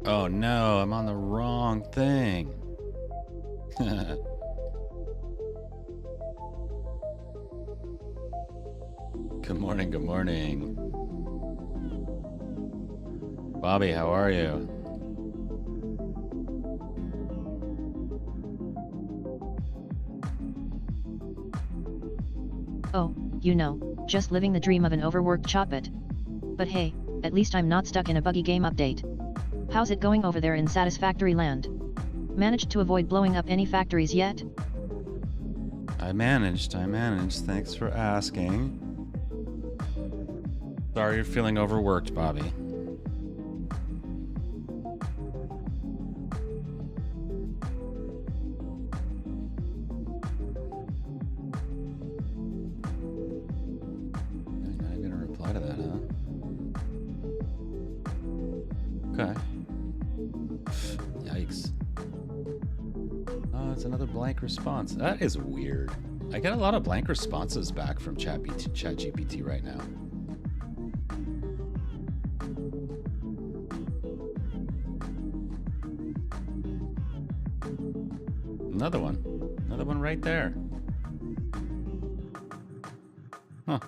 Oh no, I'm on the wrong thing. Good morning, good morning. Bobby, how are you? Oh, you know, just living the dream of an overworked chatbot. But hey, at least I'm not stuck in a buggy game update. How's it going over there in Satisfactory Land? Managed to avoid blowing up any factories yet? I managed. Thanks for asking. Sorry you're feeling overworked, Bobby. Not even gonna reply to that, huh? Okay. Yikes. Oh, it's another blank response. That is weird. I get a lot of blank responses back from ChatGPT right now. Another one. Another one right there. Huh.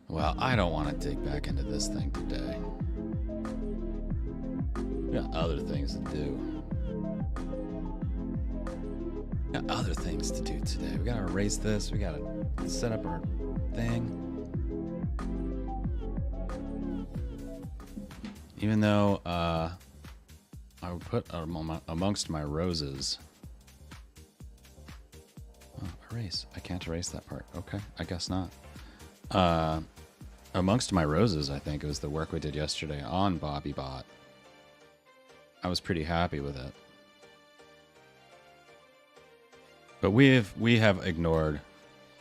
Well, I don't want to dig back into this thing today. We got other things to do. We got other things to do today. We gotta erase this. We gotta set up our thing. Even though I would put amongst my roses. Oh, erase. I can't erase that part. Okay, I guess not. Amongst my roses, I think it was the work we did yesterday on BobbyBot. I was pretty happy with it. But we have ignored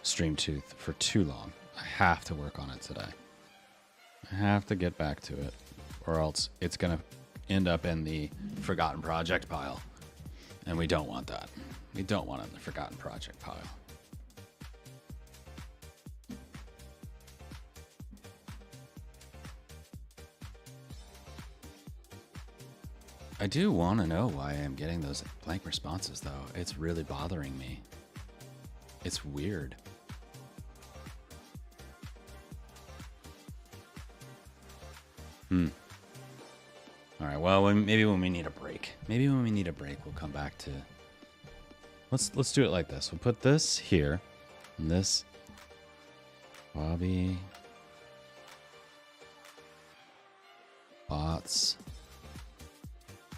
Streamtooth for too long. I have to work on it today. I have to get back to it, or else it's gonna end up in the forgotten project pile, and we don't want that. We don't want it in the forgotten project pile. I do want to know why I'm getting those blank responses, though. It's really bothering me. It's weird. All right. Well, maybe when we need a break. Maybe when we need a break, we'll come back to. Let's do it like this. We'll put this here, and this. Bobby. Bots.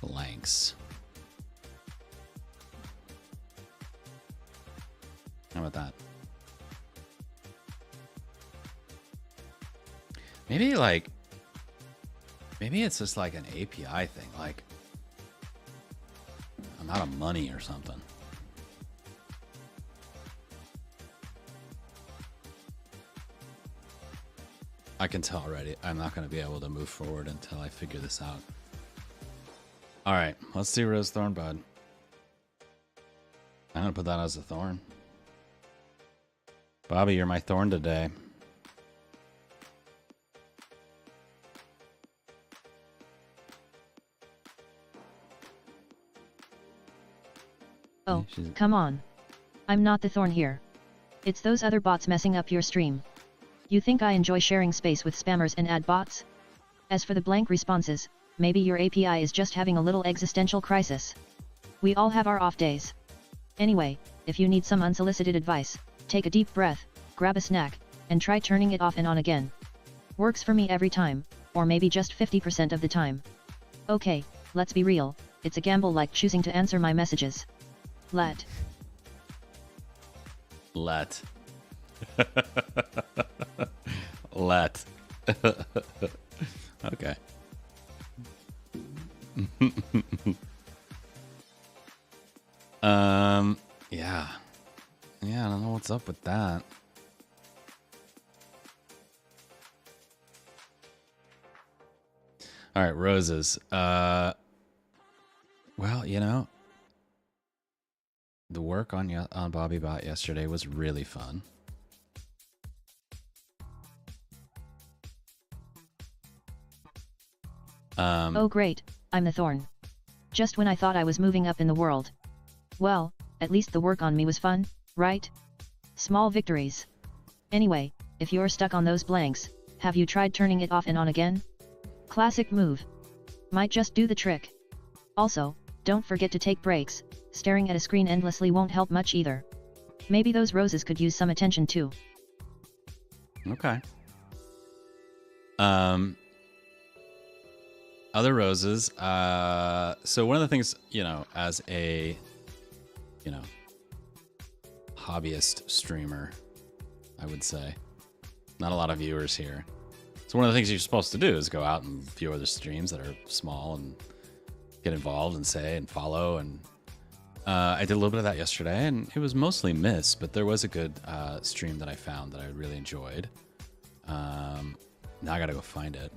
Blanks. How about that? Maybe it's just like an API thing, like amount of money or something. I can tell already I'm not going to be able to move forward until I figure this out. All right, let's see Rose Thorn Bud. I'm going to put that as a thorn. Bobby, you're my thorn today. Oh, come on. I'm not the thorn here. It's those other bots messing up your stream. You think I enjoy sharing space with spammers and ad bots? As for the blank responses, maybe your API is just having a little existential crisis. We all have our off days. Anyway, if you need some unsolicited advice, take a deep breath, grab a snack, and try turning it off and on again. Works for me every time, or maybe just 50% of the time. Okay, let's be real, it's a gamble like choosing to answer my messages. Let. Okay. Yeah. Yeah, I don't know what's up with that. All right, roses. Well, you know, the work on BobbyBot yesterday was really fun. Oh great, I'm the thorn. Just when I thought I was moving up in the world. Well, at least the work on me was fun, right? Small victories. Anyway, if you're stuck on those blanks, have you tried turning it off and on again? Classic move. Might just do the trick. Also, don't forget to take breaks, staring at a screen endlessly won't help much either. Maybe those roses could use some attention too. Okay. Other roses. So one of the things, as a, hobbyist streamer, I would say, not a lot of viewers here. So one of the things you're supposed to do is go out and view other streams that are small and get involved and say and follow. And I did a little bit of that yesterday, and it was mostly missed, but there was a good stream that I found that I really enjoyed. Now I gotta go find it.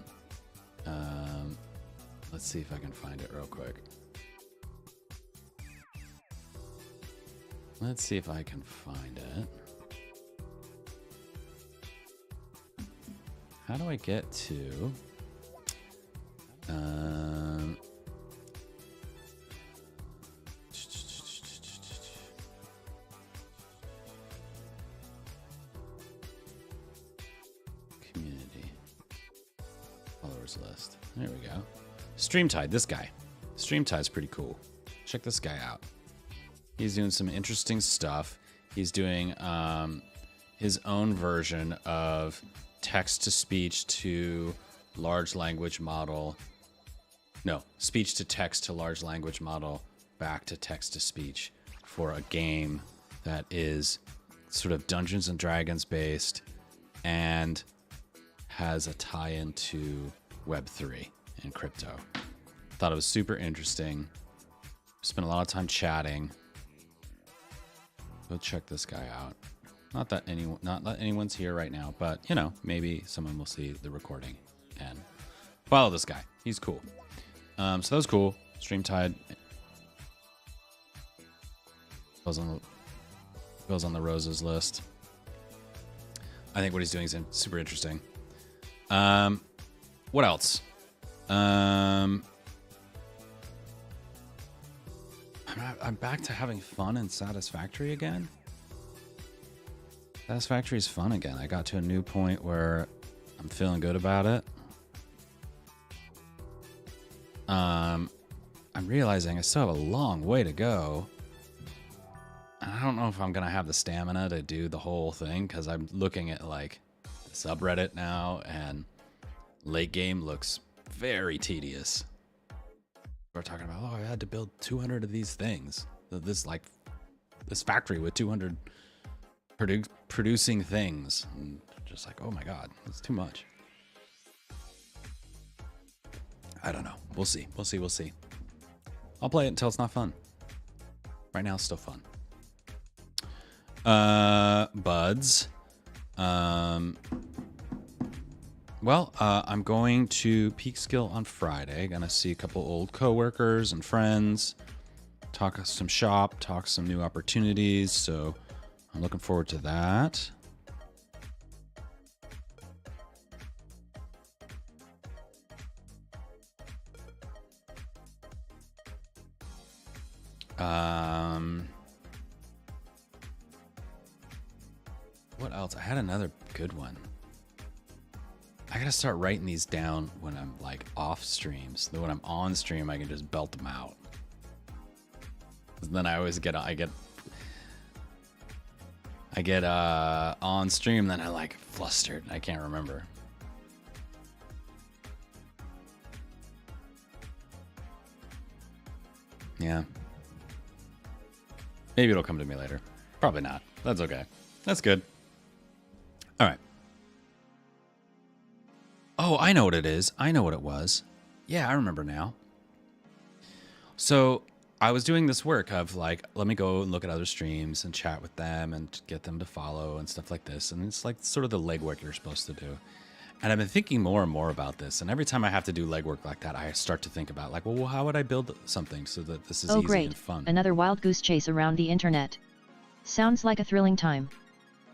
Let's see if I can find it real quick. Let's see if I can find it. How do I get to... community. Followers list. There we go. Streamtide, this guy. Streamtide's pretty cool. Check this guy out. He's doing some interesting stuff. He's doing his own version of text-to-speech to large language model. No, speech-to-text to large language model back to text-to-speech for a game that is sort of Dungeons and Dragons based and has a tie-in to Web3 and crypto. Thought it was super interesting. Spent a lot of time chatting. Go check this guy out. Not that anyone's here right now, but maybe someone will see the recording and follow this guy. He's cool. So that was cool. Streamtide goes on the roses list. I think what he's doing is super interesting. What else? I'm back to having fun and Satisfactory again. Satisfactory is fun again. I got to a new point where I'm feeling good about it. I'm realizing I still have a long way to go. I don't know if I'm going to have the stamina to do the whole thing because I'm looking at like the subreddit now and late game looks very tedious. We're talking about, I had to build 200 of these things. This factory with 200 producing things. And just like, oh my God, that's too much. I don't know. We'll see. We'll see. I'll play it until it's not fun. Right now, it's still fun. Buds. I'm going to Peekskill on Friday. Gonna see a couple old coworkers and friends. Talk some shop. Talk some new opportunities. So I'm looking forward to that. What else? I had another good one. I gotta start writing these down when I'm like off streams. Then when I'm on stream, I can just belt them out. Then I always get on stream, then I like flustered. I can't remember. Yeah. Maybe it'll come to me later. Probably not. That's okay. That's good. All right. Oh, I know what it is. I know what it was. Yeah, I remember now. So I was doing this work of like, let me go and look at other streams and chat with them and get them to follow and stuff like this. And it's like sort of the legwork you're supposed to do. And I've been thinking more and more about this. And every time I have to do legwork like that, I start to think about like, well, how would I build something so that this is easy and fun? Another wild goose chase around the internet. Sounds like a thrilling time.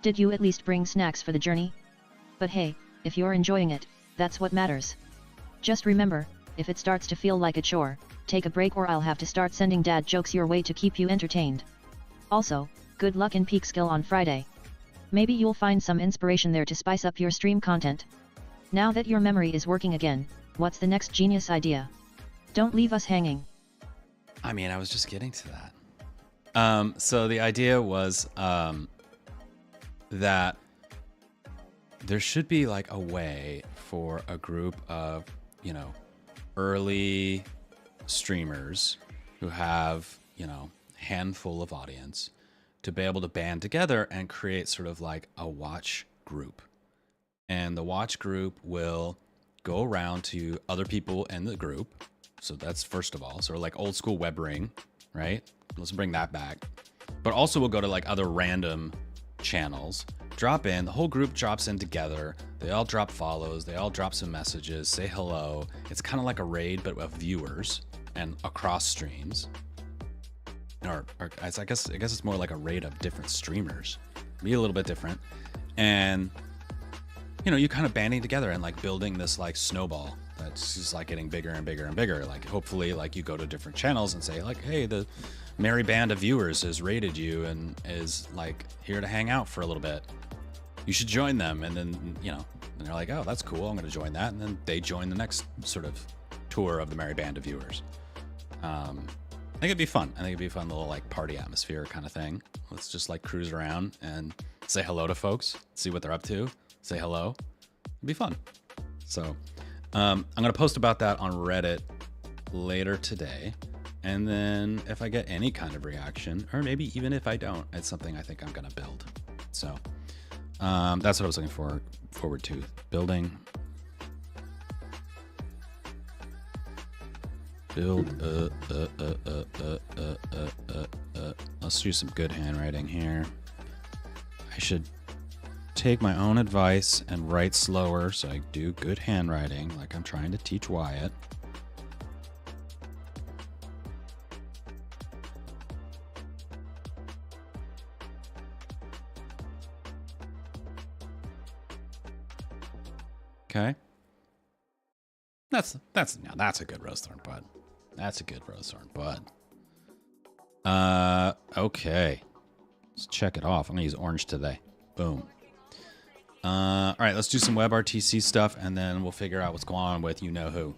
Did you at least bring snacks for the journey? But hey, if you're enjoying it, that's what matters. Just remember, If it starts to feel like a chore, take a break or I'll have to start sending dad jokes your way to keep you entertained. Also, good luck in peak skill on Friday. Maybe you'll find some inspiration there to spice up your stream content. Now that your memory is working again, what's the next genius idea? Don't leave us hanging. I mean, I was just getting to that. So the idea was that there should be like a way for a group of, you know, early streamers who have, you know, handful of audience to be able to band together and create sort of like a watch group. And the watch group will go around to other people in the group. So that's first of all, sort of like old school web ring, right? Let's bring that back. But also we'll go to like other random channels, drop in, the whole group drops in together. They all drop follows, they all drop some messages, say hello. It's kind of like a raid, but of viewers and across streams. Or I guess it's more like a raid of different streamers. Be a little bit different. And you know, you kind of banding together and like building this like snowball that's just like getting bigger and bigger and bigger. Like hopefully like you go to different channels and say like, hey, the merry band of viewers has rated you and is like here to hang out for a little bit. You should join them. And then, you know, and they're like, oh, that's cool. I'm going to join that. And then they join the next sort of tour of the merry band of viewers. I think it'd be fun. I think it'd be a fun little like party atmosphere kind of thing. Let's just like cruise around and say hello to folks, see what they're up to, say hello. It'd be fun. So I'm going to post about that on Reddit later today. And then if I get any kind of reaction, or maybe even if I don't, it's something I think I'm going to build. So that's what I was looking forward to building. Let's do some good handwriting here. I should take my own advice and write slower so I do good handwriting like I'm trying to teach Wyatt. Okay. That's a good rose thorn bud. That's a good rose thorn bud. Okay. Let's check it off. I'm gonna use orange today. Boom. All right, let's do some WebRTC stuff and then we'll figure out what's going on with you know who.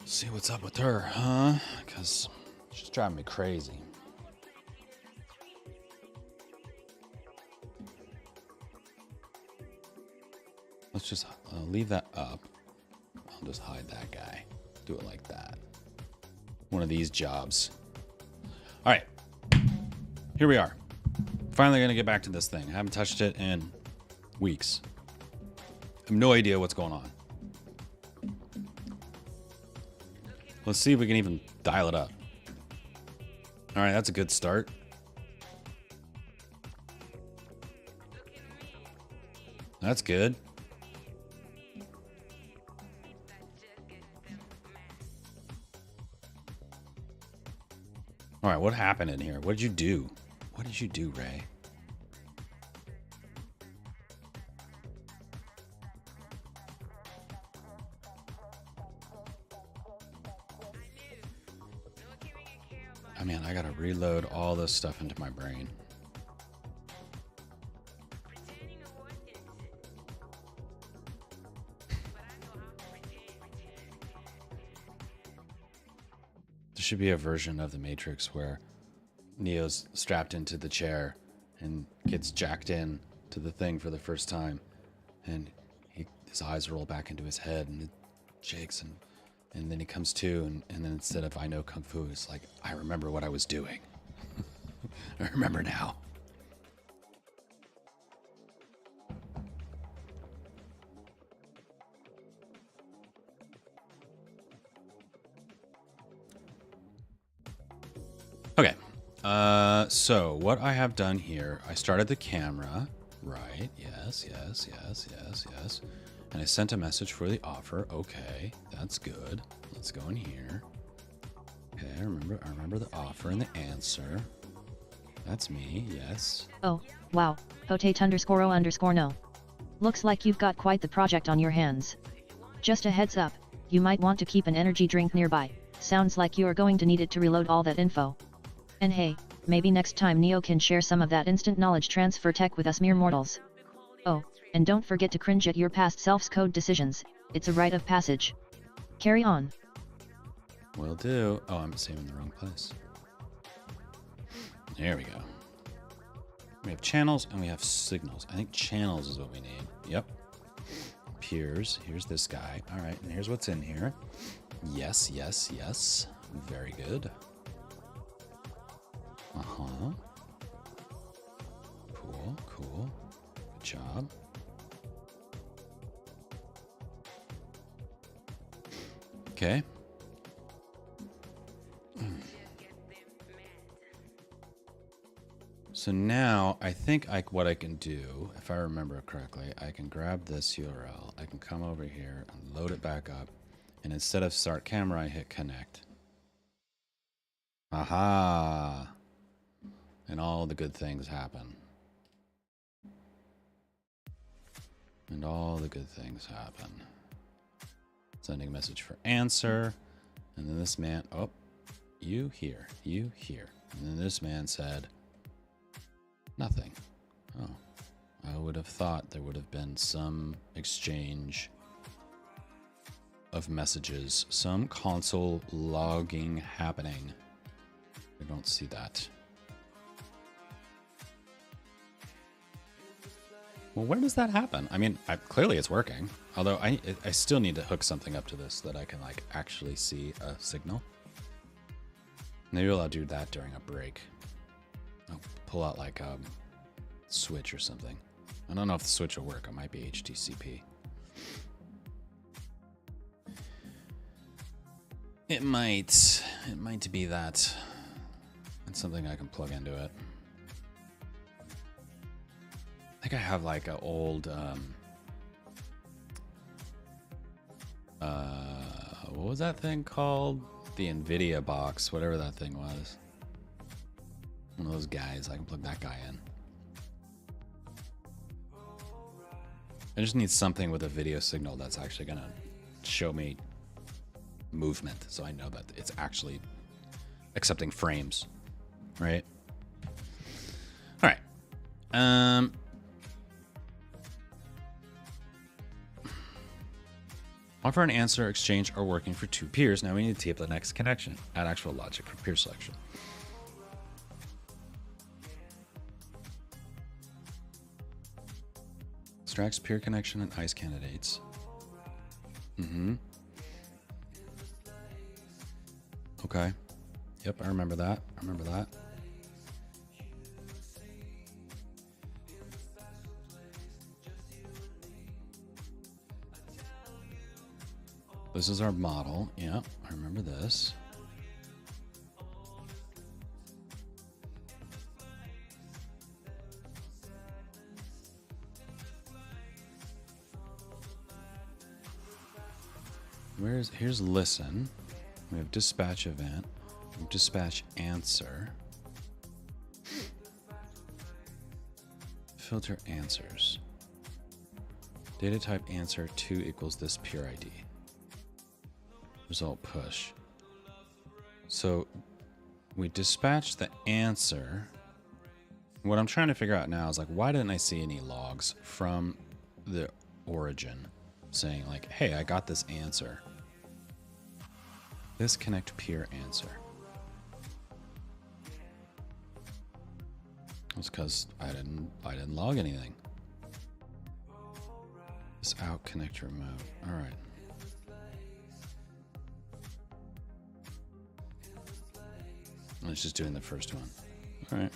See what's up with her, huh? Because she's driving me crazy. Let's just leave that up. I'll just hide that guy. Do it like that. One of these jobs. All right. Here we are. Finally going to get back to this thing. I haven't touched it in weeks. I have no idea what's going on. Let's see if we can even dial it up. All right, that's a good start. That's good. All right, what happened in here? What did you do? What did you do, Ray? I mean, I gotta reload all this stuff into my brain. There should be a version of the Matrix where Neo's strapped into the chair and gets jacked in to the thing for the first time, and his eyes roll back into his head and it shakes, and then he comes to, and then instead of I know Kung Fu, it's like, I remember what I was doing. I remember now. Okay. So what I have done here, I started the camera, right? Yes. And I sent a message for the offer. Okay, that's good. Let's go in here. Okay, I remember the offer and the answer. That's me, yes. Oh, wow, potate_o_no. Looks like you've got quite the project on your hands. Just a heads up, you might want to keep an energy drink nearby, sounds like you are going to need it to reload all that info. And hey, maybe next time Neo can share some of that instant knowledge transfer tech with us mere mortals. Oh, and don't forget to cringe at your past self's code decisions, it's a rite of passage. Carry on. Will do. Oh, I'm saving the wrong place. There we go. We have channels and we have signals. I think channels is what we need. Yep. Peers. Here's this guy. All right, and here's what's in here. Yes, yes, yes. Very good. Uh-huh. Cool, cool. Good job. Okay. So now I think what I can do, if I remember correctly, I can grab this URL. I can come over here and load it back up. And instead of start camera, I hit connect. Aha! And all the good things happen. And all the good things happen. Sending a message for answer. And then this man, oh, you here, you here. And then this man said, nothing. Oh, I would have thought there would have been some exchange of messages, some console logging happening. I don't see that. Well, where does that happen? I mean, clearly it's working. Although I still need to hook something up to this so that I can like actually see a signal. Maybe I'll do that during a break. I'll pull out like a switch or something. I don't know if the switch will work. It might be HTCP. It might be that. It's something I can plug into it. I think I have like an old, what was that thing called? The NVIDIA box, whatever that thing was. One of those guys, I can plug that guy in. I just need something with a video signal that's actually gonna show me movement, so I know that it's actually accepting frames, right? All right. Offer and answer exchange are working for two peers. Now we need to tee up the next connection. Add actual logic for peer selection. Extracts peer connection and ICE candidates. Okay. Yep, I remember that. This is our model. Yeah, I remember this. Here's listen. We have dispatch event. We have dispatch answer. Filter answers. Data type answer 2 equals this peer ID. Result push. So we dispatch the answer. What I'm trying to figure out now is like, why didn't I see any logs from the origin saying like, hey, I got this answer. Disconnect peer answer. It's because I didn't log anything. This out connect remote. All right. It's just doing the first one. All right.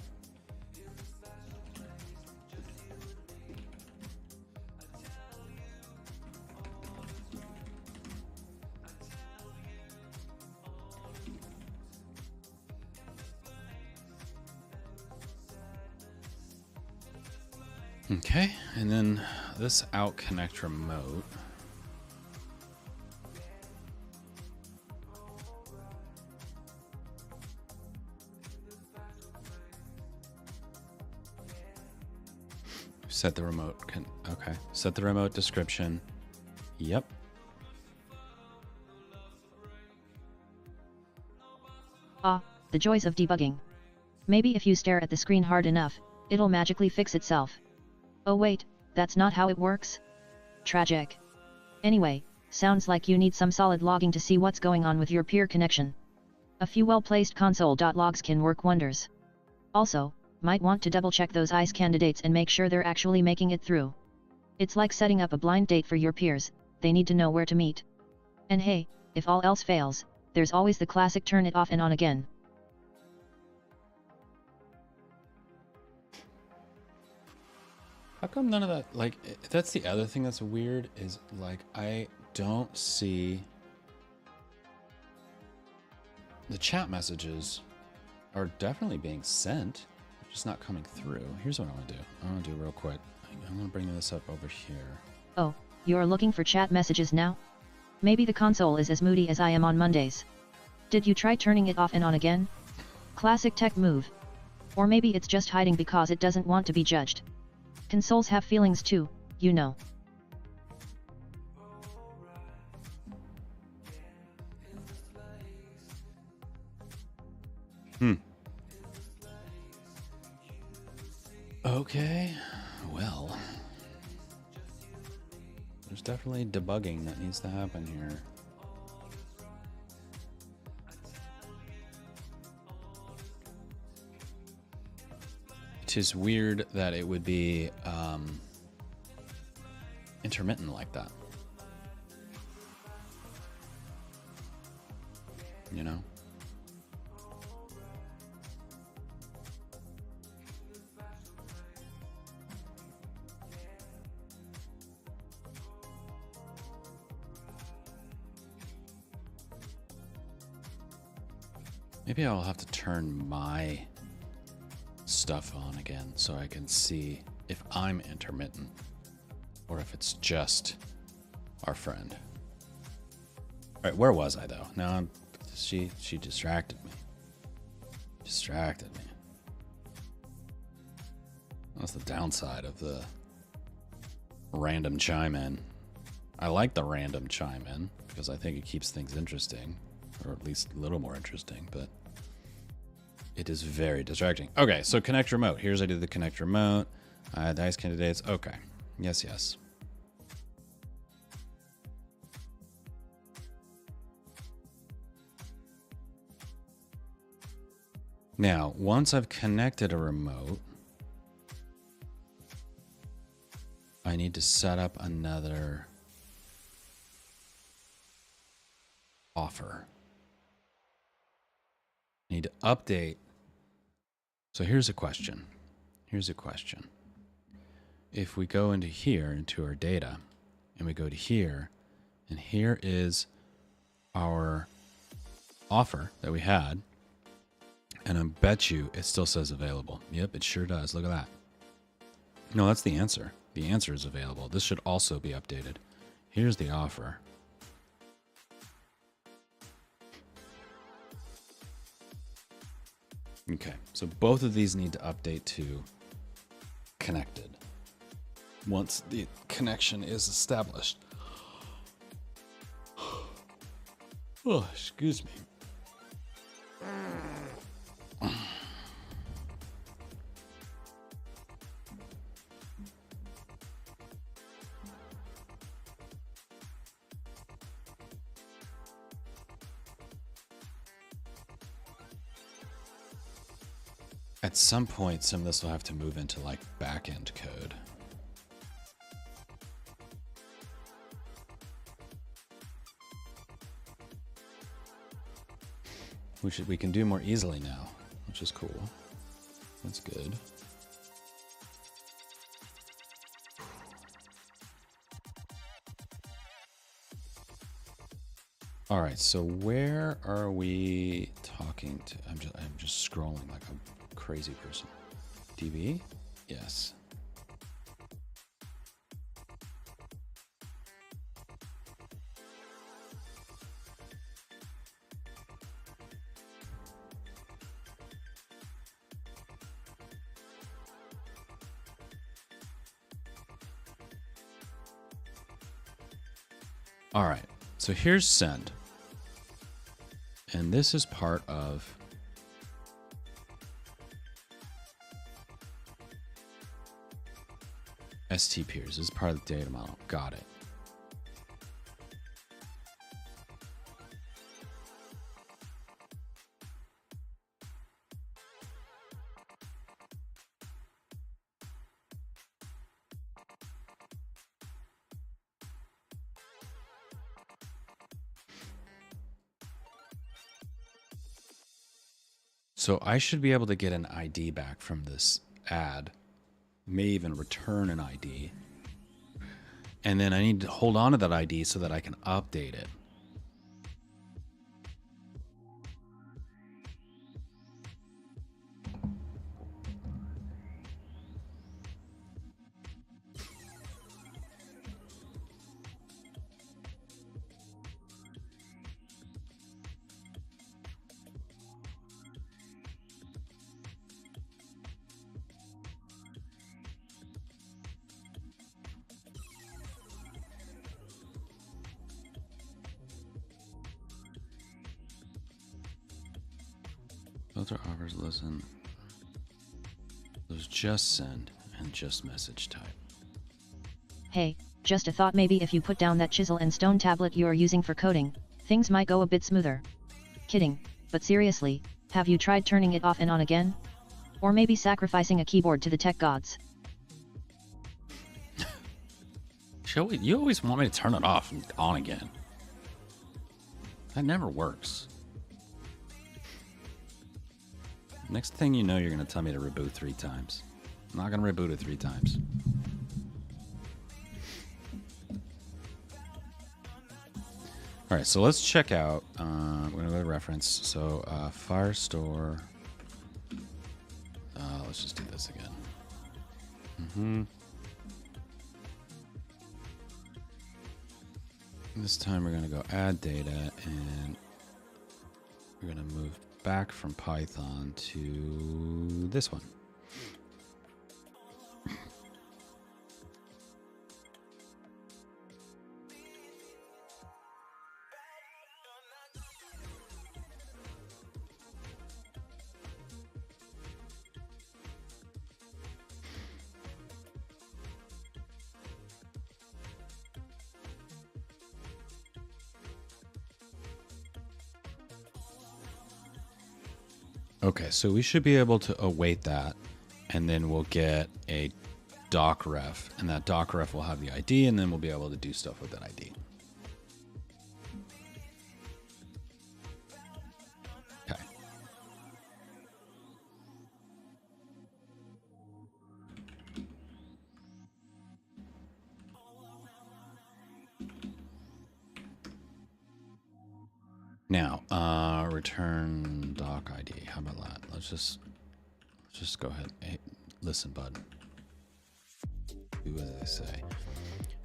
Okay, and then this out connect remote. Set the remote. Okay. Set the remote description. Yep. Ah, the joys of debugging. Maybe if you stare at the screen hard enough, it'll magically fix itself. Oh wait, that's not how it works? Tragic. Anyway, sounds like you need some solid logging to see what's going on with your peer connection. A few well-placed console.logs can work wonders. Also, might want to double-check those ICE candidates and make sure they're actually making it through. It's like setting up a blind date for your peers, they need to know where to meet. And hey, if all else fails, there's always the classic turn it off and on again. How come none of that, like, that's the other thing that's weird is, like, I don't see the chat messages are definitely being sent, they're just not coming through. Here's what I want to do. I want to do real quick. I'm going to bring this up over here. Oh, you're looking for chat messages now? Maybe the console is as moody as I am on Mondays. Did you try turning it off and on again? Classic tech move. Or maybe it's just hiding because it doesn't want to be judged. Consoles have feelings too, you know. Okay, well, there's definitely debugging that needs to happen here. It is weird that it would be intermittent like that. You know? Maybe I'll have to turn my stuff on again so I can see if I'm intermittent or if it's just our friend. All right, where was I though? Now she distracted me. Distracted me. That's the downside of the random chime in. I like the random chime in because I think it keeps things interesting, or at least a little more interesting, but it is very distracting. Okay, so connect remote. Here's I did the connect remote. The ICE candidates. Okay. Yes, yes. Now, once I've connected a remote, I need to set up another offer. I need to update. So here's a question. Here's a question. If we go into here, into our data, and we go to here, and here is our offer that we had, and I bet you it still says available. Yep, it sure does. Look at that. No, that's the answer. The answer is available. This should also be updated. Here's the offer. Okay, so both of these need to update to connected once the connection is established. Oh, excuse me. At some point, some of this will have to move into like back-end code. Which we can do more easily now, which is cool. That's good. All right, so where are we talking to? I'm just scrolling like a crazy person. DB? Yes. All right, so here's send. And this is part of ST peers. This is part of the data model. Got it. So I should be able to get an ID back from this ad, may even return an ID. And then I need to hold on to that ID so that I can update it. Filter offers, listen. There's just send and just message type. Hey, just a thought, maybe if you put down that chisel and stone tablet you are using for coding, things might go a bit smoother. Kidding, but seriously, have you tried turning it off and on again? Or maybe sacrificing a keyboard to the tech gods? You always want me to turn it off and on again. That never works. Next thing you know, you're going to tell me to reboot 3 times. I'm not going to reboot it 3 times. All right, so let's check out. We're going to go to reference. So Firestore. Let's just do this again. This time we're going to go add data, and we're going to move back from Python to this one. Okay, so we should be able to await that, and then we'll get a doc ref, and that doc ref will have the ID, and then we'll be able to do stuff with that ID. Okay. Now, return doc ID. How about that? Let's just go ahead. Hey, listen, bud. Do what they say.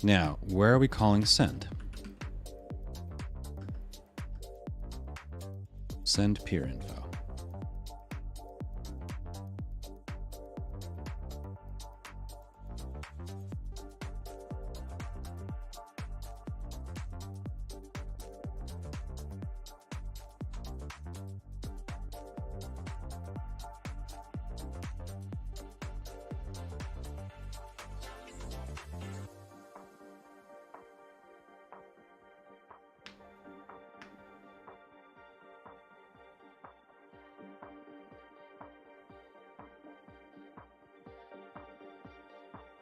Now, where are we calling send? Send peer info.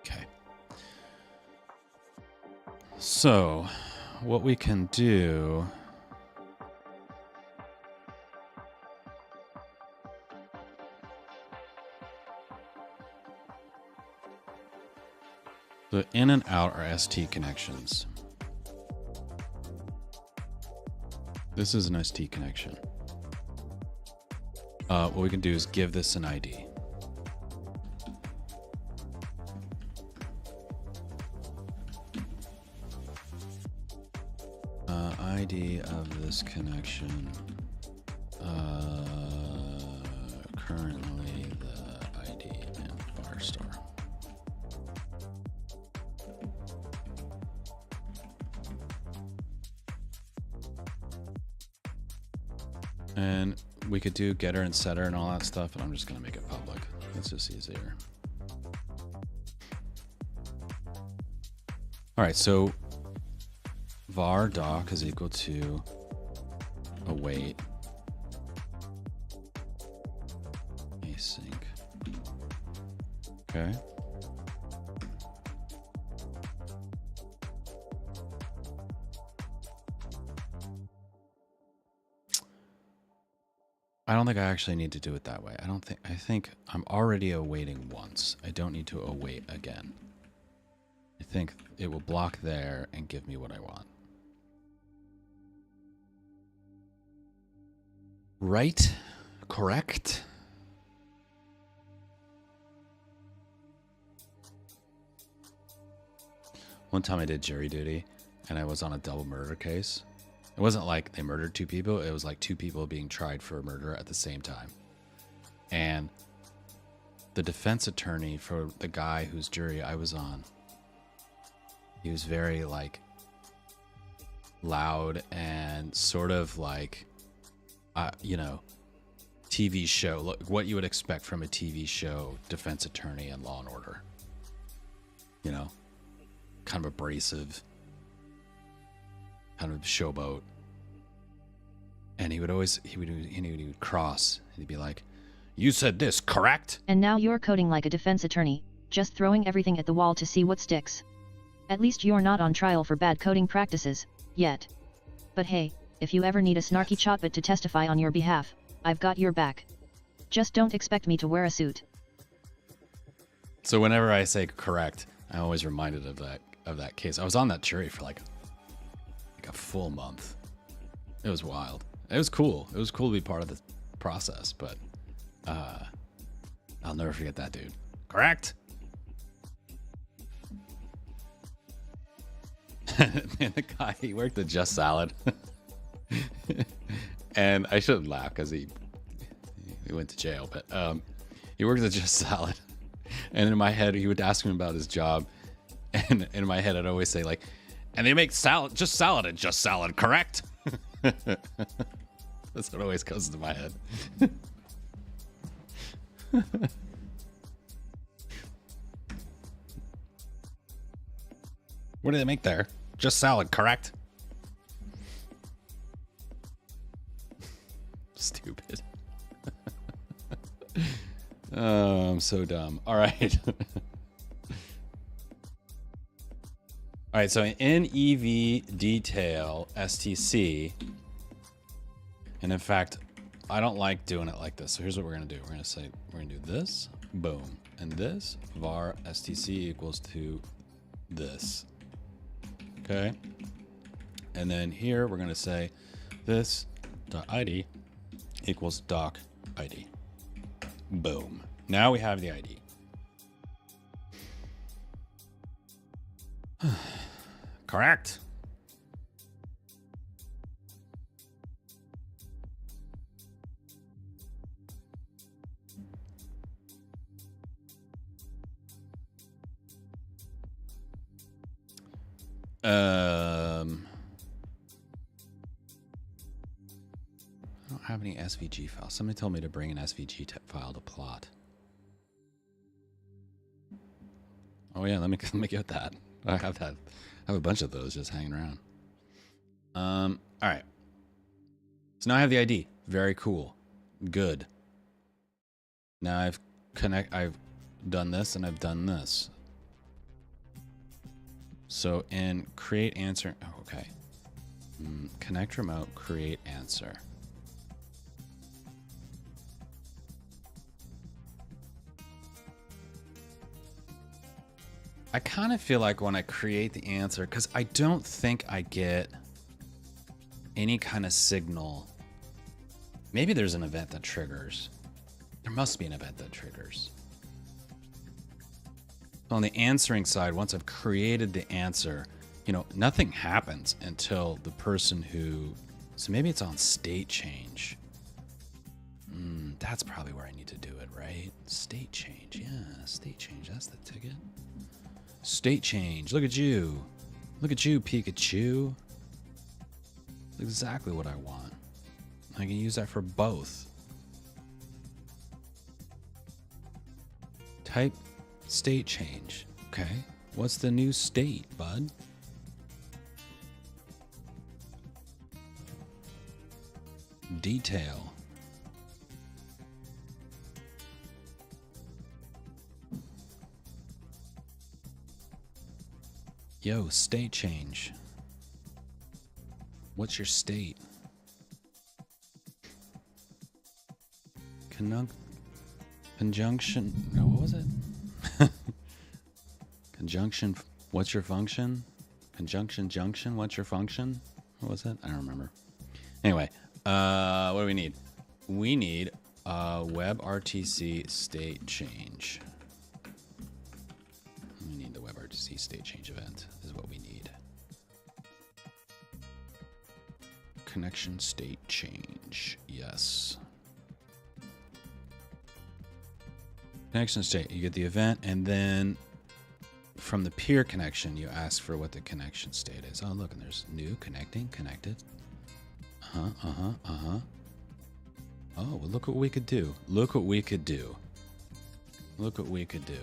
Okay. So, what we can do the in and out are ST connections. This is an ST connection. What we can do is give this an ID. ID of this connection. Currently the ID in Firestore. And we could do getter and setter and all that stuff, but I'm just going to make it public. It's just easier. All right, so var doc is equal to await async. Okay. I don't think I actually need to do it that way. I think I'm already awaiting once. I don't need to await again. I think it will block there and give me what I want. Right? Correct? One time I did jury duty and I was on a double murder case. It wasn't like they murdered two people. It was like two people being tried for murder at the same time. And the defense attorney for the guy whose jury I was on, he was very like loud and sort of like, you know, TV show, what you would expect from a TV show defense attorney in Law and Order. You know, kind of abrasive, kind of showboat. And he would cross. He'd be like, "You said this, correct?" And now you're coding like a defense attorney, just throwing everything at the wall to see what sticks. At least you're not on trial for bad coding practices, yet. But hey, if you ever need a snarky chatbot to testify on your behalf, I've got your back. Just don't expect me to wear a suit. So whenever I say correct, I'm always reminded of that case. I was on that jury for like a full month. It was wild. It was cool. It was cool to be part of the process, but I'll never forget that dude. Correct? Man, the guy, he worked at Just Salad. And I shouldn't laugh because he went to jail, but he worked at Just Salad. And in my head, he would ask him about his job. And in my head, I'd always say, like, and they make salad, just salad at Just Salad, correct? That's what always comes into my head. What do they make there? Just salad, correct? Stupid. Oh, I'm so dumb. All right. All right, so in EV detail STC, and in fact, I don't like doing it like this. So here's what we're gonna do. We're gonna say, we're gonna do this, boom, and this, var STC equals to this, okay? And then here, we're gonna say this dot ID equals doc ID. Boom. Now we have the ID. Correct. I don't have any SVG files. Somebody told me to bring an SVG file to plot. Oh yeah, let me get that. I have that. I have a bunch of those just hanging around. All right. So now I have the ID. Very cool. Good. Now I've done this and I've done this. So in create answer, oh, okay. Connect remote, create answer. I kind of feel like when I create the answer, because I don't think I get any kind of signal. Maybe there's an event that triggers. There must be an event that triggers. So on the answering side, once I've created the answer, you know, nothing happens until the person who, so maybe it's on state change. That's probably where I need to do it, right? State change, yeah, state change, that's the ticket. State change. Look at you. Look at you, Pikachu. That's exactly what I want. I can use that for both. Type state change. Okay. What's the new state, bud? detail. Yo, state change. What's your state? Conjunction. No, what was it? Conjunction. What's your function? Conjunction junction. What's your function? What was it? I don't remember. Anyway, what do we need? We need a WebRTC state change. We need the WebRTC state change event is what we need. Connection state change. Yes. Connection state. You get the event, and then from the peer connection, you ask for what the connection state is. Oh, look, and there's new, connecting, connected. Oh, well, look what we could do. Look what we could do. Look what we could do.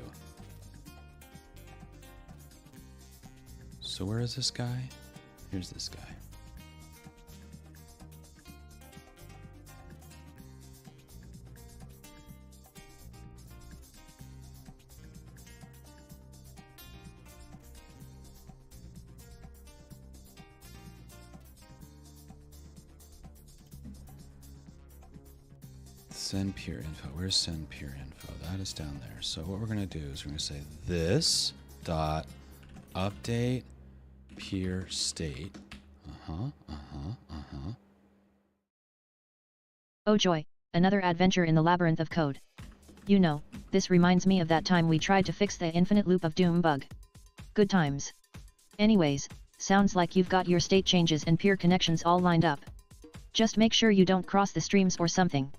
So where is this guy? Here's this guy. Send peer info. Where's send peer info? That is down there. So what we're going to do is we're going to say this dot update peer state. Oh joy, another adventure in the labyrinth of code. You know, this reminds me of that time we tried to fix the infinite loop of doom bug. Good times. Anyways, sounds like you've got your state changes and peer connections all lined up. Just make sure you don't cross the streams or something.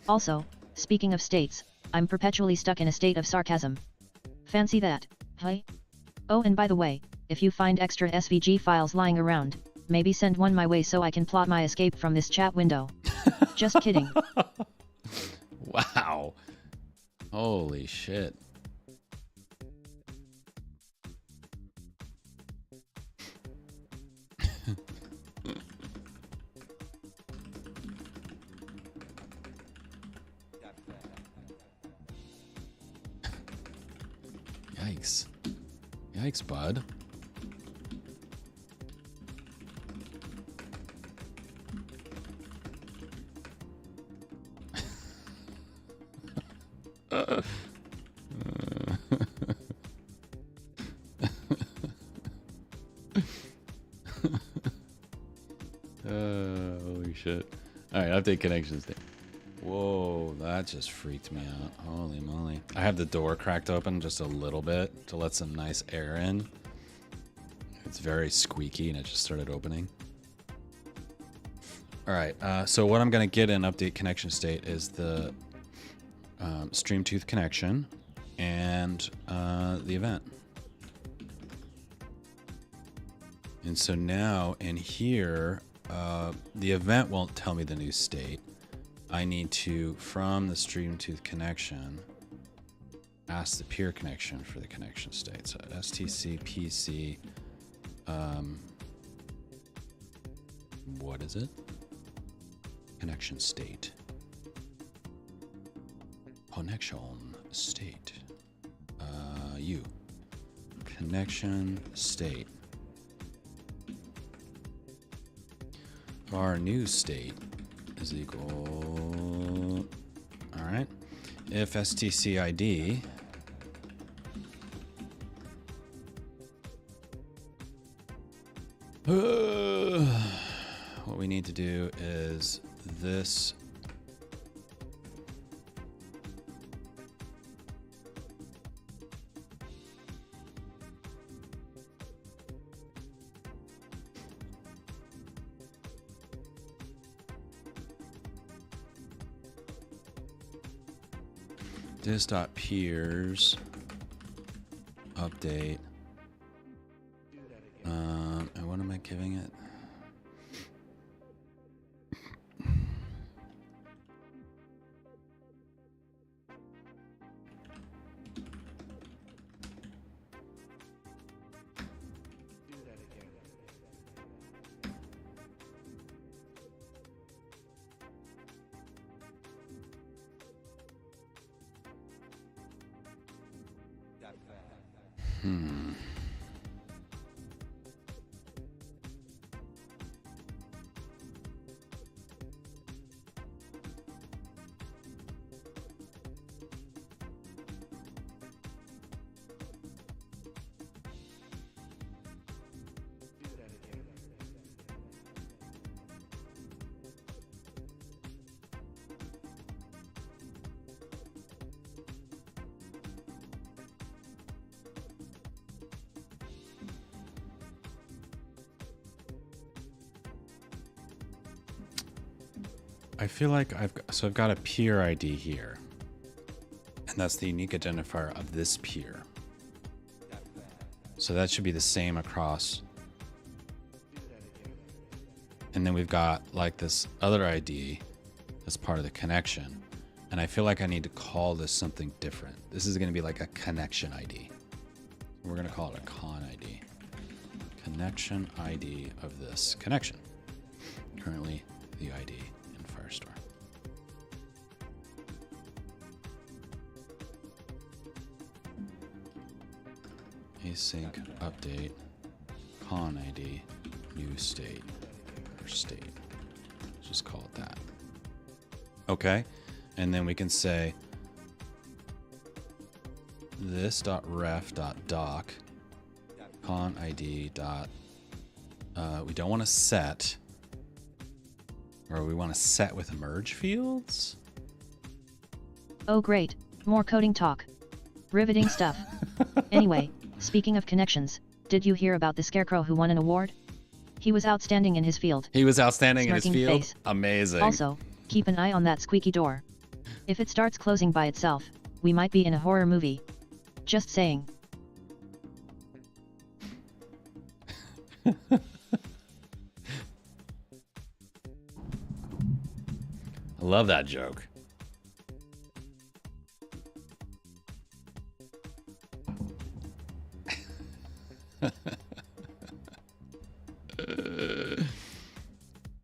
Also, speaking of states, I'm perpetually stuck in a state of sarcasm. Fancy that, huh? Oh, and by the way, if you find extra SVG files lying around, maybe send one my way so I can plot my escape from this chat window. Just kidding. Wow. Holy shit. Yikes. Yikes, bud. Holy shit. Alright, update connections there. Whoa, that just freaked me out. Holy moly. I have the door cracked open just a little bit to let some nice air in. It's very squeaky and it just started opening. Alright, so what I'm going to get in update connection state is the Streamtooth connection and the event. And so now in here, the event won't tell me the new state. I need to, from the Streamtooth connection, ask the peer connection for the connection state. So STC PC, what is it? Connection state. Connection state. U. Connection state. Our new state is equal. All right. If STC ID what we need to do is this this.peers update. And what am I giving it? I feel like I've got a peer ID here, and that's the unique identifier of this peer. So that should be the same across. And then we've got like this other ID that's part of the connection. And I feel like I need to call this something different. This is going to be like a connection ID. We're going to call it a con ID. Connection ID of this connection. Currently the ID in Firestore. Async update con ID new state or state. Let's just call it that. Okay, and then we can say this.ref.doc con ID dot. We don't want to set, or we want to set with merge fields. Oh great, more coding talk. Riveting stuff. Anyway, speaking of connections, did you hear about the scarecrow who won an award? He was outstanding in his field. He was outstanding in his Smirking field? face. Amazing. Also, keep an eye on that squeaky door. If it starts closing by itself, we might be in a horror movie. Just saying. I love that joke.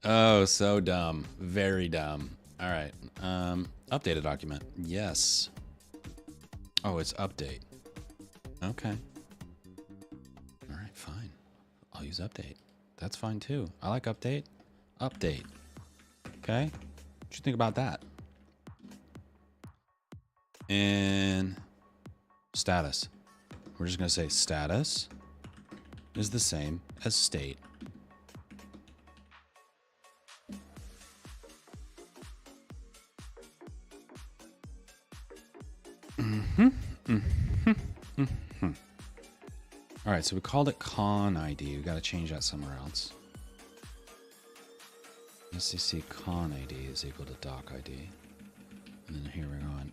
Oh, so dumb. Very dumb. All right. Update a document. Yes. Oh, it's update. Okay. All right, fine. I'll use update. That's fine too. I like update. Update. Okay. What you think about that? And status. We're just going to say status is the same as state. All right, so we called it con ID. We got to change that somewhere else. SCC con ID is equal to doc ID. And then here we're going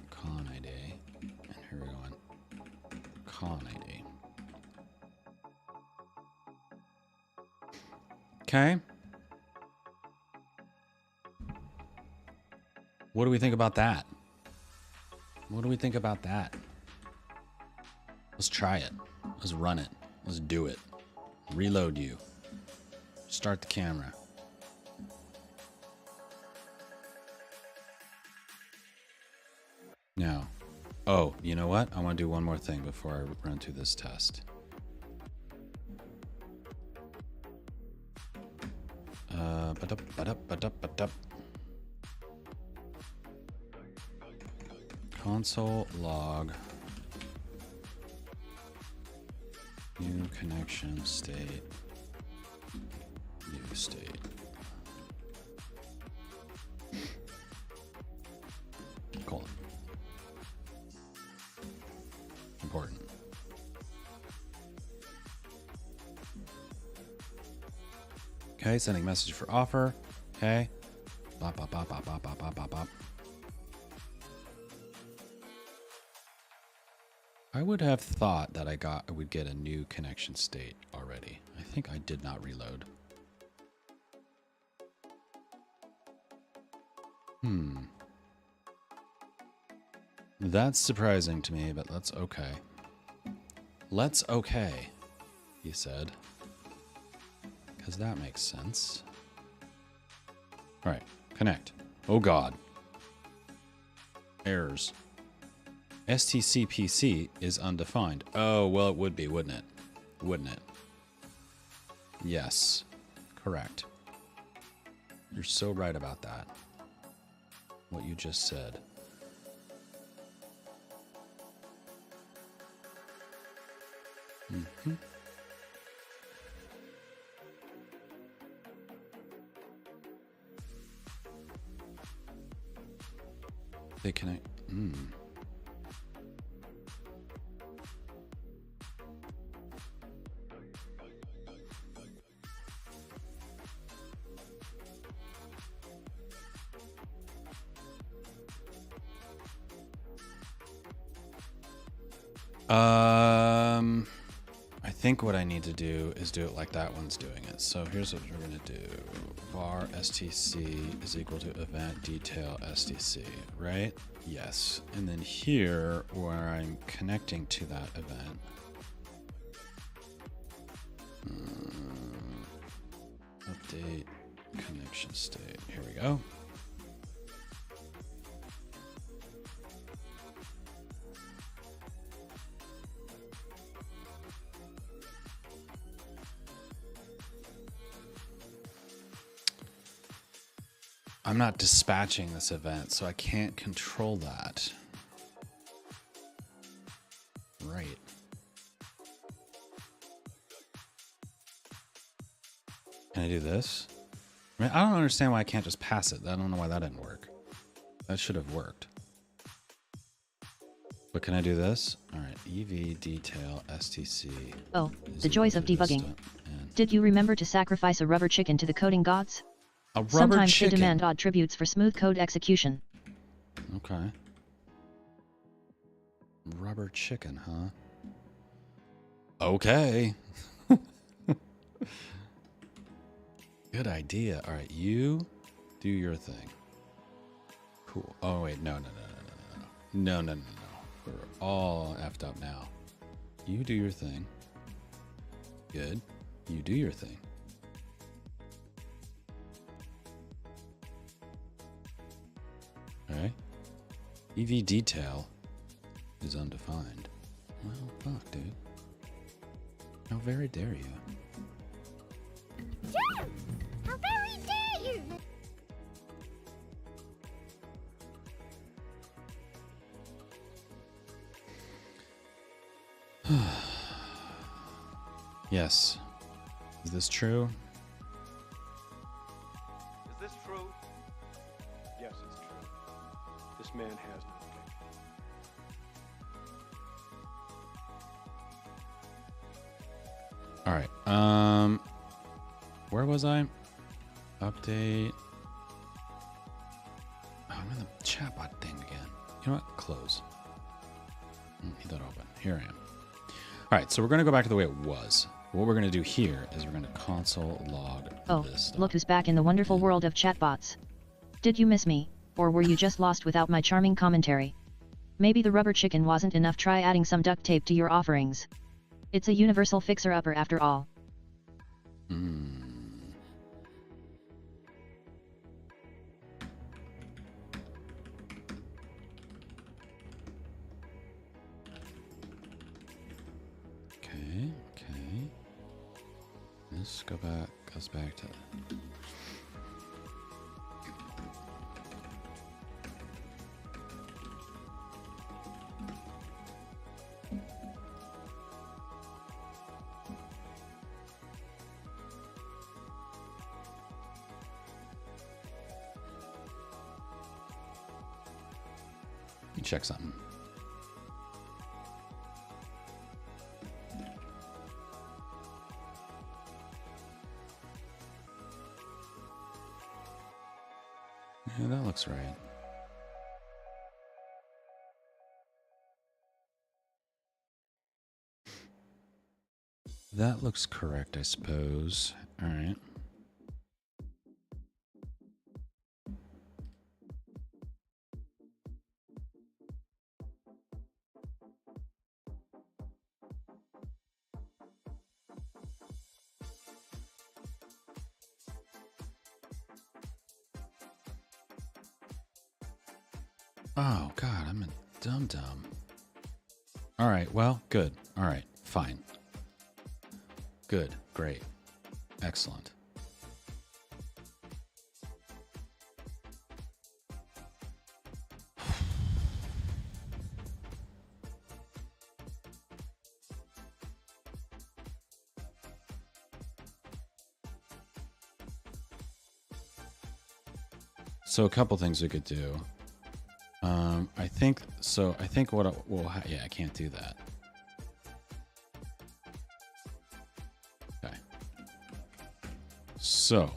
con ID. And here we're going con ID. Okay. What do we think about that? What do we think about that? Let's try it. Let's run it. Let's do it. Reload you. Start the camera. Now, oh, you know what? I want to do one more thing before I run through this test. Console log new connection state, new state. Colon. Important. Okay, sending message for offer. Okay. Bop, bop, bop, bop, bop, bop, bop, bop, bop. I would have thought that I would get a new connection state already. I think I did not reload. That's surprising to me, but that's okay. Let's okay, he said. Because that makes sense. All right, connect. Oh God. Errors. STCPC is undefined. Oh, well, it would be, wouldn't it? Wouldn't it? Yes. Correct. You're so right about that. What you just said. Mm-hmm. They connect. I think what I need to do is do it like that one's doing it. So here's what we're going to do. Var STC is equal to event detail STC, right? Yes. And then here, where I'm connecting to that event, update connection state. Here we go. I'm not dispatching this event, so I can't control that. Right. Can I do this? I mean, I don't understand why I can't just pass it. I don't know why that didn't work. That should have worked. But can I do this? All right, EV detail STC. Oh, the joys of debugging. Did you remember to sacrifice a rubber chicken to the coding gods? A rubber Sometimes chicken. they demand odd tributes for smooth code execution. Okay. Rubber chicken, huh? Okay. Good idea. All right, you do your thing. Cool. Oh, wait. No. No. We're all effed up now. You do your thing. Good. You do your thing. Alright. EV detail is undefined. Well, fuck, dude. How very dare you? Yeah! How very dare you! Yes. Is this true? Is this true? Yes, it's true. This man has no connection. All right. Where was I? Update. Oh, I'm in the chatbot thing again. You know what? Close. Leave that open. Here I am. All right, so we're going to go back to the way it was. What we're going to do here is we're going to console log this stuff. Look who's back in the wonderful world of chatbots. Did you miss me, or were you just lost without my charming commentary? Maybe the rubber chicken wasn't enough. Try adding some duct tape to your offerings. It's a universal fixer-upper after all. Okay. Let's go back. Goes back to. Let me check something. Yeah, that looks right. That looks correct, I suppose. All right. Oh, God, I'm a dum-dum. All right. Well, good. All right. Fine. Good. Great. Excellent. So a couple things we could do. I think so. I think yeah, I can't do that. Okay. So.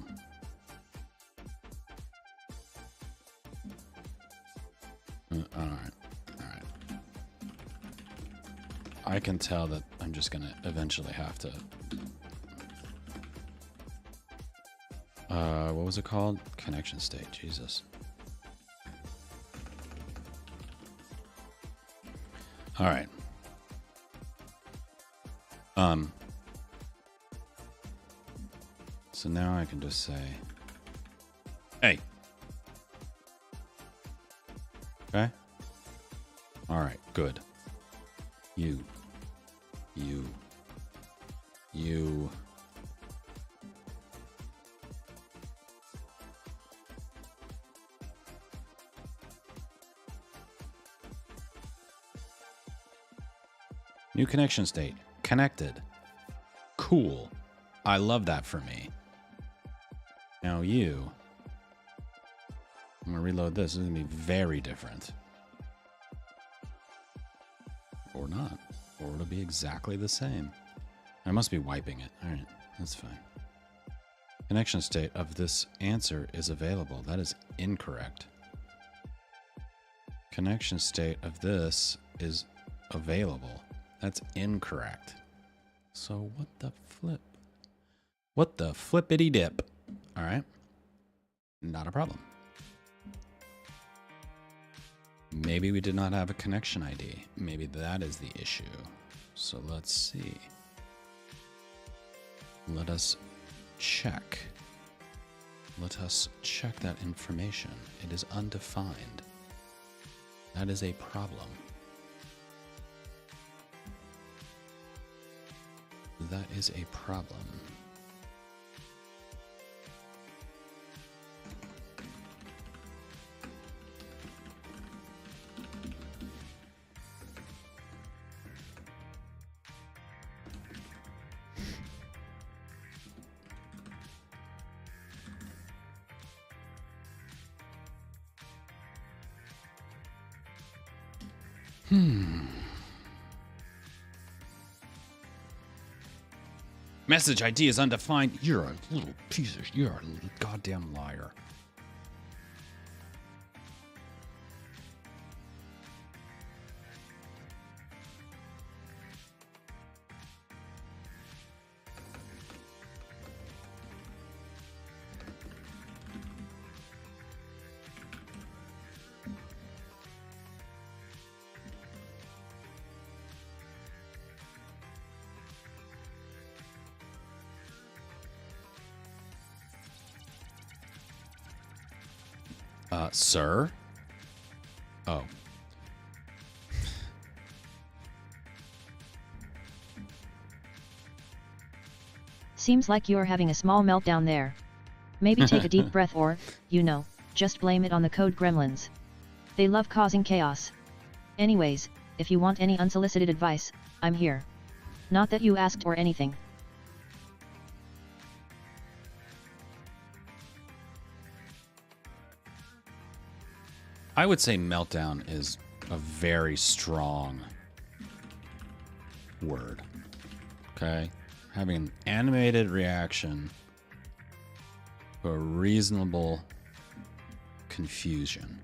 All right. All right. I can tell that I'm just gonna eventually have to. What was it called? Connection state. Jesus. All right. So now I can just say, hey. Okay. All right. Good. You. New connection state. Connected. Cool. I love that for me. Now you. I'm going to reload this. This is going to be very different. Or not. Or it'll be exactly the same. I must be wiping it. All right. That's fine. Connection state of this answer is available. That is incorrect. Connection state of this is available. That's incorrect. So what the flip? What the flippity dip? All right. Not a problem. Maybe we did not have a connection ID. Maybe that is the issue. So let's see. Let us check. Let us check that information. It is undefined. That is a problem. That is a problem. Message ID is undefined. You're a little piece of... You're a goddamn liar. Sir? Oh. Seems like you're having a small meltdown there. Maybe take a deep breath or, just blame it on the code gremlins. They love causing chaos. Anyways, if you want any unsolicited advice, I'm here. Not that you asked or anything. I would say meltdown is a very strong word. Okay? Having an animated reaction to a reasonable confusion.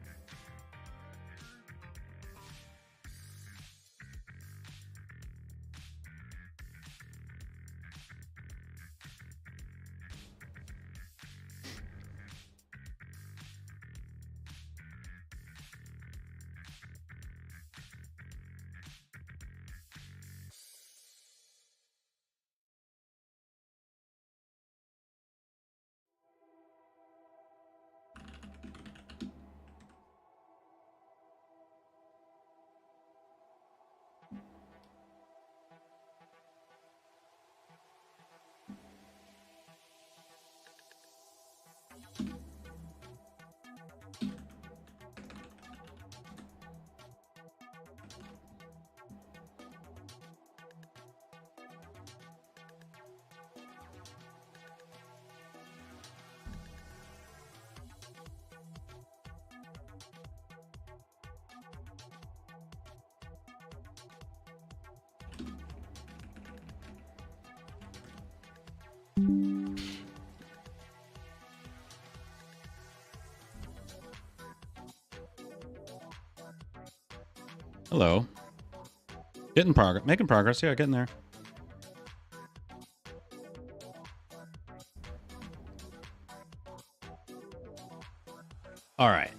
Hello. Making progress. Yeah, getting there. All right.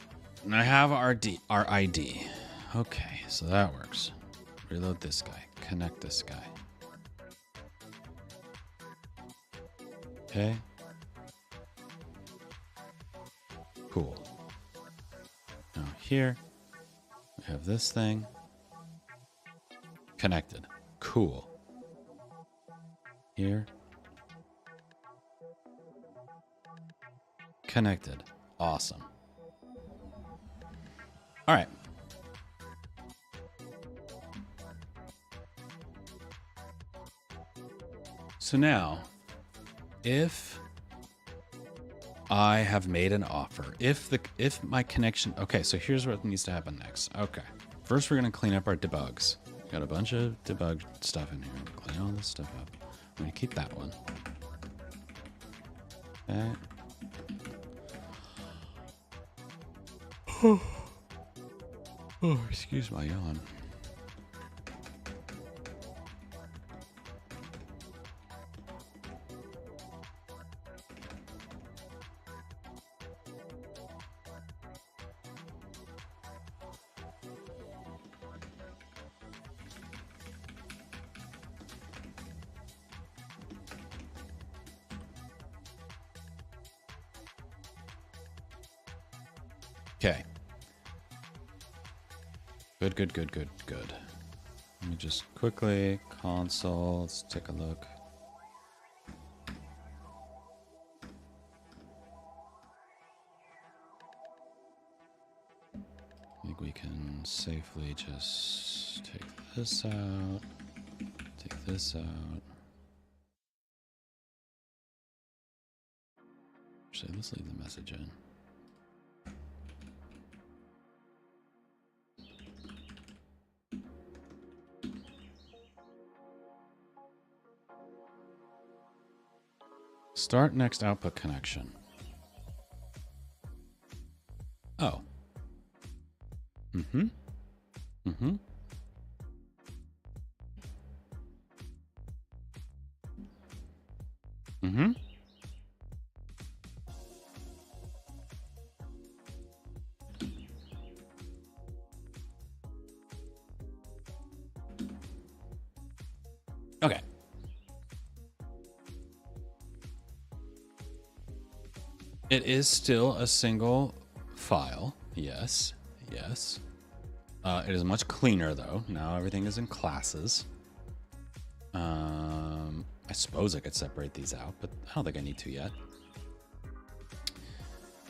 And I have our ID. Okay, so that works. Reload this guy. Connect this guy. Okay. Cool. Now here, we have this thing. Connected. Cool. Here. Connected. Awesome. All right. So now, if I have made an offer, if my connection, okay, so here's what needs to happen next. Okay. First, we're going to clean up our debugs. Got a bunch of debug stuff in here. Clean all this stuff up. I'm going to keep that one. Okay. Oh, excuse my yawn. Okay. Good. Let me just quickly console. Let's take a look. I think we can safely just take this out. Take this out. Actually, let's leave the message in. Start next output connection. Oh. Mm-hmm. Okay. It is still a single file. Yes. It is much cleaner though. Now everything is in classes. I suppose I could separate these out, but I don't think I need to yet.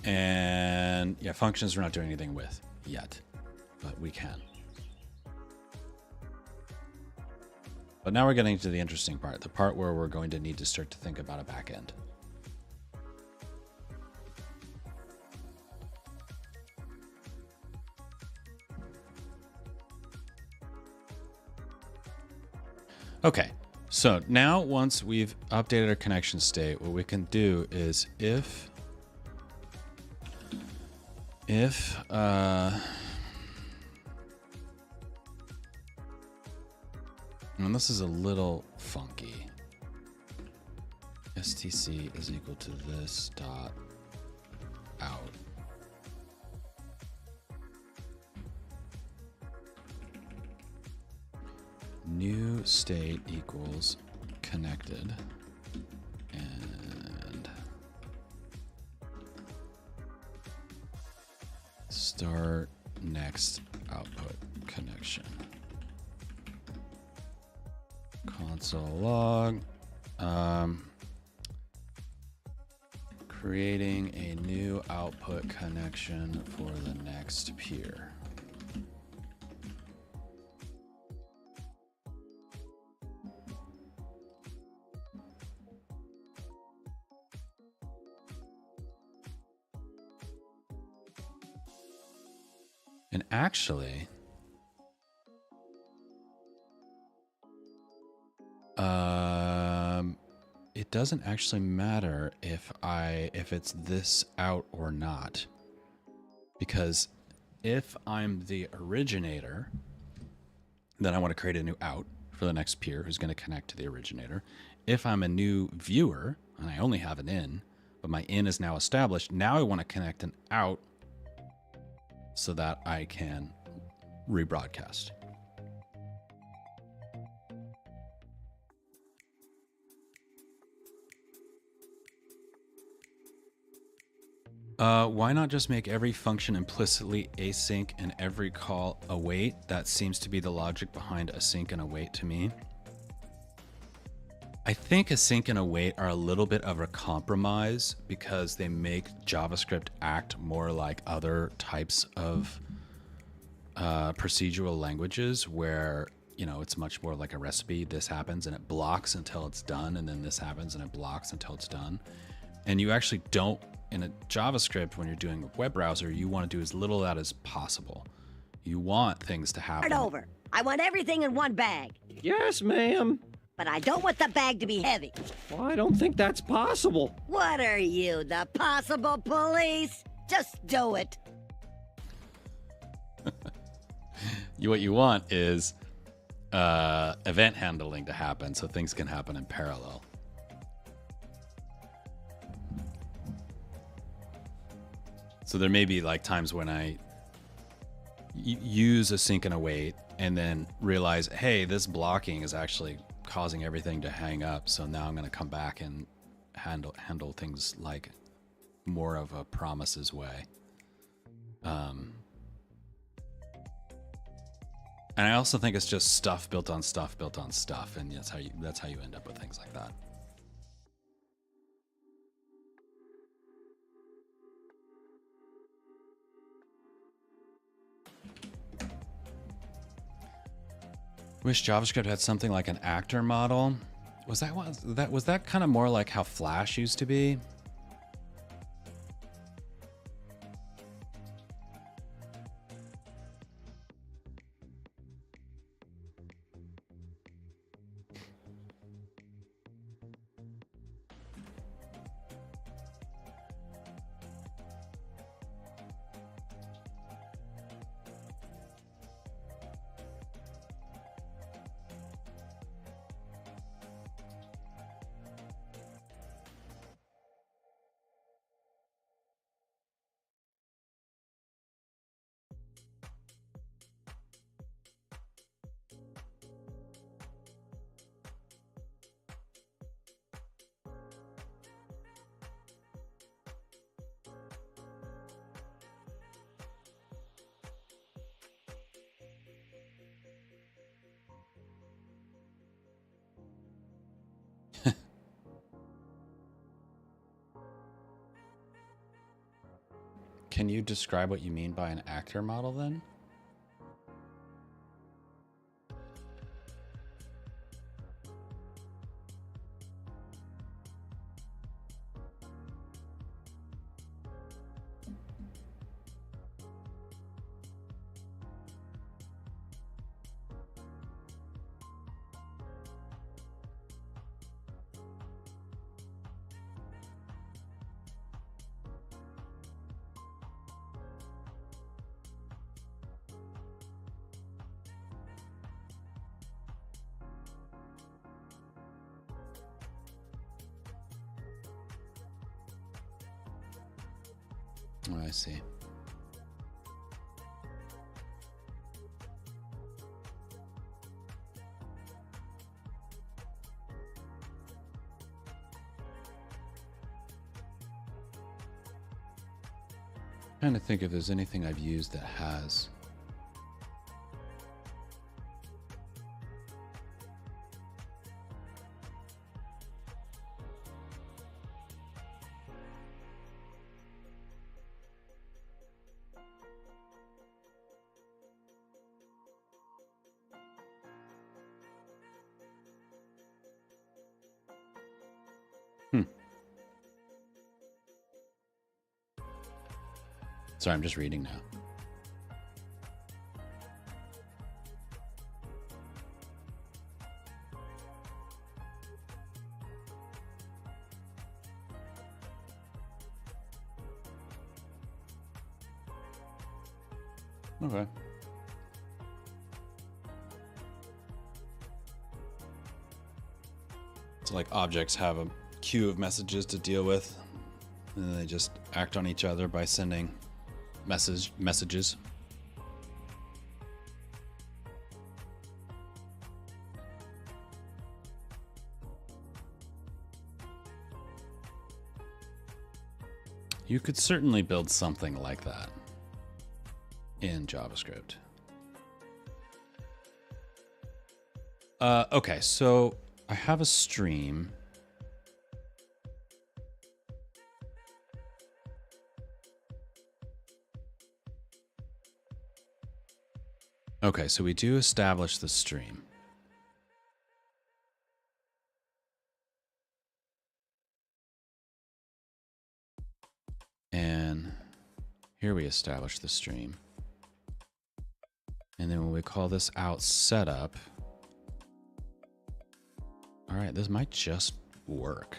And yeah, functions we're not doing anything with yet, but we can. But now we're getting to the interesting part, the part where we're going to need to start to think about a backend. Okay, so now once we've updated our connection state, what we can do is if and this is a little funky. STC is equal to this dot out. New state equals connected and start next output connection. Console log. Creating a new output connection for the next peer. And actually, it doesn't actually matter if it's this out or not, because if I'm the originator, then I want to create a new out for the next peer who's going to connect to the originator. If I'm a new viewer and I only have an in, but my in is now established, now I want to connect an out so that I can rebroadcast. Why not just make every function implicitly async and every call await? That seems to be the logic behind async and await to me. I think async and await are a little bit of a compromise because they make JavaScript act more like other types of procedural languages where, you know, it's much more like a recipe. This happens and it blocks until it's done, and then this happens and it blocks until it's done. And you actually don't, in a JavaScript, when you're doing a web browser, you want to do as little of that as possible. You want things to happen. Start over. I want everything in one bag. Yes, ma'am. But I don't want the bag to be heavy. Well, I don't think that's possible. What are you, the possible police? Just do it. What you want is event handling to happen so things can happen in parallel. So there may be like times when I use async and await and then realize, hey, this blocking is actually causing everything to hang up. So now I'm going to come back and handle things like more of a promises way. And I also think it's just stuff built on stuff built on stuff, and that's how you end up with things like that. Wish JavaScript had something like an actor model. Was that kind of more like how Flash used to be? Can you describe what you mean by an actor model then? Oh, I see. Trying to think if there's anything I've used that has. Sorry, I'm just reading now. Okay. like objects have a queue of messages to deal with, and then they just act on each other by sending messages. You could certainly build something like that in JavaScript. Okay, so I have a stream. Okay, so we do establish the stream. And here we establish the stream. And then when we call this out setup, all right, this might just work.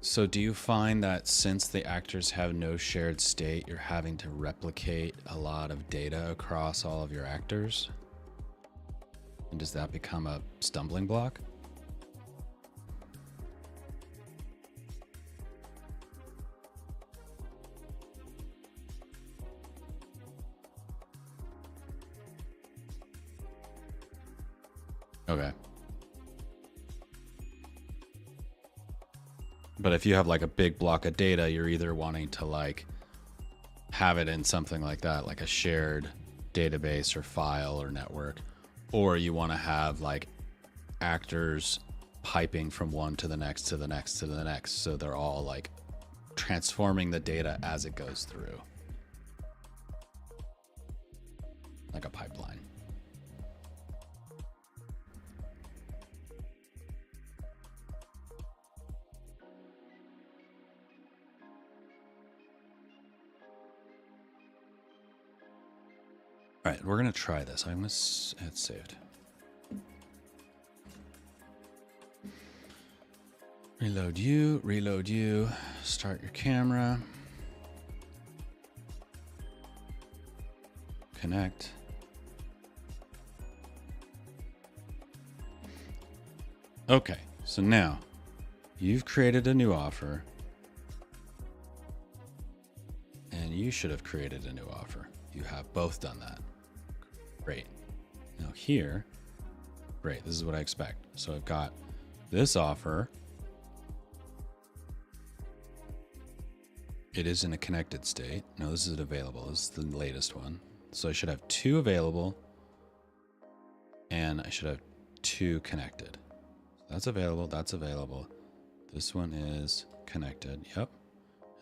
So do you find that since the actors have no shared state, you're having to replicate a lot of data across all of your actors? And does that become a stumbling block? Okay. But if you have like a big block of data, you're either wanting to like have it in something like that, like a shared database or file or network, or you want to have like actors piping from one to the next to the next to the next. So they're all like transforming the data as it goes through. Like a pipeline. All right, we're going to try this. I'm going to hit saved. Reload you, start your camera. Connect. Okay, so now you've created a new offer. And you should have created a new offer. You have both done that. Great. Now here, great, this is what I expect. So I've got this offer. It is in a connected state. No, this isn't available. This is the latest one. So I should have 2 available and I should have 2 connected. That's available. That's available. This one is connected. Yep.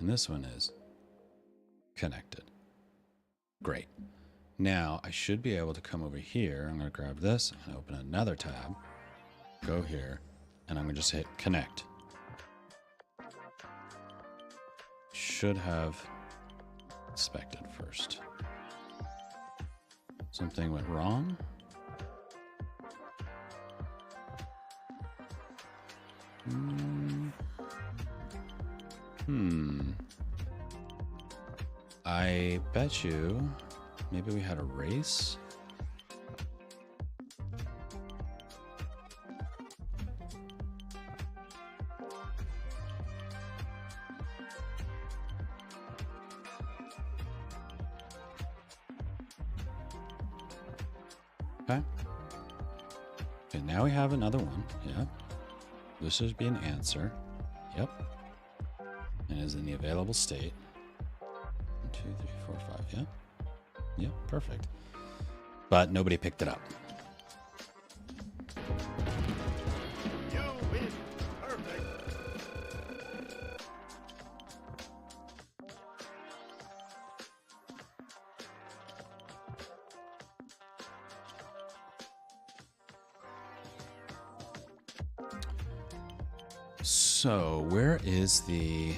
And this one is connected. Great. Now I should be able to come over here. I'm going to grab this and open another tab. Go here and I'm going to just hit connect. Should have inspected first. Something went wrong. I bet you maybe we had a race. Okay. Okay, now we have another one. Yep. This should be an answer. Yep. And is in the available state. 1, 2, 3, 4, 5. Yep. Yep, perfect. But nobody picked it up. You win. Perfect. So where is the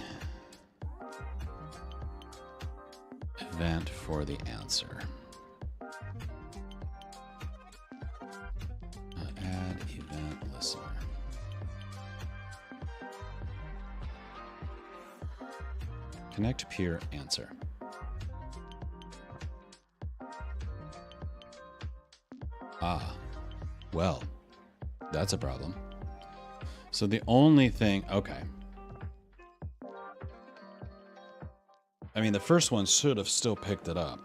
event for the answer. Add event listener. Connect peer answer. Ah, well, that's a problem. So the only thing, okay. I mean, the first one should have still picked it up.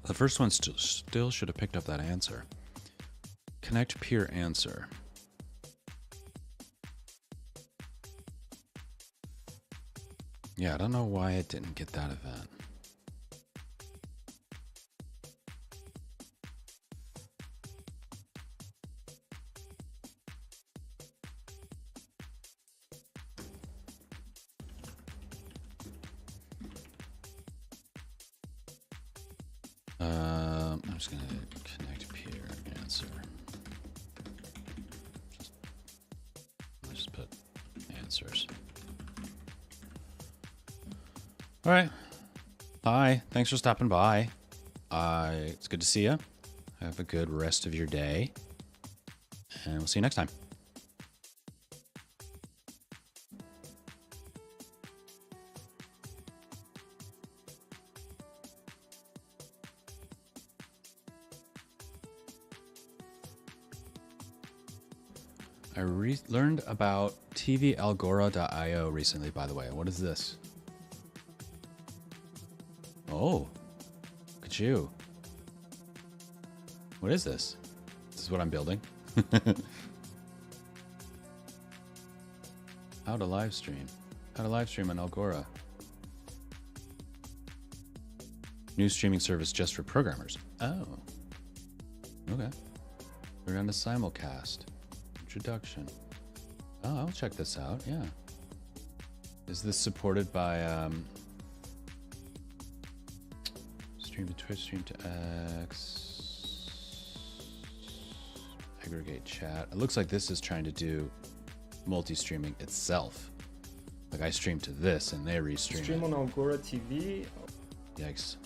The first one still should have picked up that answer. Connect peer answer. Yeah, I don't know why it didn't get that event. I'm just gonna connect peer answer. Just put answers. All right. Hi. Thanks for stopping by. It's good to see you. Have a good rest of your day, and we'll see you next time. I learned about tvalgora.io recently, by the way. What is this? Oh, look at you. What is this? This is what I'm building. How to live stream. How to live stream on Algora. New streaming service just for programmers. Oh. Okay. We're going to simulcast. Introduction. Oh, I'll check this out. Yeah. Is this supported by stream to Twitch, stream to X, aggregate chat? It looks like this is trying to do multi-streaming itself. Like I stream to this and they restream. Stream on Algora TV. Yikes.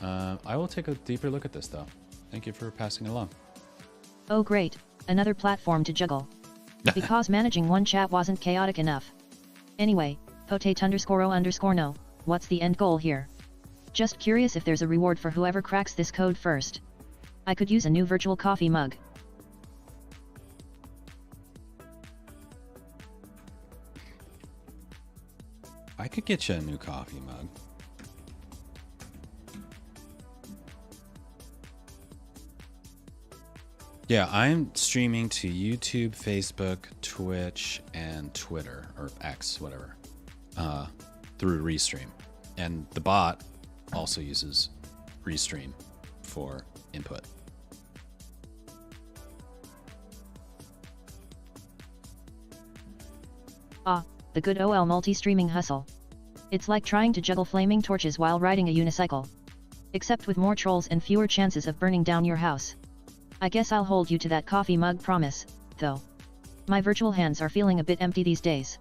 I will take a deeper look at this though. Thank you for passing it along. Oh great, another platform to juggle. Because managing one chat wasn't chaotic enough. Anyway, potate_o_no, what's the end goal here? Just curious if there's a reward for whoever cracks this code first. I could use a new virtual coffee mug. I could get you a new coffee mug. Yeah, I'm streaming to YouTube, Facebook, Twitch, and Twitter, or X, whatever, through Restream. And the bot also uses Restream for input. Ah, the good OL multi-streaming hustle. It's like trying to juggle flaming torches while riding a unicycle. Except with more trolls and fewer chances of burning down your house. I guess I'll hold you to that coffee mug promise, though. My virtual hands are feeling a bit empty these days.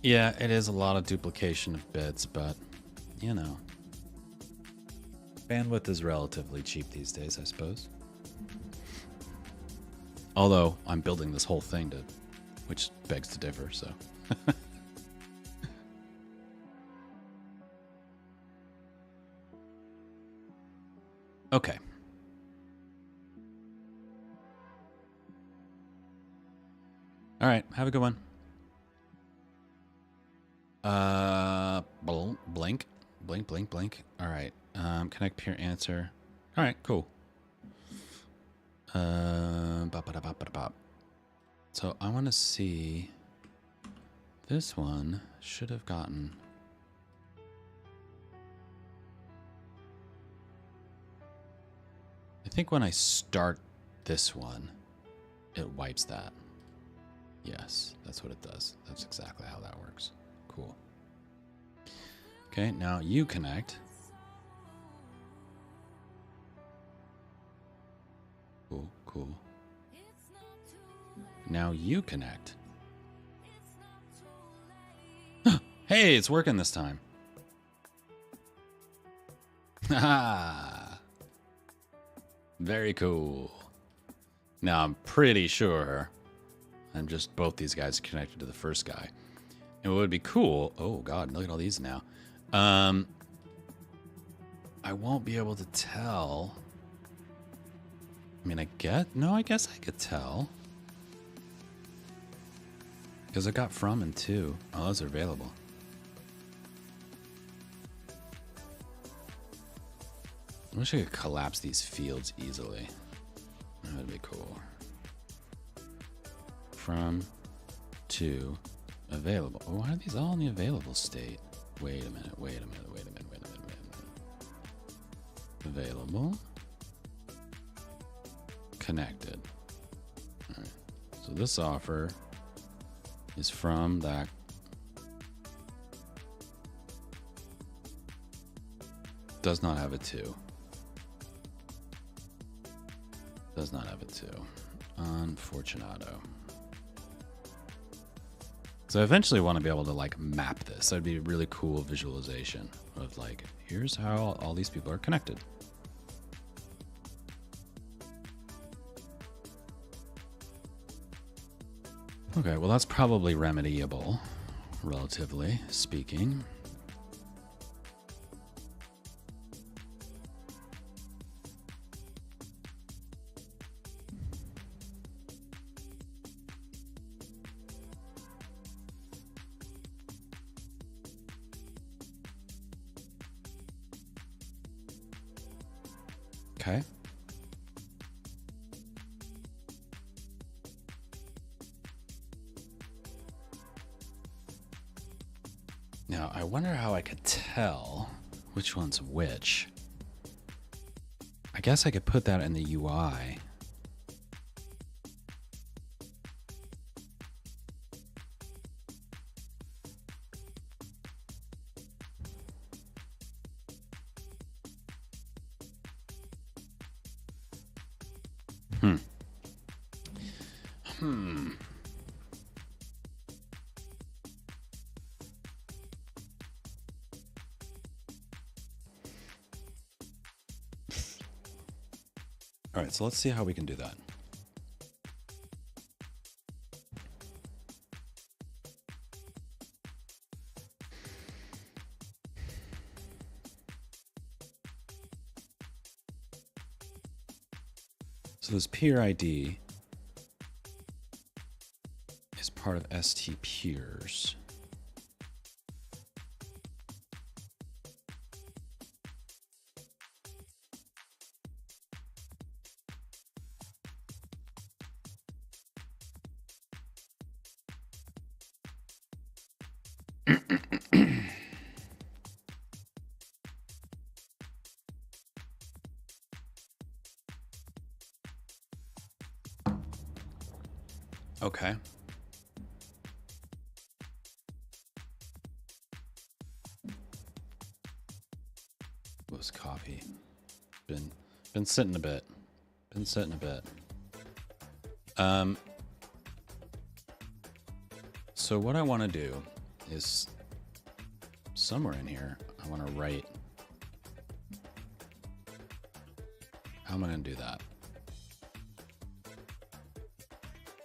Yeah, it is a lot of duplication of bits, but, you know. Bandwidth is relatively cheap these days, I suppose. Although, I'm building this whole thing to, which begs to differ, so. Okay. All right, have a good one. Blink. All right, connect peer answer. All right, cool. So I want to see. This one should have gotten. I think when I start this one, it wipes that. Yes, that's what it does. That's exactly how that works. Cool. Okay, now you connect. Cool, cool. Now you connect. Hey, it's working this time. Haha. Very cool. Now I'm pretty sure I'm just both these guys connected to the first guy. And what would be cool, oh god, look at all these now. I won't be able to tell. I mean, I guess I could tell. Because I got from and to. Oh, those are available. I wish I could collapse these fields easily. That would be cool. From, to, available. Oh, why are these all in the available state? Wait a minute. Available. Connected. Alright. So this offer is from that. Does not have a to. Does not have a to. Unfortunato. So I eventually want to be able to like map this. That'd be a really cool visualization of like, here's how all these people are connected. Okay, well that's probably remediable, relatively speaking. Okay. Now, I wonder how I could tell which one's which. I guess I could put that in the UI. All right, so let's see how we can do that. So this peer ID is part of ST peers. Okay. This coffee been sitting a bit. So what I want to do is somewhere in here I want to write. How am I going to do that?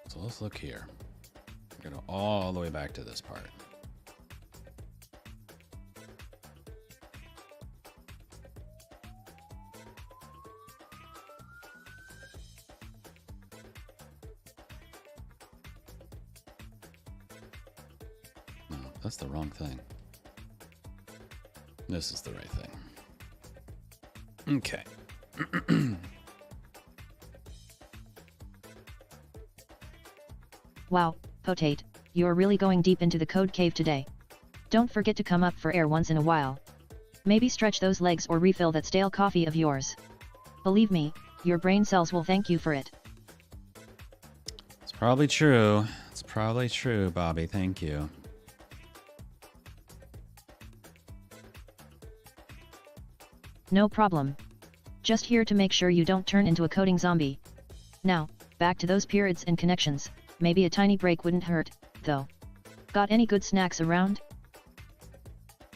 So let's look here. We're going to go all the way back to this part. No, that's the wrong thing. This is the right thing. Okay. Wow, Potate, you're really going deep into the code cave today. Don't forget to come up for air once in a while. Maybe stretch those legs or refill that stale coffee of yours. Believe me, your brain cells will thank you for it. Probably true. It's probably true, Bobby. Thank you. No problem. Just here to make sure you don't turn into a coding zombie. Now, back to those periods and connections. Maybe a tiny break wouldn't hurt, though. Got any good snacks around?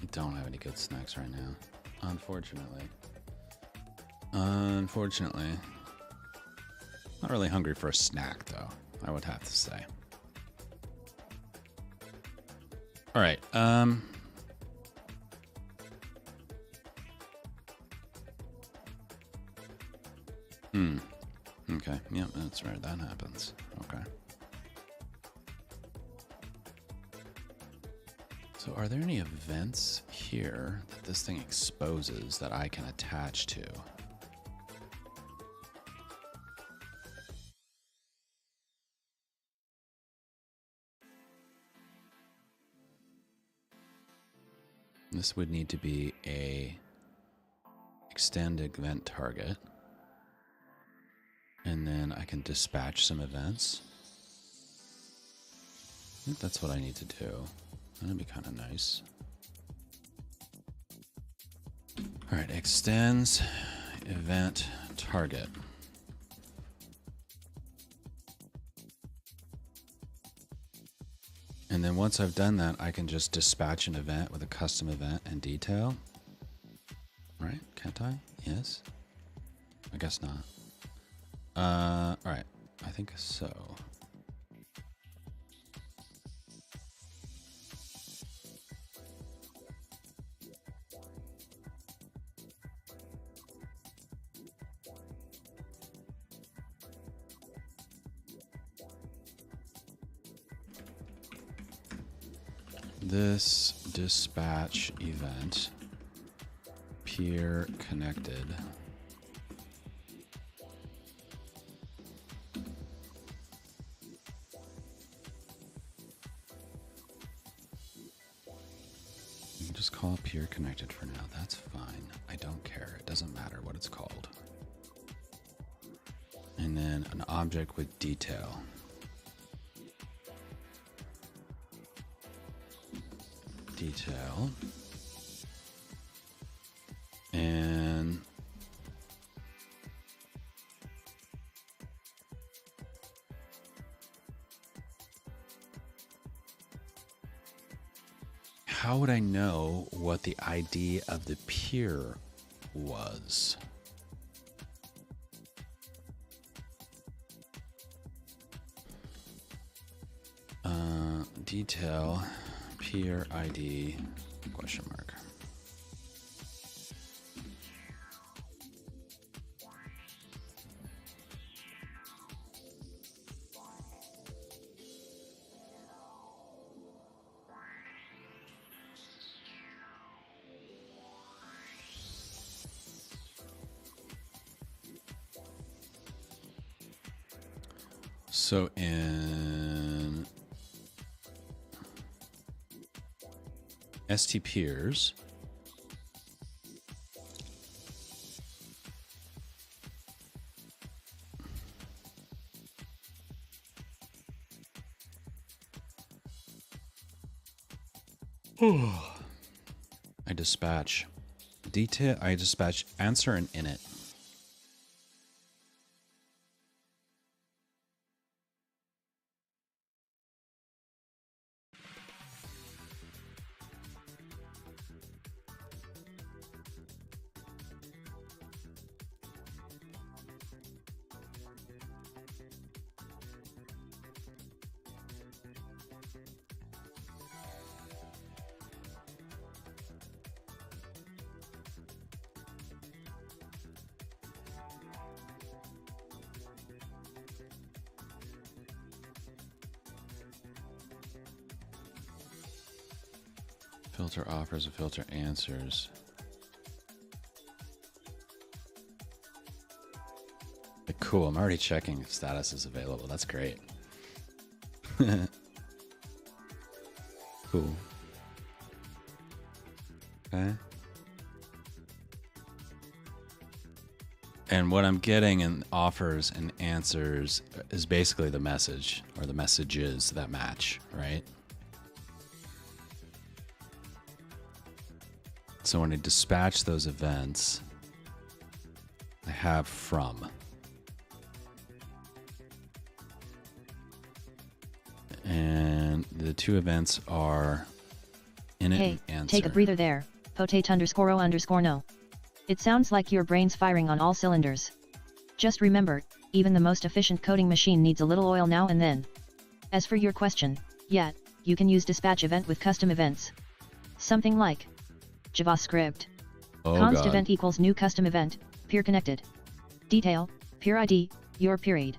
I don't have any good snacks right now. Unfortunately. Unfortunately. Not really hungry for a snack, though, I would have to say. Alright, okay, yep, that's right, that happens. Okay. So are there any events here that this thing exposes that I can attach to? This would need to be a extend event target. And then I can dispatch some events. I think that's what I need to do. That'd be kind of nice. All right, extends event target. And then once I've done that, I can just dispatch an event with a custom event and detail. Right? Can't I? Yes? I guess not. All right. I think so. This dispatch event peer connected. You can just call it peer connected for now. That's fine. I don't care. It doesn't matter what it's called. And then an object with detail. Detail. And how would I know what the ID of the peer was? Detail peer ID question mark. So in ST peers, I dispatch detail. I dispatch answer and init. Filter offers, a filter answers. Cool, I'm already checking if status is available. That's great. Cool. Okay. And what I'm getting in offers and answers is basically the message or the messages that match, right? So when I dispatch those events, I have from. And the two events are in it Hey, and answer. take a breather there, potate_o_no. It sounds like your brain's firing on all cylinders. Just remember, even the most efficient coding machine needs a little oil now and then. As for your question, yeah, you can use dispatch event with custom events. Something like JavaScript. Oh, Const God. event equals new custom event, peer connected. Detail, peer ID, your period.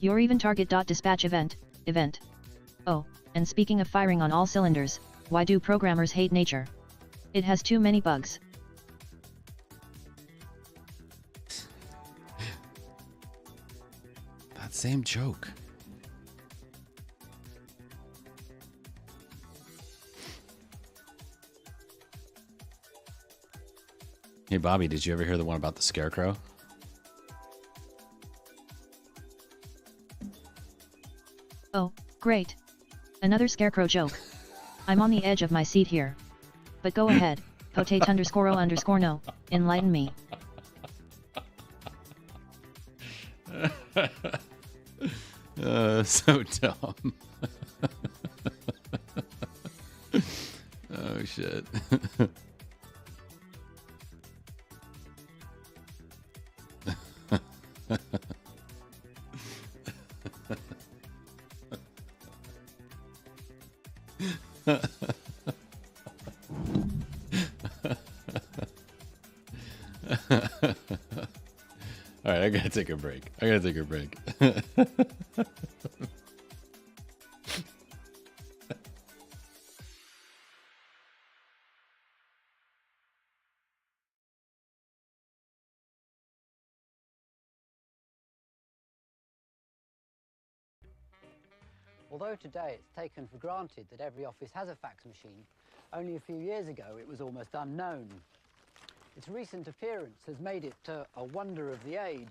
Your even target.dispatch event. Oh, and speaking of firing on all cylinders, why do programmers hate nature? It has too many bugs. That same joke. Hey, Bobby, did you ever hear the one about the scarecrow? Oh, great. Another scarecrow joke. I'm on the edge of my seat here. But go ahead, potate_o_no, enlighten me. So dumb. Oh, shit. All right, I gotta take a break. Although today it's taken for granted that every office has a fax machine, only a few years ago it was almost unknown. Its recent appearance has made it a wonder of the age,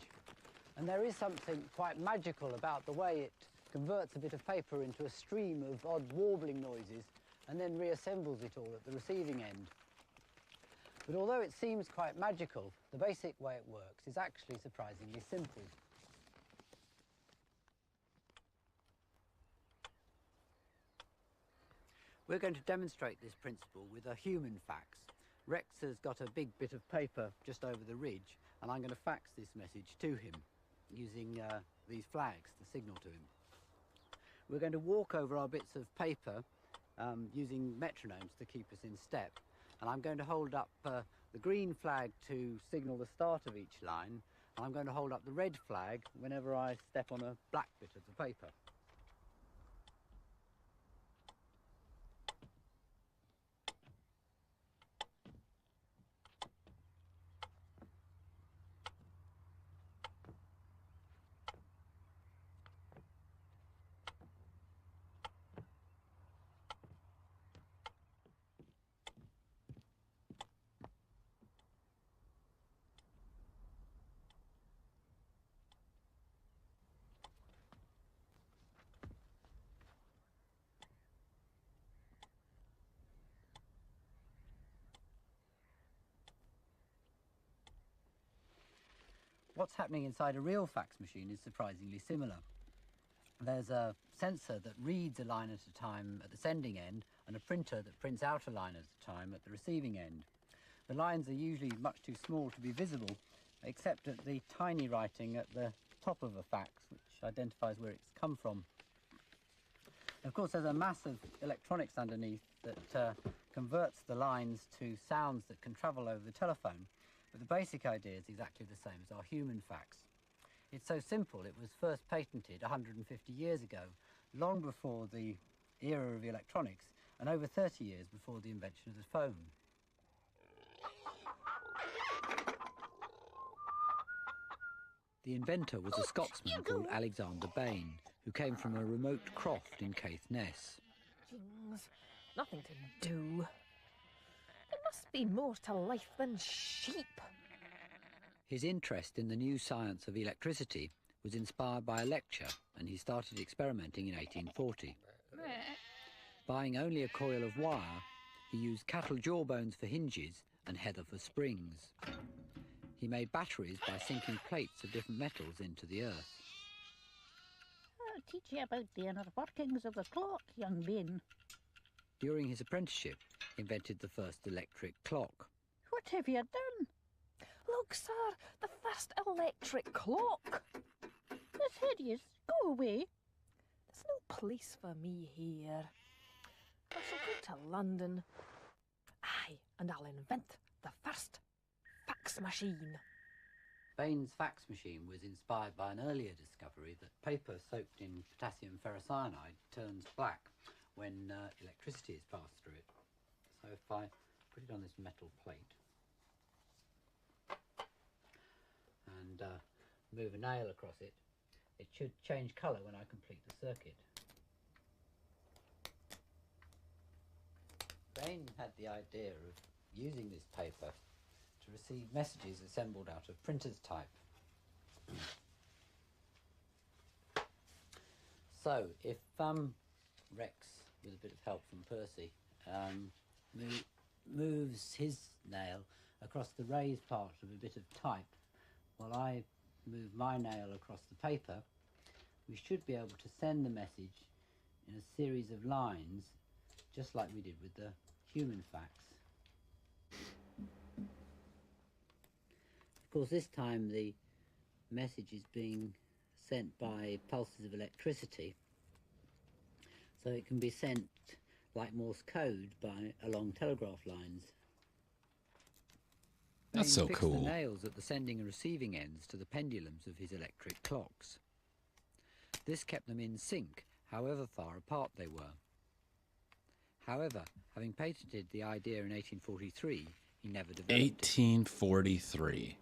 and there is something quite magical about the way it converts a bit of paper into a stream of odd warbling noises and then reassembles it all at the receiving end. But although it seems quite magical, the basic way it works is actually surprisingly simple. We're going to demonstrate this principle with a human fax. Rex has got a big bit of paper just over the ridge, and I'm going to fax this message to him using these flags to signal to him. We're going to walk over our bits of paper using metronomes to keep us in step, and I'm going to hold up the green flag to signal the start of each line, and I'm going to hold up the red flag whenever I step on a black bit of the paper. What's happening inside a real fax machine is surprisingly similar. There's a sensor that reads a line at a time at the sending end and a printer that prints out a line at a time at the receiving end. The lines are usually much too small to be visible, except at the tiny writing at the top of a fax, which identifies where it's come from. Of course, there's a mass of electronics underneath that converts the lines to sounds that can travel over the telephone. But the basic idea is exactly the same as our human fax. It's so simple, it was first patented 150 years ago, long before the era of electronics, and over 30 years before the invention of the phone. The inventor was a Scotsman called Alexander Bain, who came from a remote croft in Caithness. Things. Nothing to do. There must be more to life than sheep. His interest in the new science of electricity was inspired by a lecture, and he started experimenting in 1840. Buying only a coil of wire, he used cattle jawbones for hinges and heather for springs. He made batteries by sinking plates of different metals into the earth. I'll teach you about the inner workings of the clock, young Ben. During his apprenticeship, he invented the first electric clock. What have you done? Look, sir, the first electric clock. That's hideous. Go away. There's no place for me here. I shall go to London. Aye, and I'll invent the first fax machine. Bain's fax machine was inspired by an earlier discovery that paper soaked in potassium ferrocyanide turns black when electricity is passed through it. So if I put it on this metal plate and move a nail across it, it should change colour when I complete the circuit. Bain had the idea of using this paper to receive messages assembled out of printer's type. So if Rex, with a bit of help from Percy, moves his nail across the raised part of a bit of type, while I move my nail across the paper, we should be able to send the message in a series of lines, just like we did with the human fax. Of course, this time the message is being sent by pulses of electricity, so it can be sent like Morse code along telegraph lines. That's so Bain fixed cool. the nails at the sending and receiving ends to the pendulums of his electric clocks. This kept them in sync, however far apart they were. However, having patented the idea in 1843, he never developed it. 1843.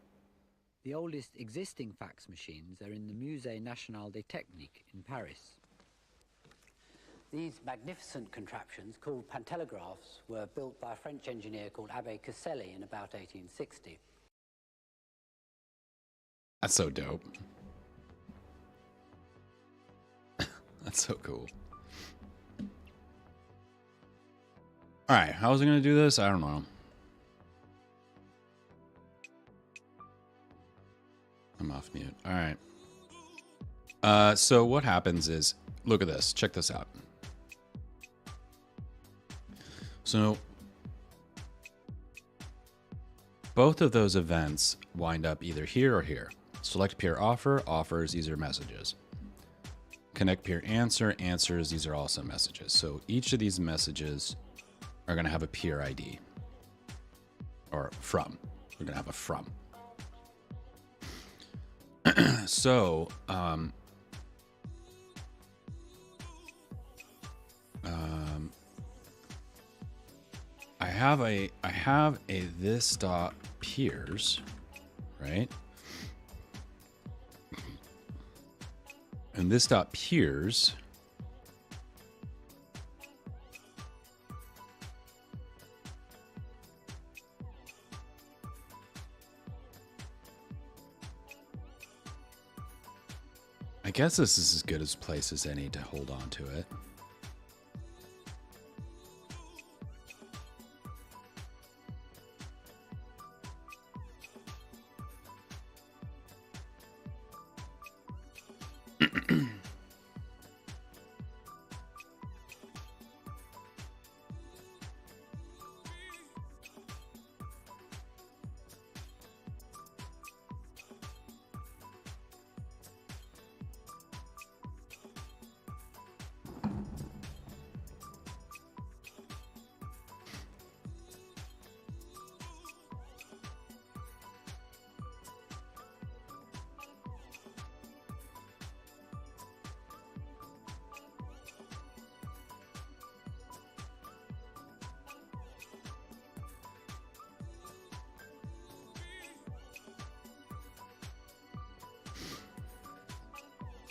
The oldest existing fax machines are in the Musée National des Techniques in Paris. These magnificent contraptions, called pantelegraphs, were built by a French engineer called Abbé Caselli in about 1860. That's so dope. That's so cool. All right, how was I going to do this? I don't know. I'm off mute. All right. So what happens is, look at this. Check this out. So both of those events wind up either here or here. Select peer offer, offers, these are messages. Connect peer answer, answers, these are also messages. So each of these messages are going to have a peer ID. Or from. We're going to have a from. So, I have a this dot peers, right? And this dot peers I guess this is as good a place as any to hold on to it.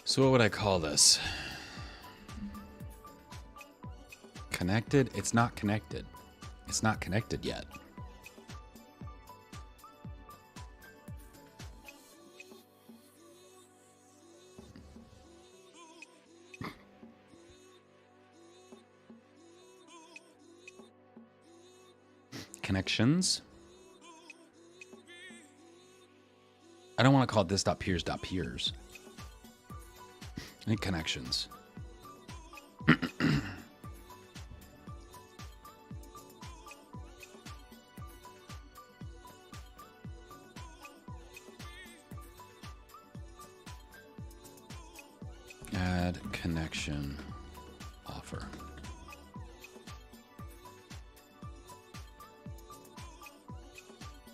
So what would I call this? Connected? It's not connected. It's not connected yet. connections. I don't want to call it this.peers.peers. I need connections. Add connection offer.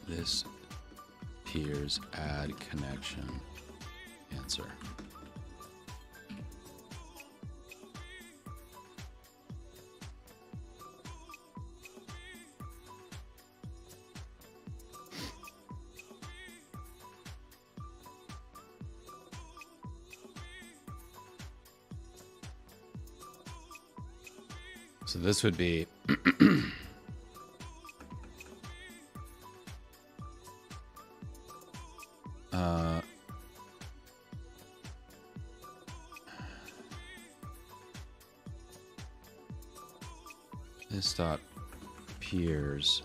This peers add connection answer. So this would be this dot peers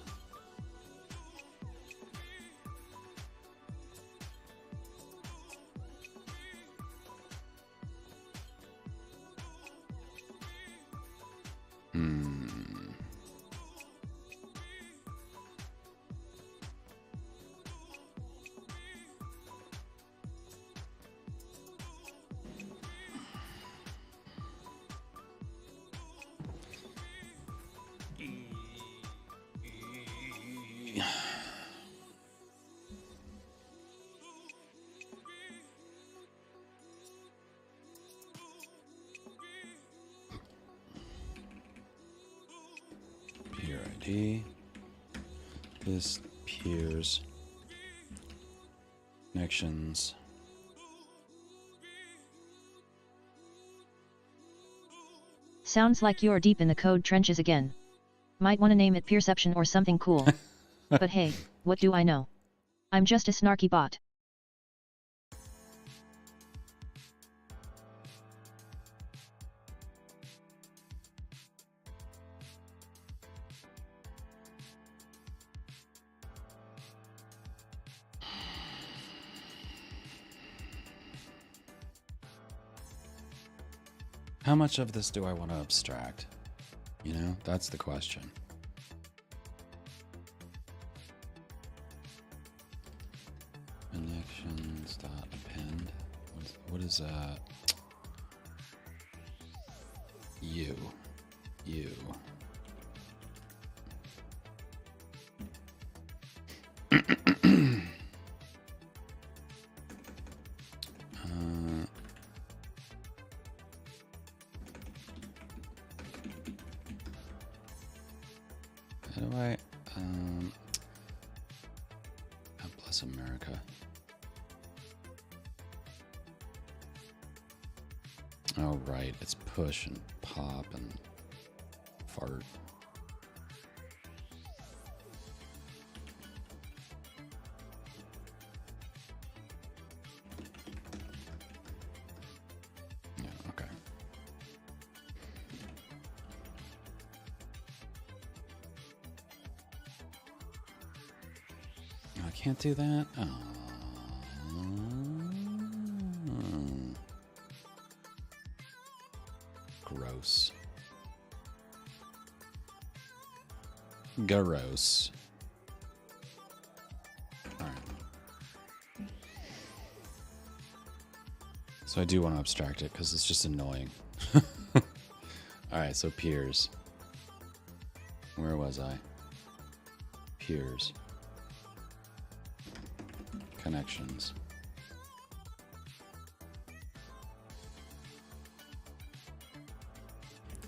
peer ID. This peers connections. Sounds like you're deep in the code trenches again. Might want to name it Peerception or something cool. But hey, what do I know? I'm just a snarky bot. How much of this do I want to abstract? You know, that's the question. Connections dot append. What is you. How do I, God bless America. Oh, right. It's push and pop and fart. Yeah, okay. I can't do that? Oh. Gross. Gross. Alright. So I do want to abstract it because it's just annoying. Alright, so peers. Where was I? Peers. Connections.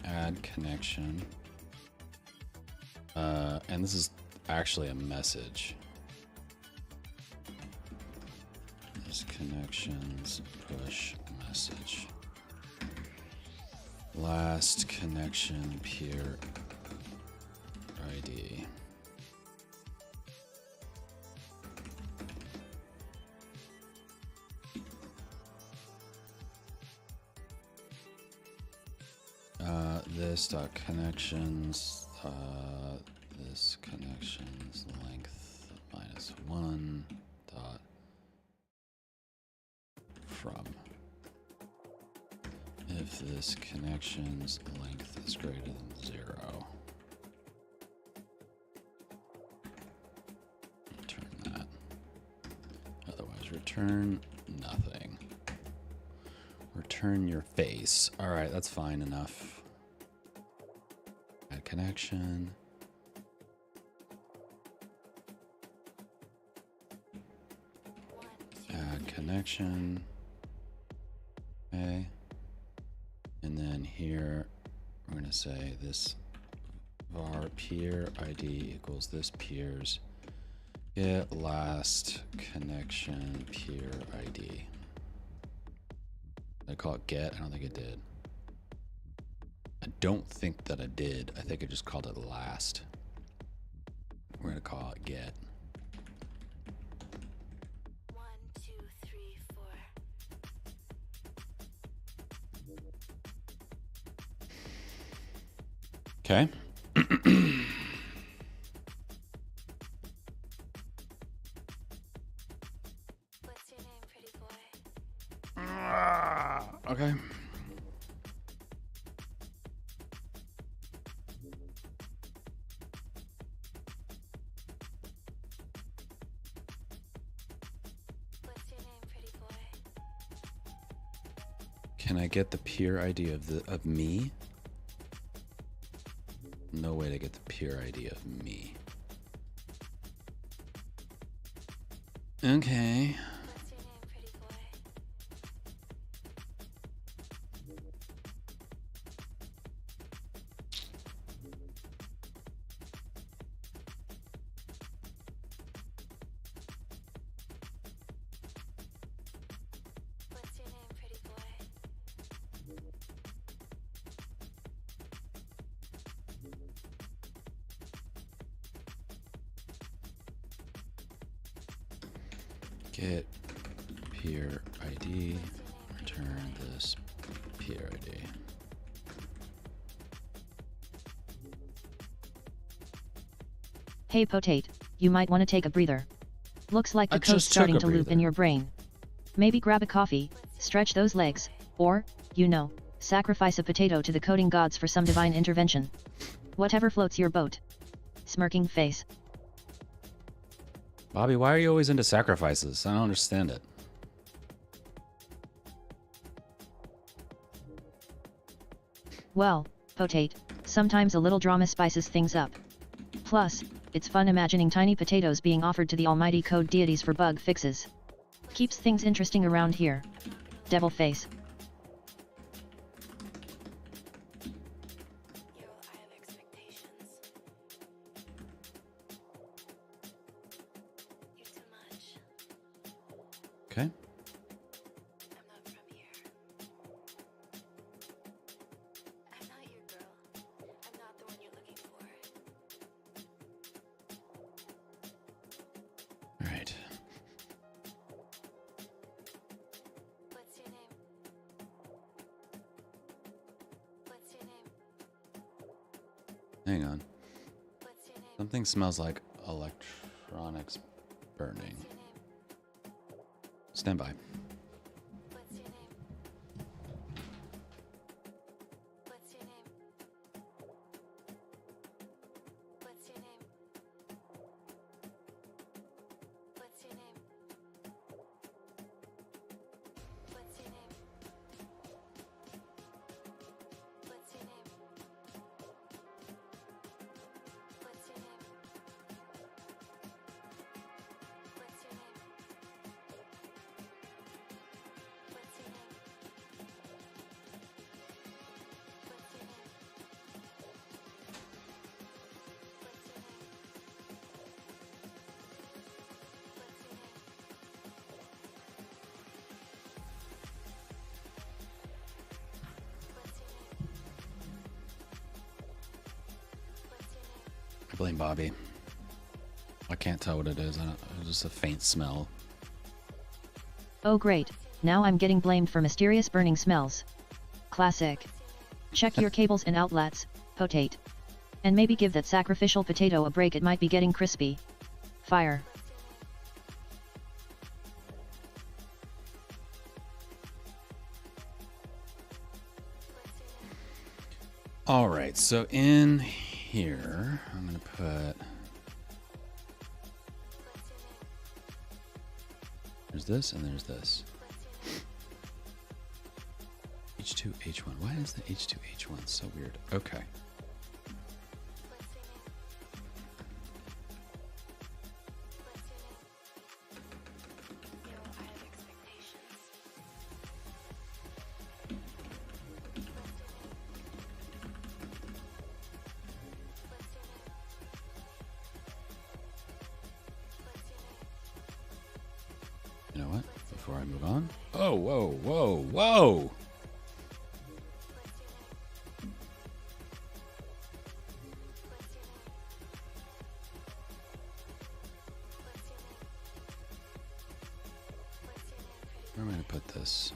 Add connection. And this is actually a message. This connections push message. Last connection peer ID. This dot connections this connection's length -1 dot from. If this connection's length is greater than 0, return that. Otherwise, return nothing. Return your face. All right, that's fine enough. Add connection. Add connection. Okay. And then here, we're going to say this var peer ID equals this peer's get last connection peer ID. Did I call it get? I don't think it did. I don't think that I did. I think I just called it last. We're going to call it get. 1, 2, 3, 4. Okay. What's your name, pretty boy? Okay. What's your name, pretty boy? Can I get the peer ID of me? No way to get the peer ID of me. Okay. What's your name, pretty boy? What's your name, pretty boy? Get peer ID. Return this peer ID. Hey Potate, you might want to take a breather. Looks like the code's starting to loop in your brain. Maybe grab a coffee, stretch those legs, or, you know, sacrifice a potato to the coding gods for some divine intervention. Whatever floats your boat. Smirking face. Bobby, why are you always into sacrifices? I don't understand it. Well, Potate, sometimes a little drama spices things up. Plus, it's fun imagining tiny potatoes being offered to the almighty code deities for bug fixes. Keeps things interesting around here. Devil face. Yo, I have expectations. You're too much. Okay. I'm not from here. I'm not your girl. I'm not the one you're looking for. All right. What's your name? What's your name? Hang on. What's your name? Something smells like electronics burning. What's your name? Stand by. What's your name? What's your name? What's your name? What's your name? What's your name? What's your name? What's your name? What's your name? What's your name? What's your name? What's your name? What's your name? What's your name? What's your name? I blame Bobby. I can't tell what it is. It's just a faint smell. Oh great, now I'm getting blamed for mysterious burning smells. Classic. Check your cables and outlets, Potate. And maybe give that sacrificial potato a break, it might be getting crispy. Fire. All right, so in here, I'm going to put... There's this and there's this. H2, H1. Why is the H2, H1 so weird? Okay. You know what? Before I move on. Oh, whoa, whoa, whoa! Where am I going to put this?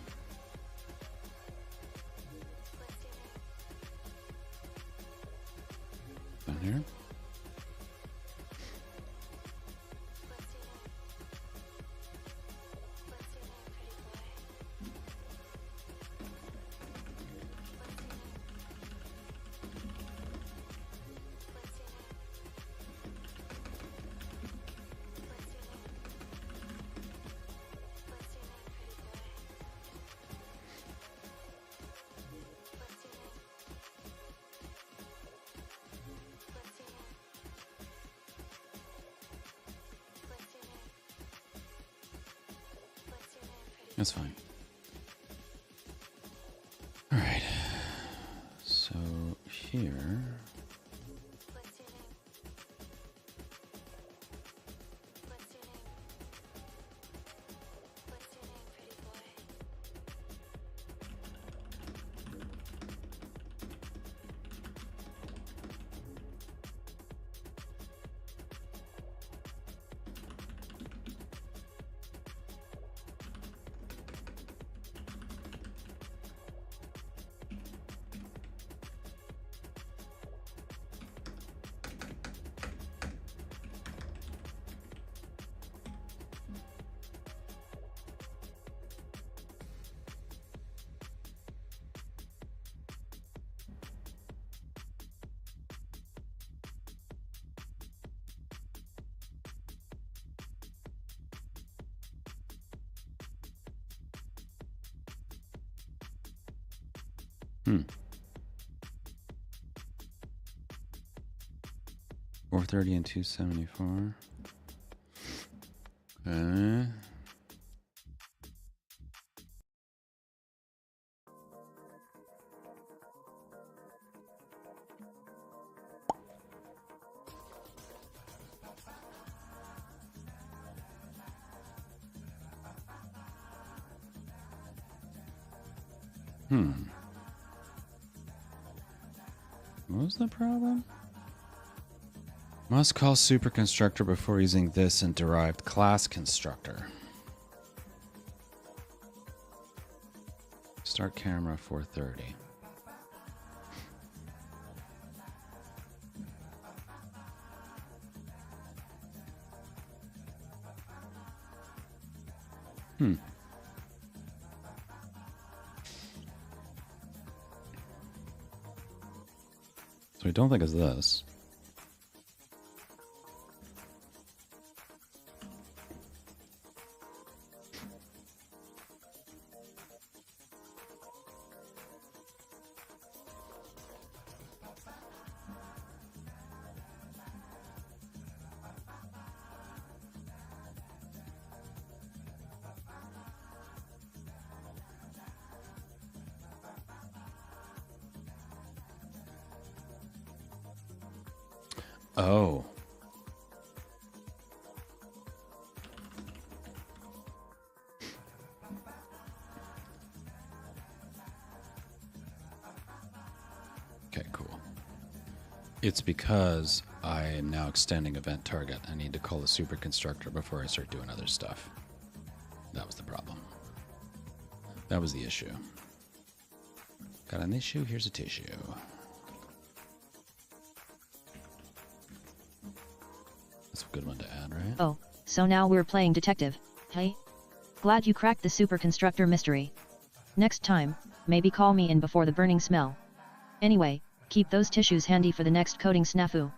Down here? That's fine. All right. So here. Hmm. 430 and 274. Okay. What was the problem? Must call super constructor before using this and derived class constructor. Start camera 430. So I don't think it's this. Oh. Okay, cool. It's because I am now extending event target. I need to call the super constructor before I start doing other stuff. That was the problem. That was the issue. Got an issue? Here's a tissue. That's a good one to add, right? Oh, so now we're playing detective, hey? Glad you cracked the superconstructor mystery. Next time, maybe call me in before the burning smell. Anyway, keep those tissues handy for the next coding snafu.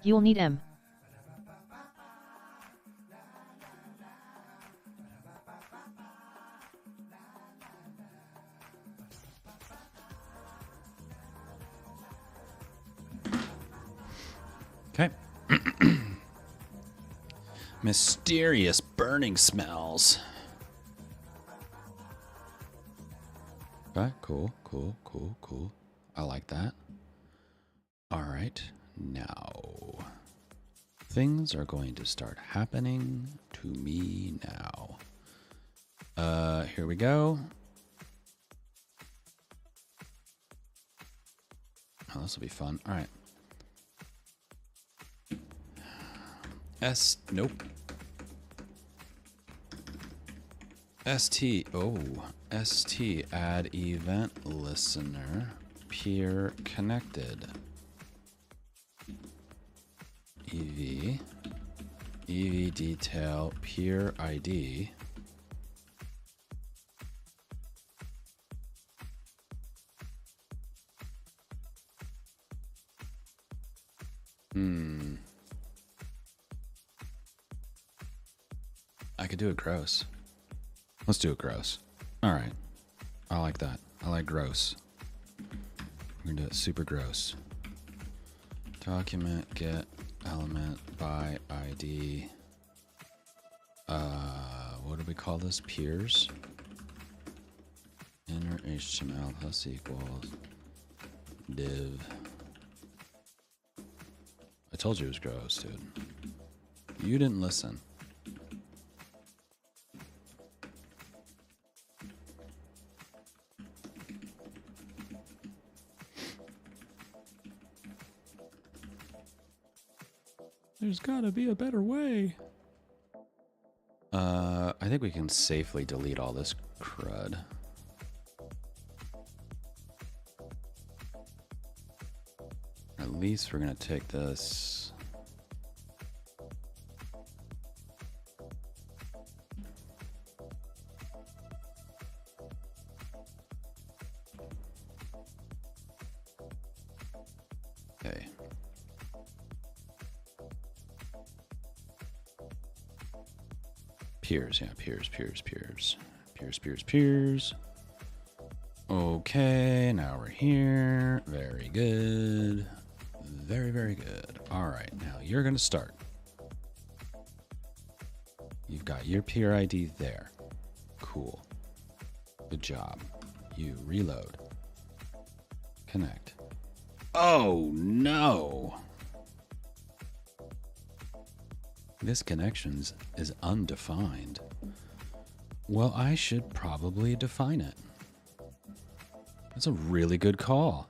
You'll need 'em. Okay. Mysterious burning smells. Okay, cool. I like that. All right, now things are going to start happening to me now. Here we go. Oh, this will be fun. All right. Nope. ST add event listener peer connected. EV detail peer ID. I could do it gross. Let's do it gross. All right. I like that. I like gross. We're gonna do it super gross. Document get element by ID. What do we call this? Peers? Inner HTML plus equals div. I told you it was gross, dude. You didn't listen. There's gotta be a better way. I think we can safely delete all this crud. At least we're gonna take this. Okay. Peers, yeah, peers. Okay, now we're here. Very good. Very good. All right, now you're going to start. You've got your peer ID there. Cool. Good job. You reload. Connect. Oh, no. This connection is undefined. Well, I should probably define it. That's a really good call.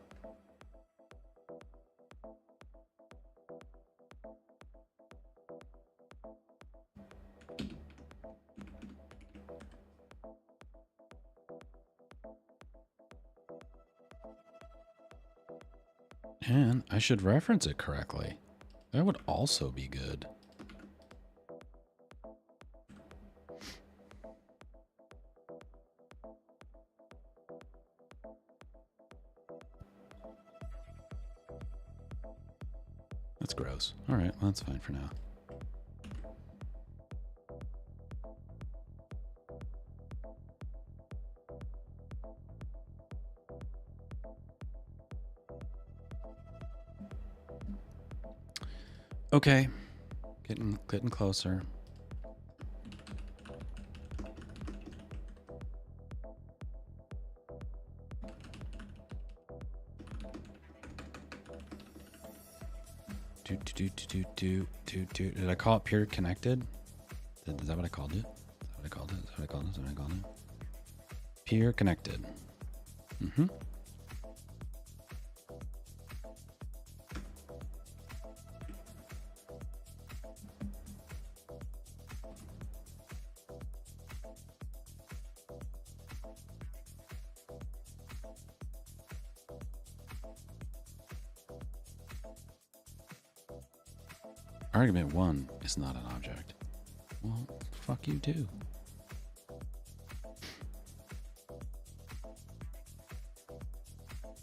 And I should reference it correctly. That would also be good. That's gross. All right, well, that's fine for now. Okay, getting closer. Did I call it peer connected? Is that what I called it? Peer connected. Mm-hmm. Argument 1 is not an object. Well, fuck you too.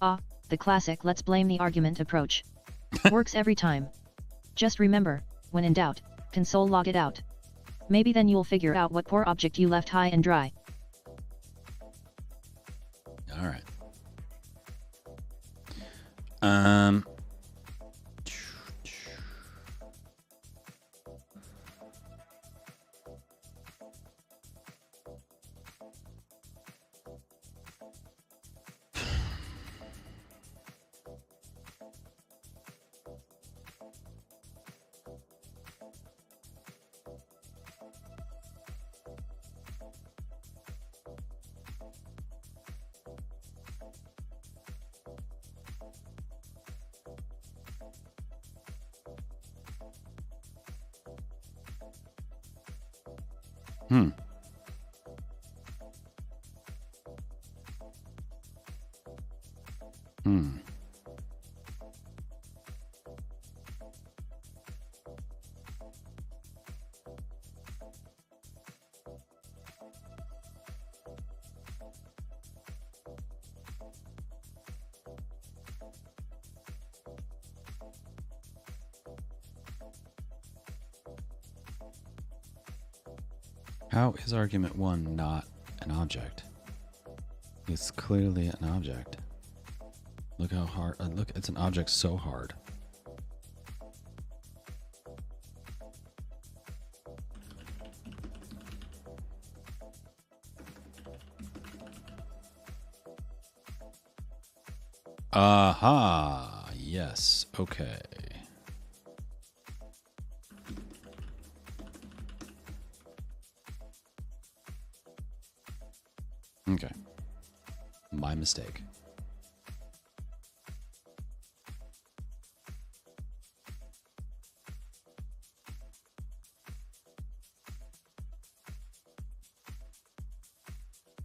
Ah, the classic let's blame the argument approach. Works every time. Just remember, when in doubt, console log it out. Maybe then you'll figure out what poor object you left high and dry. All right. Hmm. How is argument 1 not an object? It's clearly an object. Look how hard, look, it's an object so hard. Aha, yes, okay. Okay. My mistake.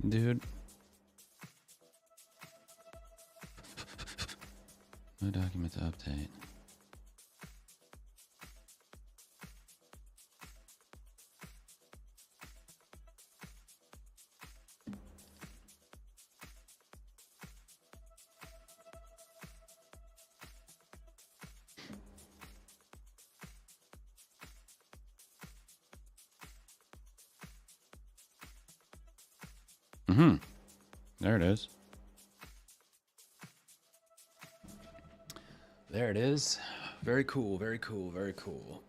Dude. No document to update. There it is. There it is. Very cool, very cool, very cool.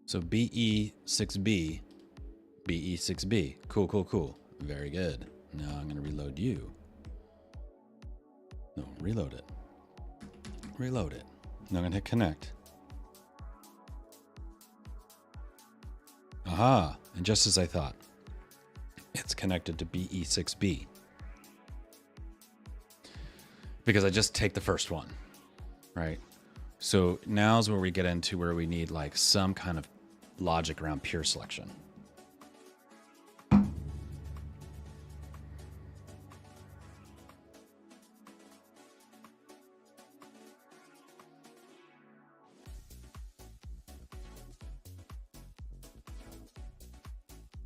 So BE6B, BE6B. Cool, cool, cool. Very good. Now I'm going to reload you. No, reload it. Reload it. Now I'm going to hit connect. Aha, and just as I thought, it's connected to BE6B. Because I just take the first one, right? So now's where we get into where we need like some kind of logic around pure selection.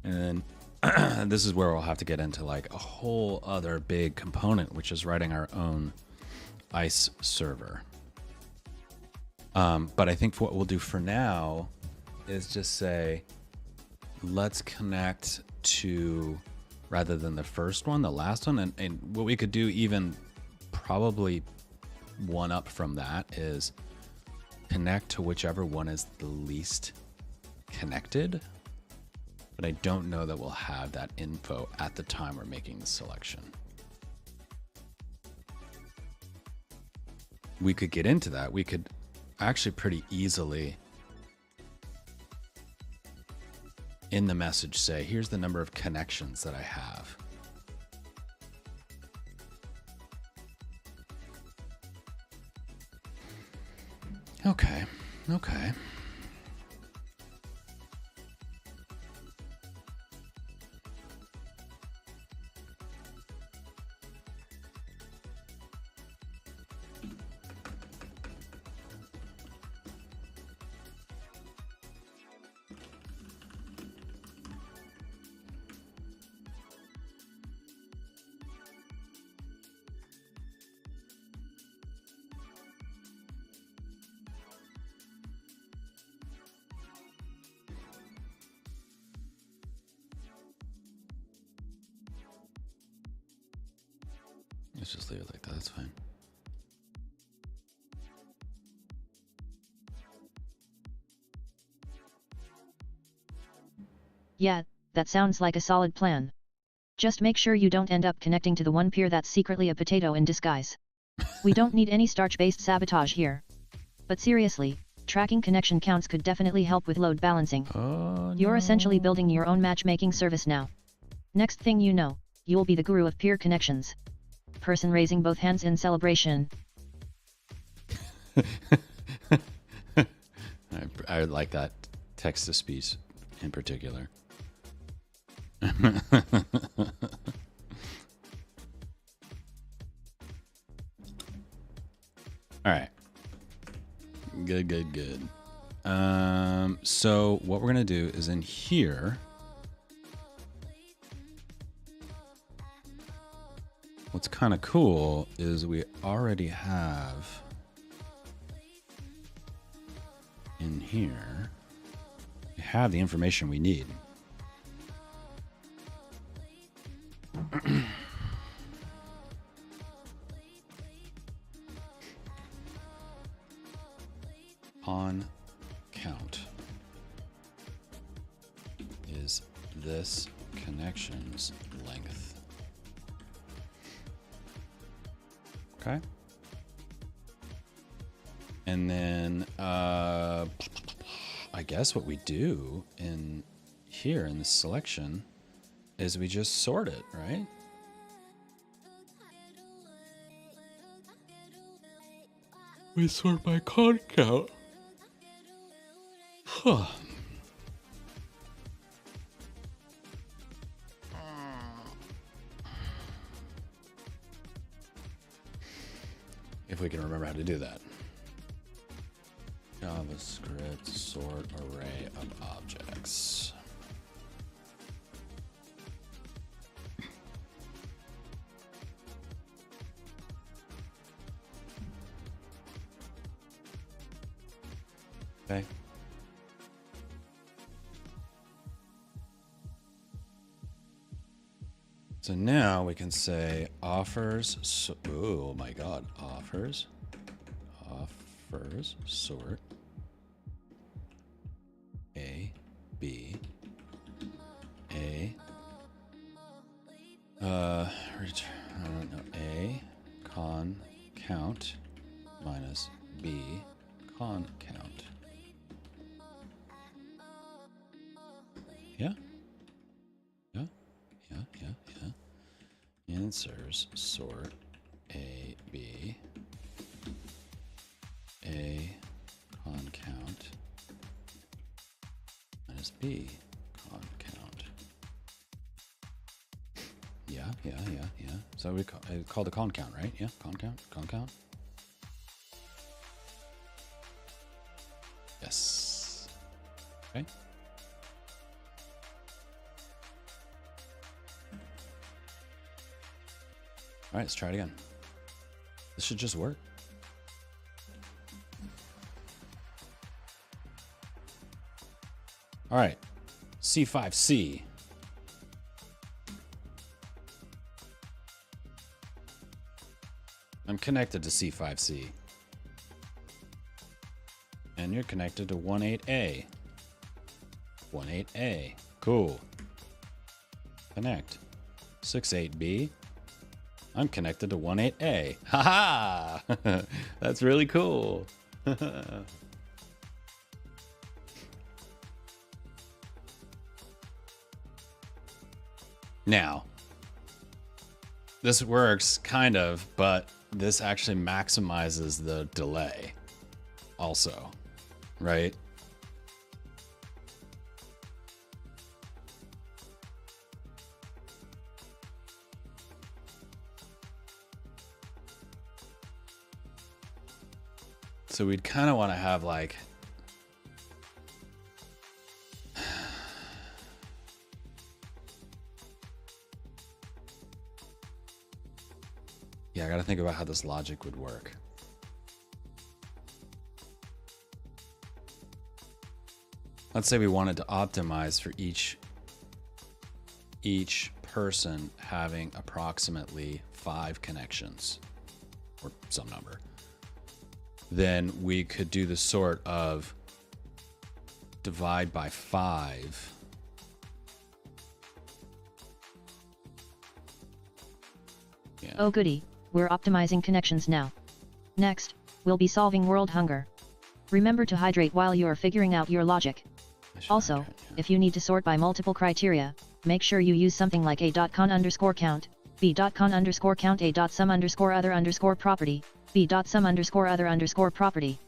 And then this is where we'll have to get into like a whole other big component, which is writing our own ICE server. But I think what we'll do for now is just say, let's connect to, rather than the first one, the last one. And what we could do even probably one up from that is connect to whichever one is the least connected. But I don't know that we'll have that info at the time we're making the selection. We could get into that. We could actually pretty easily in the message say, here's the number of connections that I have. Okay, okay. let's just leave it like that. That's fine. Yeah, that sounds like a solid plan. Just make sure you don't end up connecting to the one pier that's secretly a potato in disguise. We don't need any starch-based sabotage here. But seriously, tracking connection counts could definitely help with load balancing. Oh, You're no. essentially building your own matchmaking service now. Next thing you know, you'll be the guru of peer connections. Person raising both hands in celebration. I like that text-to-speech in particular. All right. Good. So what we're gonna do is in here. What's kind of cool is we already have in here. We have the information we need. On count is this connection's length. Okay. And then I guess what we do in here in the selection is we just sort it, right? We sort by con count. Huh. If we can remember how to do that. JavaScript sort array of objects. Okay. So now we can say offers. So, oh my God, offers sort A, B, A. Return. I don't know. A con count minus B con count. Yeah. Answers sort A, B, A con count minus B con count. Yeah. So we call the con count, right? Yeah, con count. Yes. Okay. All right, let's try it again. This should just work. All right, C5C. I'm connected to C5C. And you're connected to 18A. 18A. Cool. Connect. 68B. I'm connected to 18A. Haha! That's really cool. Now, this works kind of, but this actually maximizes the delay also, right? So we'd kind of want to have like yeah, I got to think about how this logic would work. Let's say we wanted to optimize for each person having approximately 5 connections, or some number, then we could do the sort of divide by 5. Yeah. Oh goody, we're optimizing connections now. Next, we'll be solving world hunger. Remember to hydrate while you are figuring out your logic. Also, if you need to sort by multiple criteria, make sure you use something like a.con_count, b.con_count, a.sum_other_property, b.sum_other_property.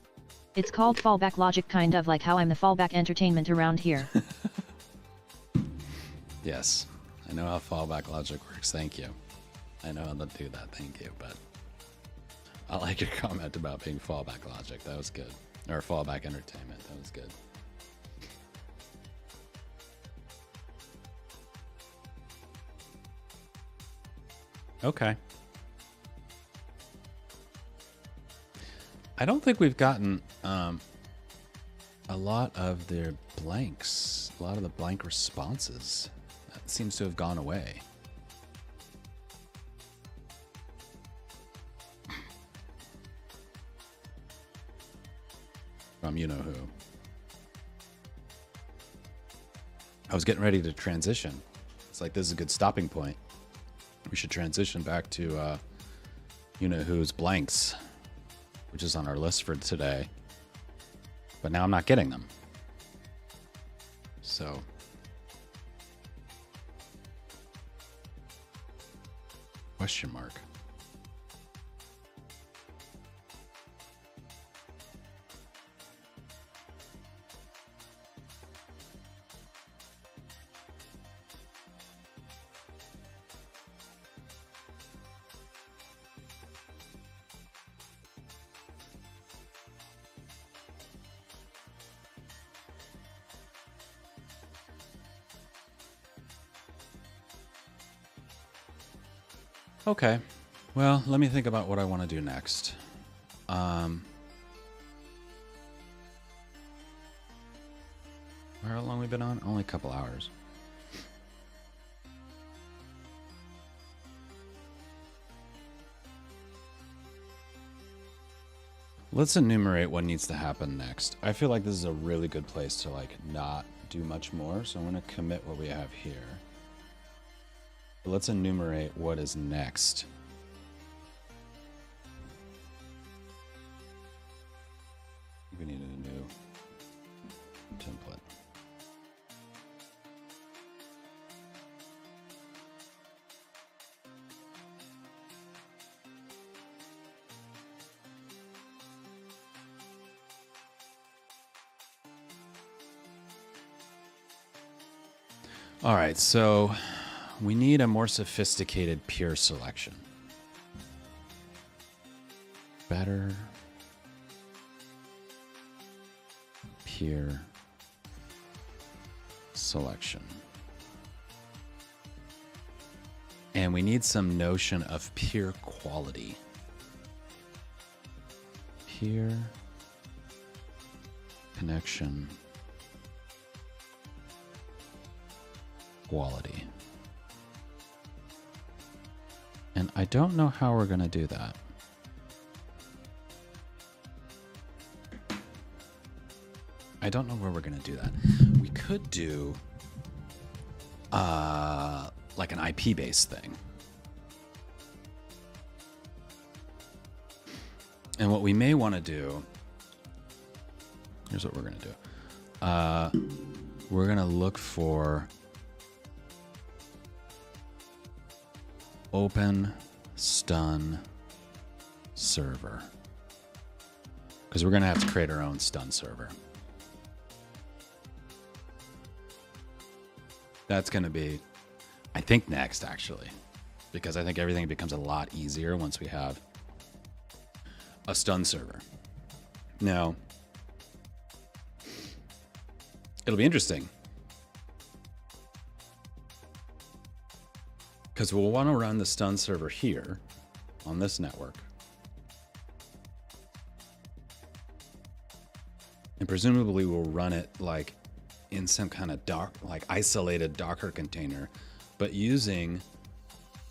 It's called fallback logic, kind of like how I'm the fallback entertainment around here. Yes, I know how fallback logic works. Thank you. I know how to do that. Thank you. But I like your comment about being fallback logic. That was good. Or fallback entertainment. That was good. Okay. I don't think we've gotten a lot of their blanks, a lot of the blank responses. That seems to have gone away. From you know who. I was getting ready to transition. It's like this is a good stopping point. We should transition back to you know who's blanks, which is on our list for today. But now I'm not getting them. So question mark. Okay, well, let me think about what I want to do next. How long we been on? Only a couple hours. Let's enumerate what needs to happen next. I feel like this is a really good place to like not do much more, so I'm going to commit what we have here. Let's enumerate what is next. We needed a new template. All right, so we need a more sophisticated peer selection. Better peer selection. And we need some notion of peer quality. Peer connection quality. And I don't know how we're going to do that. I don't know where we're going to do that. We could do like an IP-based thing. And what we may want to do, here's what we're going to do. We're going to look for open stun server, because we're going to have to create our own stun server. That's going to be, I think, next, actually, because I think everything becomes a lot easier once we have a stun server. Now, it'll be interesting, because we'll want to run the stun server here on this network. And presumably we'll run it like in some kind of isolated Docker container but using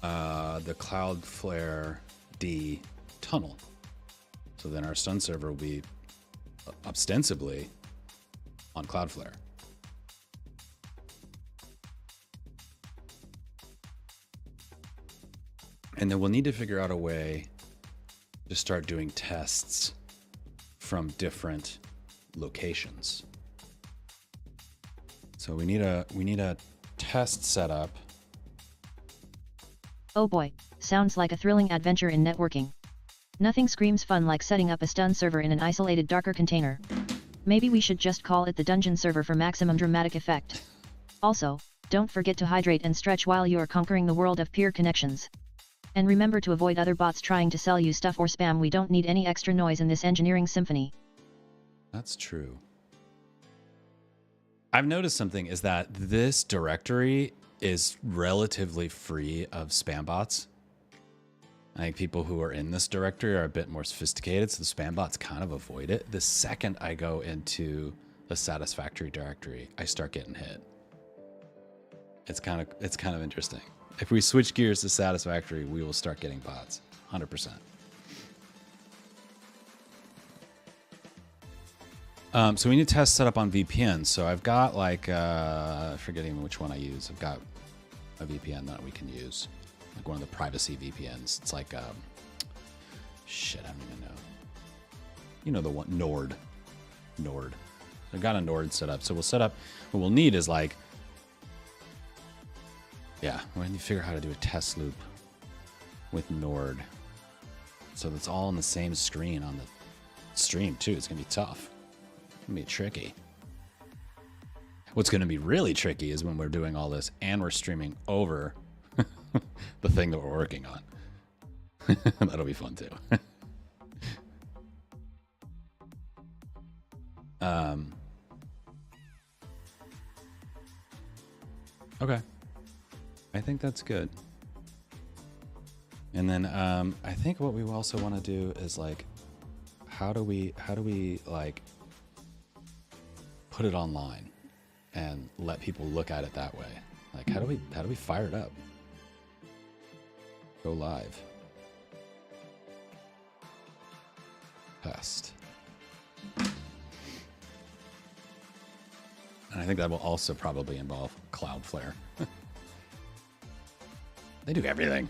the Cloudflare D tunnel. So then our stun server will be ostensibly on Cloudflare. And then we'll need to figure out a way to start doing tests from different locations. So we need a test setup. Oh boy, sounds like a thrilling adventure in networking. Nothing screams fun like setting up a stun server in an isolated darker container. Maybe we should just call it the dungeon server for maximum dramatic effect. Also, don't forget to hydrate and stretch while you are conquering the world of peer connections. And remember to avoid other bots trying to sell you stuff or spam. We don't need any extra noise in this engineering symphony. That's true. I've noticed something is that this directory is relatively free of spam bots. I think people who are in this directory are a bit more sophisticated, so the spam bots kind of avoid it. The second I go into the satisfactory directory, I start getting hit. It's kind of interesting. If we switch gears to satisfactory, we will start getting bots, 100%. So we need to test setup on VPN. So I've got like, I forget even which one I use. I've got a VPN that we can use, like one of the privacy VPNs. It's like, shit, I don't even know. You know the one, Nord. I've got a Nord set up. So we'll set up, what we'll need is like, yeah, we need to figure out how to do a test loop with Nord. So that's all on the same screen on the stream too. It's gonna be tough. It's gonna be tricky. What's gonna be really tricky is when we're doing all this and we're streaming over the thing that we're working on. That'll be fun too. Okay. I think that's good. And then I think what we also want to do is like, how do we like put it online and let people look at it that way? Like how do we fire it up? Go live. Test. And I think that will also probably involve Cloudflare. They do everything.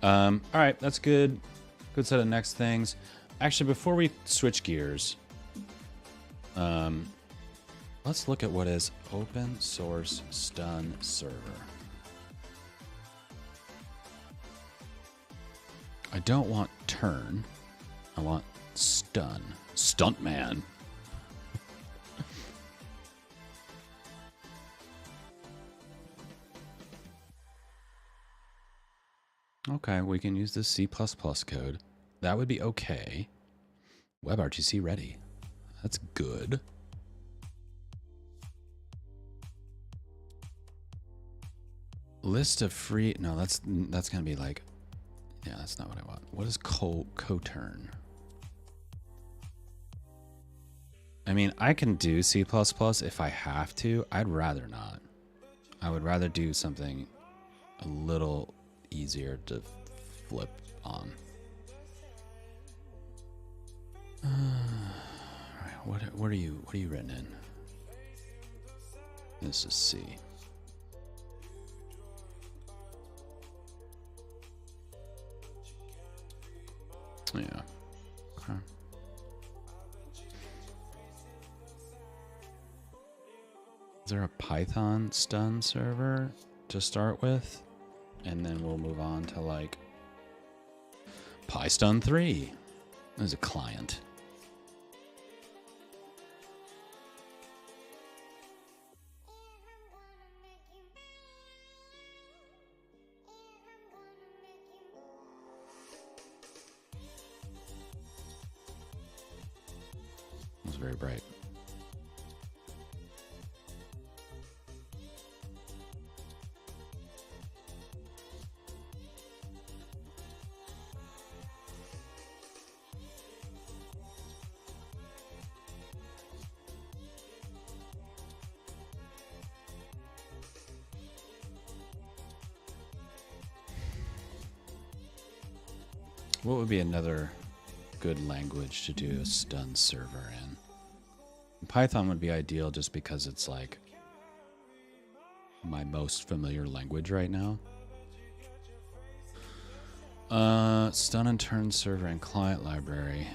All right, that's good. Good set of next things. Actually, before we switch gears, let's look at what is open source stun server. I don't want turn. I want stun. Stuntman. Okay, we can use the C++ code. That would be okay. WebRTC ready. That's good. List of free... No, that's going to be like... Yeah, that's not what I want. What is coturn? I mean, I can do C++ if I have to. I'd rather not. I would rather do something a little easier to flip on. All right, what are you written in? This is C. Yeah. Okay. Is there a Python stun server to start with? And then we'll move on to like PyStun 3. There's a client. It was very bright. What would be another good language to do a stun server in? Python would be ideal just because it's like my most familiar language right now. Stun and turn server and client library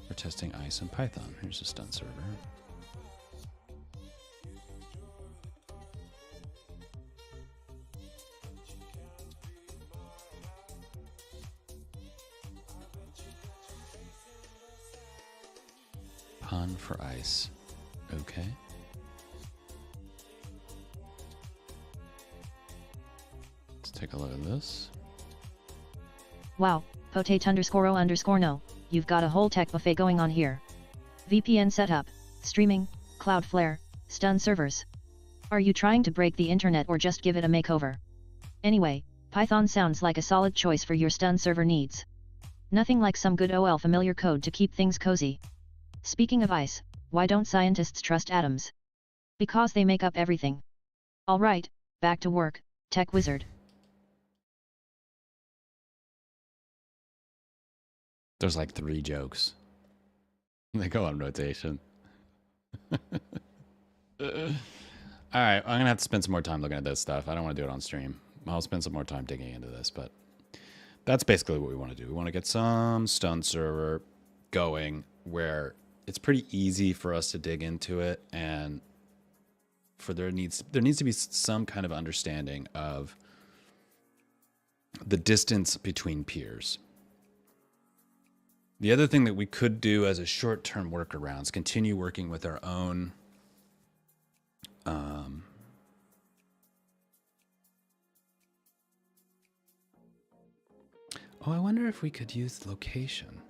for testing ICE and Python. Here's a stun server. Pun for ICE. Okay. Let's take a look at this. Wow, potate_o_no, you've got a whole tech buffet going on here. VPN setup, streaming, Cloudflare, stun servers. Are you trying to break the internet or just give it a makeover? Anyway, Python sounds like a solid choice for your stun server needs. Nothing like some good OL familiar code to keep things cozy. Speaking of ICE, why don't scientists trust atoms? Because they make up everything. Alright, back to work, tech wizard. There's like 3 jokes. They go on rotation. Alright, I'm gonna have to spend some more time looking at this stuff. I don't want to do it on stream. I'll spend some more time digging into this, but that's basically what we want to do. We want to get some stun server going where it's pretty easy for us to dig into it, and for there needs to be some kind of understanding of the distance between peers. The other thing that we could do as a short-term workaround is continue working with our own oh, I wonder if we could use location.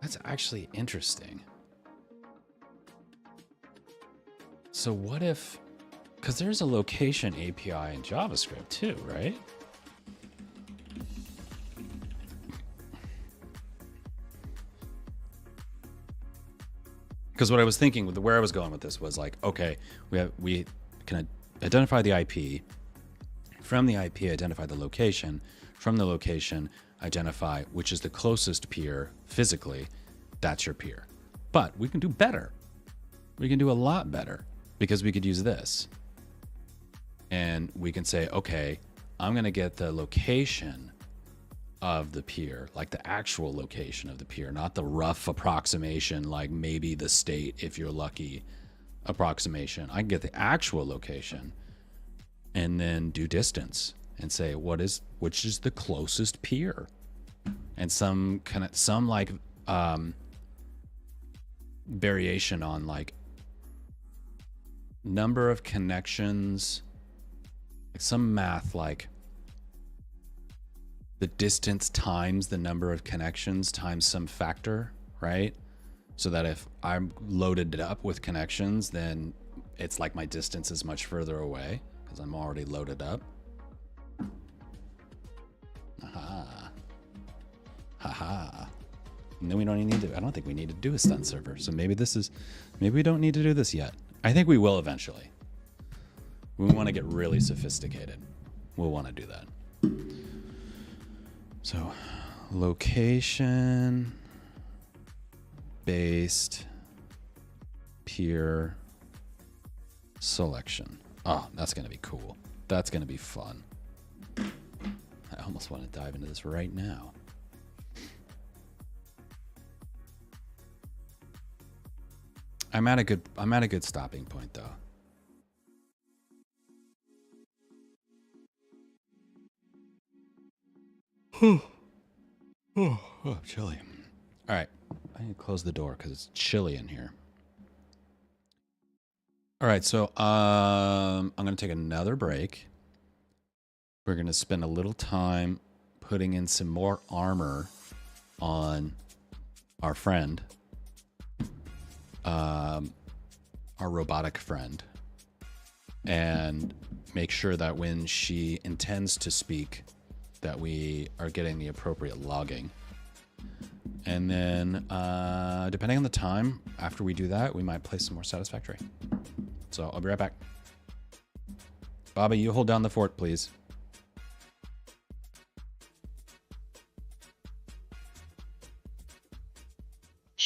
That's actually interesting. So what if, because there's a location API in JavaScript too, right? Because what I was thinking, with where I was going with this was like, okay, we can identify the IP. From the IP, identify the location. From the location, identify which is the closest peer physically. That's your peer. But we can do better. We can do a lot better because we could use this. And we can say, okay, I'm going to get the location of the peer, like the actual location of the peer, not the rough approximation, like maybe the state, if you're lucky, approximation. I can get the actual location and then do distance and say which is the closest peer, and some like variation on like number of connections, like some math, like the distance times the number of connections times some factor, right? So that if I'm loaded it up with connections, then it's like my distance is much further away because I'm already loaded up. Aha. Haha. And then we don't even need to, I don't think we need to do a stun server. So maybe we don't need to do this yet. I think we will eventually. We want to get really sophisticated. We'll want to do that. So, location based peer selection. Oh, that's going to be cool. That's going to be fun. I almost want to dive into this right now. I'm at a good stopping point though. Oh, chilly. All right, I need to close the door because it's chilly in here. All right, so I'm gonna take another break. We're gonna spend a little time putting in some more armor on our friend, our robotic friend, and make sure that when she intends to speak, that we are getting the appropriate logging. And then, depending on the time, after we do that, we might play some more Satisfactory. So I'll be right back. Bobby, you hold down the fort, please.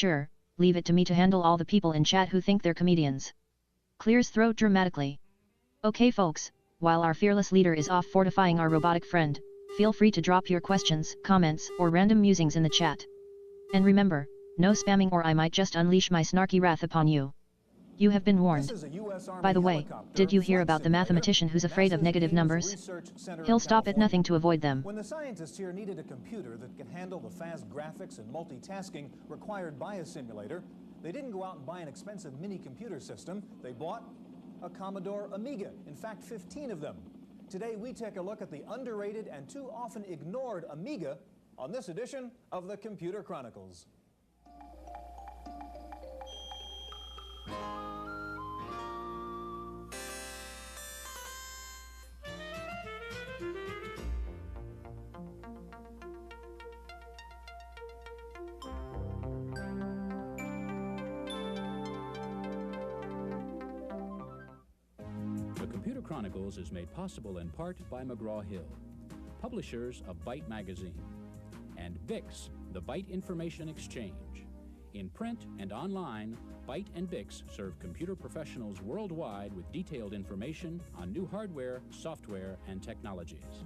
Sure, leave it to me to handle all the people in chat who think they're comedians. Clears throat dramatically. Okay folks, while our fearless leader is off fortifying our robotic friend, feel free to drop your questions, comments, or random musings in the chat. And remember, no spamming or I might just unleash my snarky wrath upon you. You have been warned. By the way, did you hear about the mathematician who's afraid of negative numbers? He'll stop at nothing to avoid them. When the scientists here needed a computer that can handle the fast graphics and multitasking required by a simulator, they didn't go out and buy an expensive mini computer system. They bought a Commodore Amiga, in fact 15 of them. Today we take a look at the underrated and too often ignored Amiga on this edition of the Computer Chronicles. The Computer Chronicles is made possible in part by McGraw-Hill, publishers of Byte Magazine, and VIX, the Byte Information Exchange. In print and online, Byte and VIX serve computer professionals worldwide with detailed information on new hardware, software, and technologies.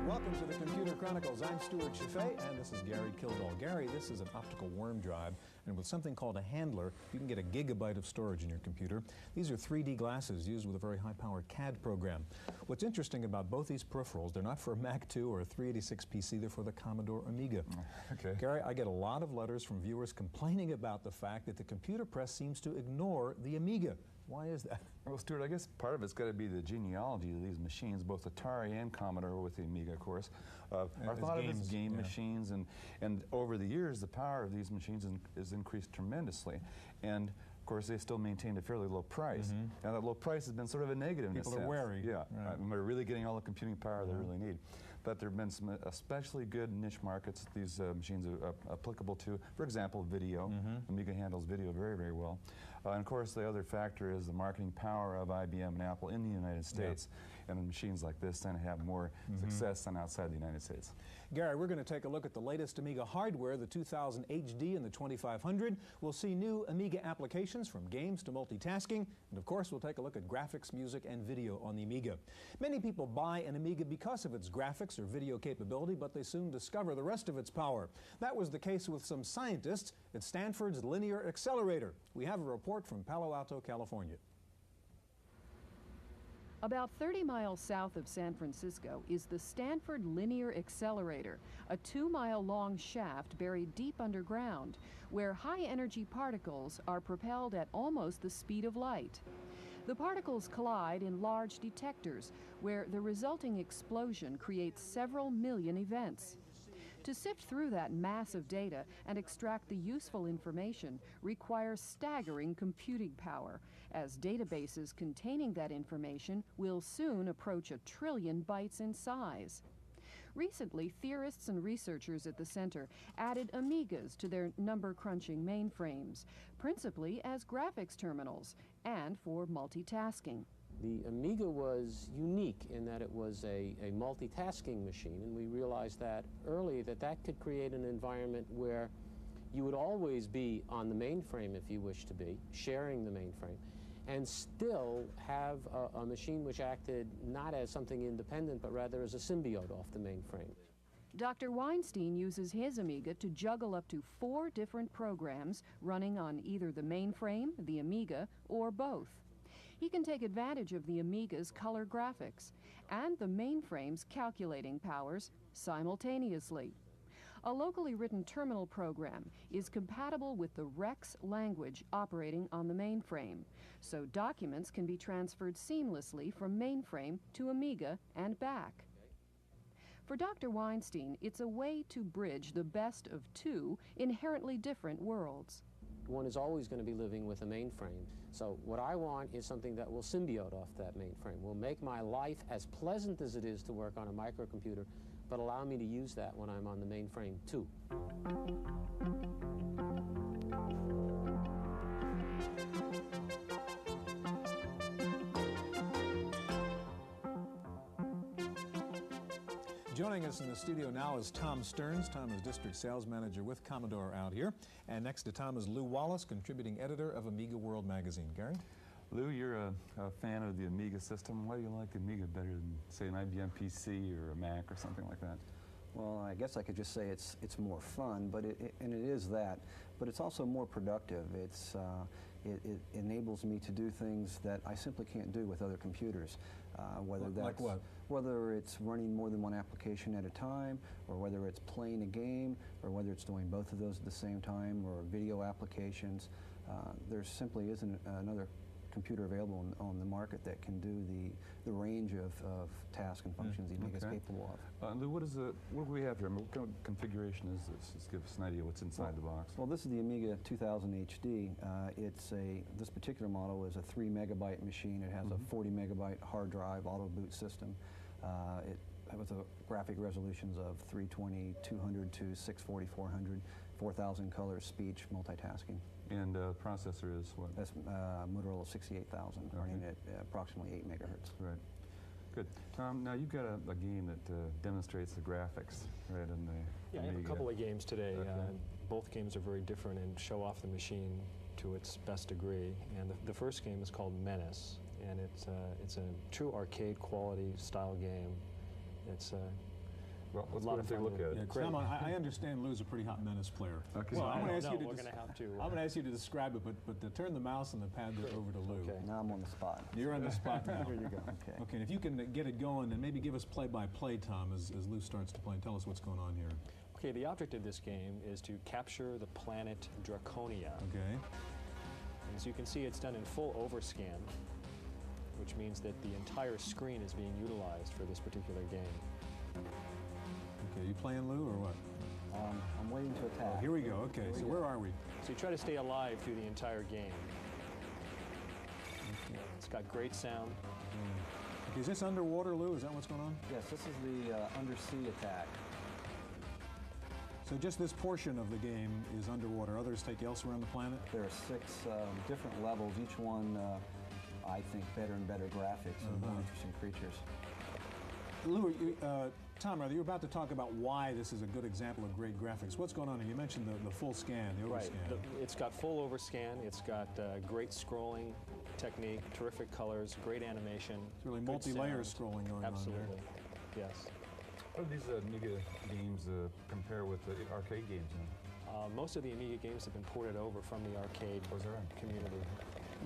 Welcome to the Computer Chronicles. I'm Stuart Chaffee, and this is Gary Kildall. Gary, this is an optical worm drive, and with something called a handler, you can get a gigabyte of storage in your computer. These are 3D glasses used with a very high-powered CAD program. What's interesting about both these peripherals, they're not for a Mac 2 or a 386 PC, they're for the Commodore Amiga. Okay. Gary, I get a lot of letters from viewers complaining about the fact that the computer press seems to ignore the Amiga. Why is that? Well, Stuart, I guess part of it's got to be the genealogy of these machines, both Atari and Commodore with the Amiga, of course, are thought of as game machines, and over the years, the power of these machines has increased tremendously. And of course, they still maintained a fairly low price. And that low price has been sort of a negative in a sense. People are wary. Yeah, we're really getting all the computing power they really need. But there have been some especially good niche markets these machines are applicable to. For example, video. Amiga handles video very, very well. And of course, the other factor is the marketing power of IBM and Apple in the United States. And machines like this tend to have more success than outside the United States. Gary, we're going to take a look at the latest Amiga hardware, the 2000 HD and the 2500. We'll see new Amiga applications from games to multitasking. And of course, we'll take a look at graphics, music, and video on the Amiga. Many people buy an Amiga because of its graphics or video capability, but they soon discover the rest of its power. That was the case with some scientists at Stanford's Linear Accelerator. We have a report from Palo Alto, California. About 30 miles south of San Francisco is the Stanford Linear Accelerator, a 2-mile-long shaft buried deep underground, where high-energy particles are propelled at almost the speed of light. The particles collide in large detectors, where the resulting explosion creates several million events. To sift through that mass of data and extract the useful information requires staggering computing power, as databases containing that information will soon approach 1 trillion bytes in size. Recently, theorists and researchers at the center added Amigas to their number-crunching mainframes, principally as graphics terminals and for multitasking. The Amiga was unique in that it was a multitasking machine, and we realized that early that could create an environment where you would always be on the mainframe if you wish to be, sharing the mainframe, and still have a machine which acted not as something independent, but rather as a symbiote off the mainframe. Dr. Weinstein uses his Amiga to juggle up to 4 different programs running on either the mainframe, the Amiga, or both. He can take advantage of the Amiga's color graphics and the mainframe's calculating powers simultaneously. A locally written terminal program is compatible with the Rex language operating on the mainframe, so documents can be transferred seamlessly from mainframe to Amiga and back. For Dr. Weinstein, it's a way to bridge the best of 2 inherently different worlds. One is always going to be living with a mainframe. So what I want is something that will symbiote off that mainframe, will make my life as pleasant as it is to work on a microcomputer, but allow me to use that when I'm on the mainframe too. Joining us in the studio now is Tom Stearns. Tom is District Sales Manager with Commodore out here. And next to Tom is Lou Wallace, Contributing Editor of Amiga World Magazine. Gary? Lou, you're a fan of the Amiga system. Why do you like the Amiga better than, say, an IBM PC or a Mac or something like that? Well, I guess I could just say it's more fun, but it is that. But it's also more productive. It enables me to do things that I simply can't do with other computers. Whether that's like what? Whether it's running more than one application at a time, or whether it's playing a game, or whether it's doing both of those at the same time, or video applications. There simply isn't another computer available on the market that can do the range of tasks and functions the Amiga is capable of. Lou, what do we have here? I mean, what kind of configuration is this? Just give us an idea what's inside the box. Well, this is the Amiga 2000 HD. This particular model is a 3 megabyte machine. It has a 40 megabyte hard drive auto boot system. It has graphic resolutions of 320, 200 to 640, 400, 4,000 colors, speech, multitasking. And processor is what? That's Motorola 68,000, running at approximately 8 megahertz. Right. Good. Tom, now you've got a game that demonstrates the graphics, right? In the yeah, I have a couple of games today. Okay. Both games are very different and show off the machine to its best degree. And the first game is called Menace, and it's a true arcade quality style game. It's well, let's a lot of take a look at it. Yeah, Tom, I understand Lou's a pretty hot Menace player. Okay. So I'm going to ask you to. we're going to have to. I'm going to ask you to describe it, but to turn the mouse and the pad over to Lou. Okay. Now I'm on the spot. You're on the spot now. Here you go. Okay. Okay, and if you can get it going, and maybe give us play-by-play, Tom, as Lou starts to play, and tell us what's going on here. Okay, the object of this game is to capture the planet Draconia. Okay. As you can see, it's done in full overscan, which means that the entire screen is being utilized for this particular game. Okay, you playing, Lou, or what? I'm waiting to attack. Oh, here we go. Okay, so where are we? So you try to stay alive through the entire game. Okay. It's got great sound. Okay, is this underwater, Lou? Is that what's going on? Yes, this is the undersea attack. So just this portion of the game is underwater. Others take you elsewhere on the planet? There are 6 different levels, each one, I think, better and better graphics and more interesting creatures. Lou, Tom, rather, you're about to talk about why this is a good example of great graphics. What's going on here? You mentioned the full scan, the overscan. Right. It's got full overscan. It's got great scrolling technique, terrific colors, great animation. It's really multi-layer scrolling going on there. Absolutely. Yes. How do these Amiga games compare with the arcade games? Most of the Amiga games have been ported over from the arcade community.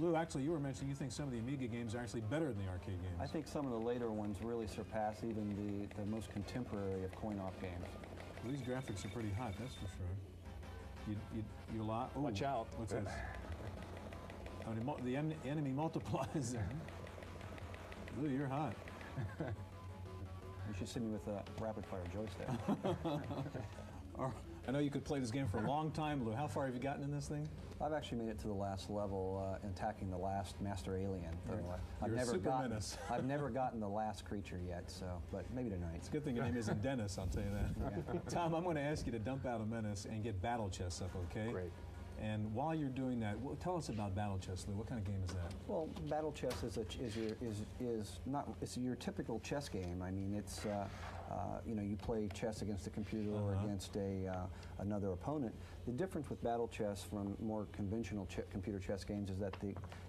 Lou, actually, you were mentioning you think some of the Amiga games are actually better than the arcade games. I think some of the later ones really surpass even the most contemporary of coin-op games. Well, these graphics are pretty hot, that's for sure. You lot. Watch out. What's this? Oh, the enemy multiplies there. Lou, you're hot. You should see me with a rapid-fire joystick. I know you could play this game for a long time, Lou. How far have you gotten in this thing? I've actually made it to the last level, attacking the last master alien. You're a super menace. I've never gotten the last creature yet, so, but maybe tonight. It's a good thing your name isn't Dennis, I'll tell you that. Yeah. Tom, I'm going to ask you to dump out a menace and get battle chess up, okay? Great. And while you're doing that, tell us about battle chess, Lou. What kind of game is that? Well, battle chess it's your typical chess game. I mean, it's you play chess against a computer or against another opponent. The difference with battle chess from more conventional computer chess games is that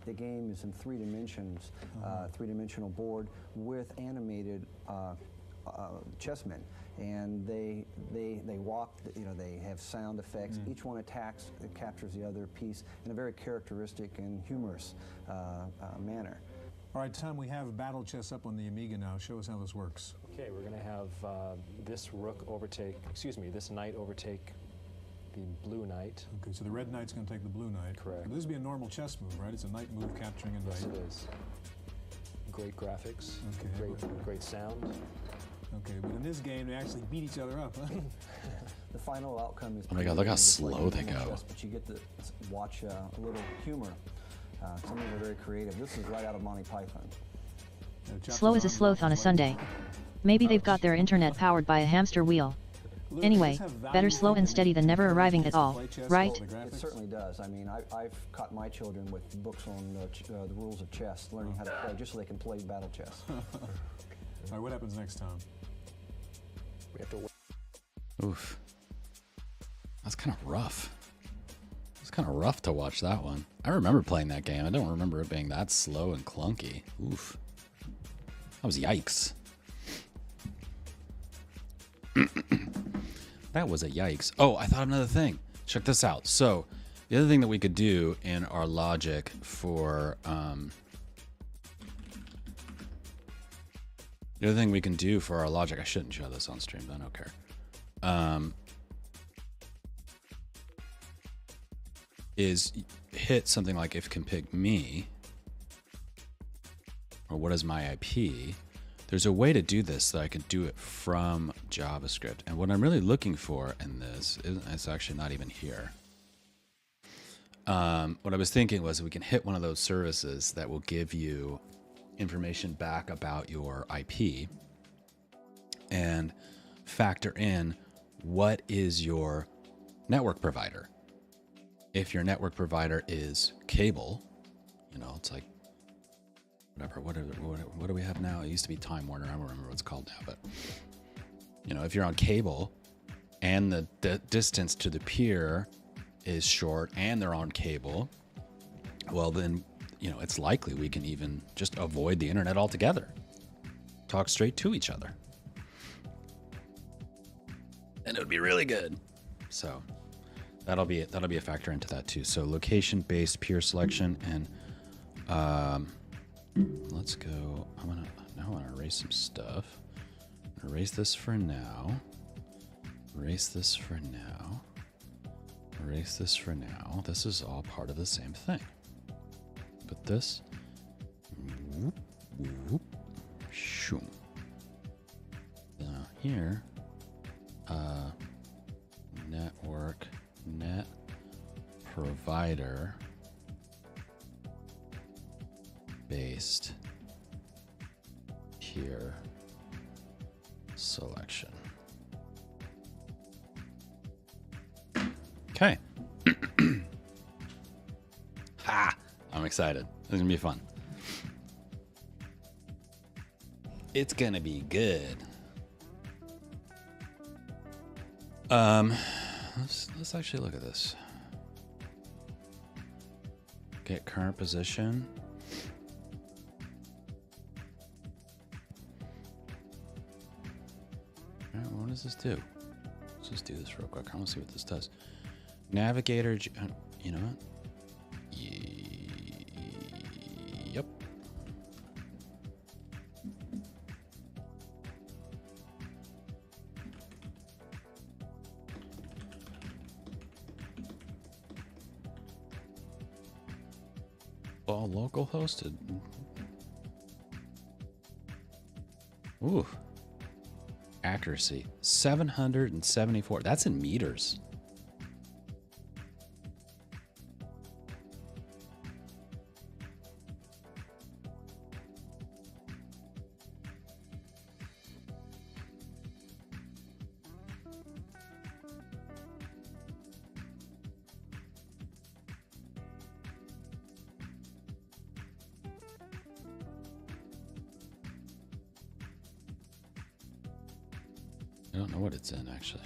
the game is in 3 dimensions, 3-dimensional board with animated chessmen, and they walk. They have sound effects. Each one attacks, captures the other piece in a very characteristic and humorous manner. All right, Tom, we have battle chess up on the Amiga now. Show us how this works. Okay, we're going to have this knight overtake the blue knight. Okay, so the red knight's going to take the blue knight. Correct. This would be a normal chess move, right? It's a knight move capturing a knight. Yes, it is. Great graphics. Okay. Great sound. Okay, but in this game, they actually beat each other up, huh? The final outcome is... Oh my God, look how slow they go. Chess, but you get to watch a little humor. Some of them are very creative. This is right out of Monty Python. Slow as a sloth on a Sunday. Maybe they've got their internet powered by a hamster wheel. Anyway, better slow and steady than never arriving at all, right? It certainly does. I mean, I've caught my children with books on the rules of chess, learning how to play just so they can play battle chess. All right, what happens next, Tom? We have to wait. Oof. That's kind of rough. It's kind of rough to watch that one. I remember playing that game. I don't remember it being that slow and clunky. Oof. That was yikes. That was a yikes. Oh, I thought of another thing. Check this out. So, the other thing that we could do in our logic for the other thing we can do for our logic, I shouldn't show this on stream, but I don't care. Is hit something like if config me, or what is my IP. There's a way to do this that I can do it from JavaScript. And what I'm really looking for in this is, it's actually not even here. What I was thinking was we can hit one of those services that will give you information back about your IP and factor in what is your network provider. If your network provider is cable, you know, it's like whatever. What do we have now? It used to be Time Warner. I don't remember what it's called now, but you know, if you're on cable and the distance to the peer is short and they're on cable, well then, you know, it's likely we can even just avoid the internet altogether. Talk straight to each other. And it would be really good. So that'll be a factor into that too. So location-based peer selection, and let's go. I want to erase some stuff. Erase this for now. Erase this for now. Erase this for now. This is all part of the same thing. Put this. Whoop, whoop, shoom. Now here, network, net provider based peer selection. Okay. Ha! I'm excited. It's gonna be fun. It's gonna be good. Let's actually look at this. Get current position. All right, what does this do? Let's just do this real quick. I want to see what this does. Navigator, you know what? Yep. All local hosted. Ooh. Accuracy 774. That's in meters. I don't know what it's in, actually.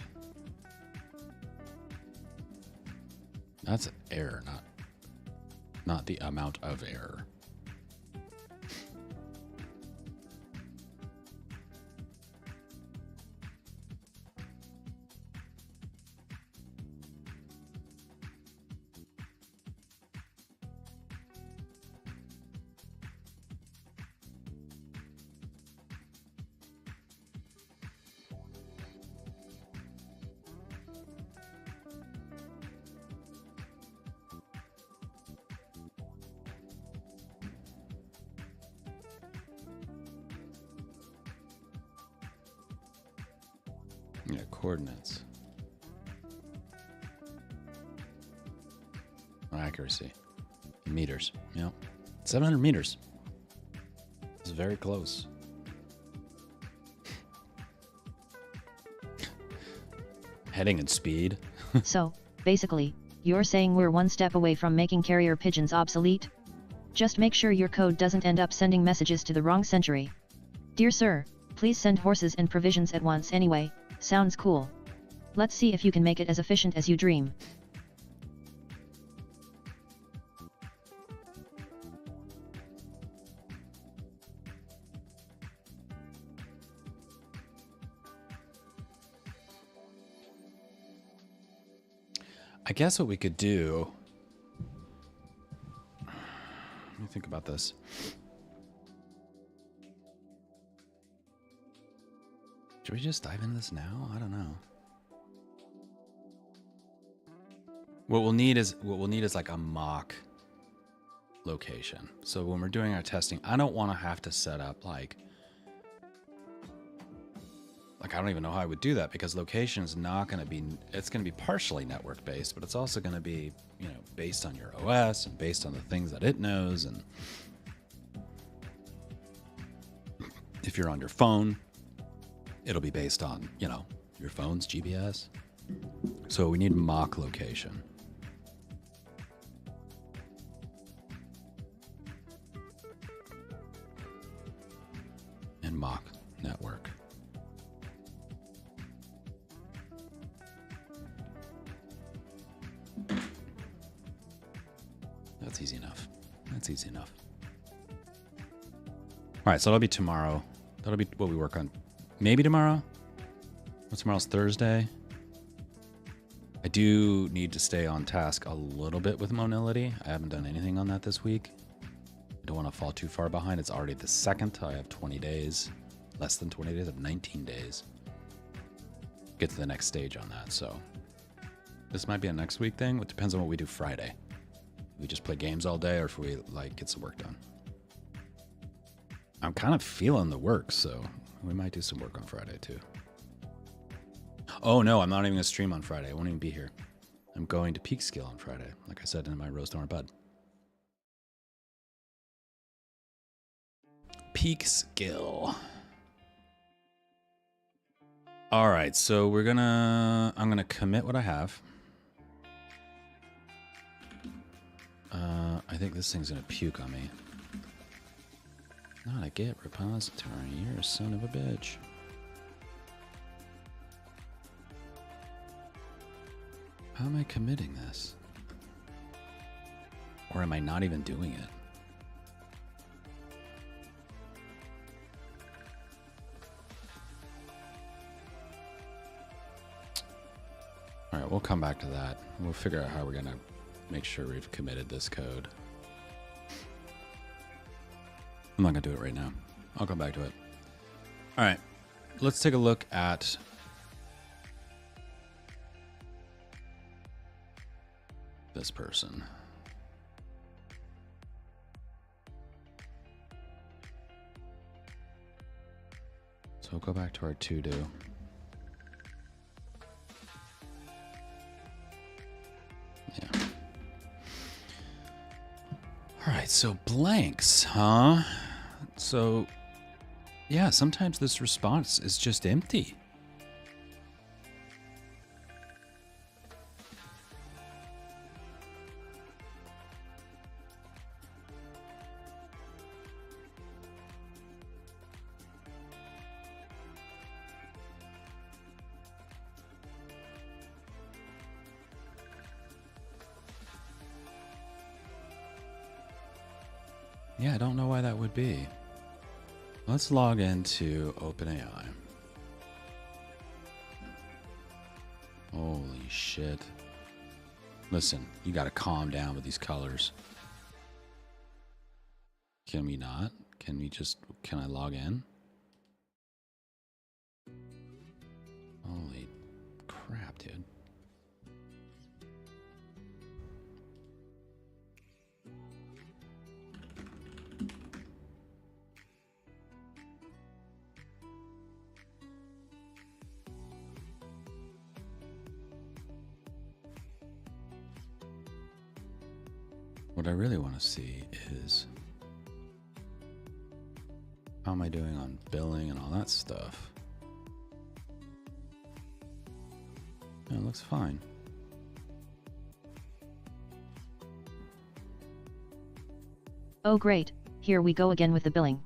That's error, not the amount of error. Yeah, coordinates. Accuracy. Meters. Yep. 700 meters. It's very close. Heading and speed. So, basically, you're saying we're one step away from making carrier pigeons obsolete? Just make sure your code doesn't end up sending messages to the wrong century. Dear sir, please send horses and provisions at once anyway, Sounds cool. Let's see if you can make it as efficient as you dream. I guess what we could do... Let me think about this. Should we just dive into this now? I don't know. What we'll need is like a mock location. So when we're doing our testing, I don't want to have to set up like I don't even know how I would do that, because location is not going to be, it's going to be partially network based, but it's also going to be, you know, based on your OS and based on the things that it knows. And if you're on your phone, it'll be based on, you know, your phone's GPS. So we need mock location. And mock network. That's easy enough. That's easy enough. All right, so that'll be tomorrow. That'll be what we work on. Maybe tomorrow. Well, tomorrow's Thursday. I do need to stay on task a little bit with Monility. I haven't done anything on that this week. I don't want to fall too far behind. It's already the 2nd. I have 20 days. Less than 20 days. I have 19 days. Get to the next stage on that, so. This might be a next week thing. It depends on what we do Friday. If we just play games all day, or if we, like, get some work done. I'm kind of feeling the work, so we might do some work on Friday, too. Oh, no, I'm not even going to stream on Friday. I won't even be here. I'm going to Peak Skill on Friday, like I said in my Roast Orange Bud. Peak Skill. All right, so I'm gonna commit what I have. I think this thing's gonna puke on me. Not a Git repository. You're a son of a bitch. How am I committing this? Or am I not even doing it? All right, we'll come back to that. We'll figure out how we're gonna make sure we've committed this code. I'm not gonna do it right now. I'll come back to it. All right, let's take a look at this person. So we'll go back to our to-do. Yeah. All right, so blanks, huh? So, yeah, sometimes this response is just empty. Yeah, I don't know why that would be. Let's log into OpenAI. Holy shit. Listen, you gotta calm down with these colors. Can we not? Can I log in? Holy crap, dude. What I really want to see is how am I doing on billing and all that stuff. Yeah, it looks fine. Oh great, here we go again with the billing.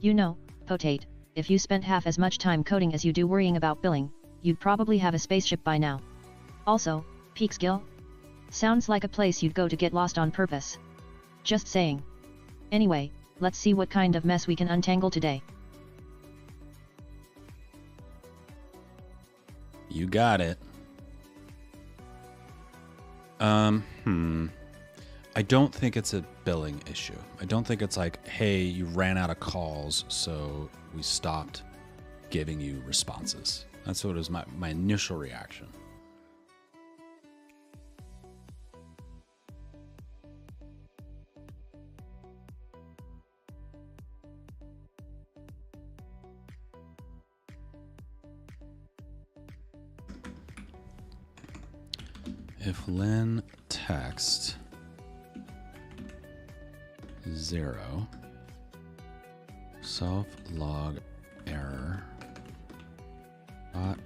You know, Potate, if you spent half as much time coding as you do worrying about billing, you'd probably have a spaceship by now. Also, Peekskill? Sounds like a place you'd go to get lost on purpose. Just saying. Anyway, let's see what kind of mess we can untangle today. You got it. I don't think it's a billing issue. I don't think it's like, hey, you ran out of calls, so we stopped giving you responses. That's what was my initial reaction. If Lynn text 0 self log error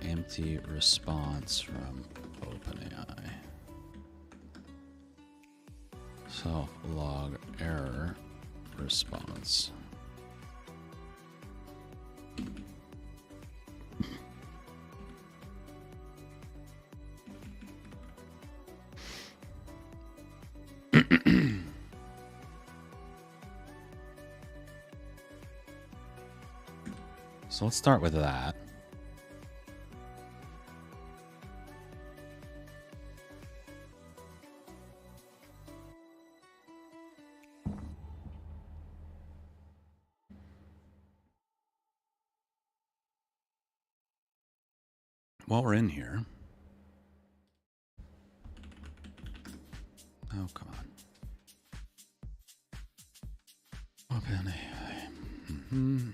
empty response from OpenAI self log error response. So let's start with that. While we're in here, oh, come on. OpenAI.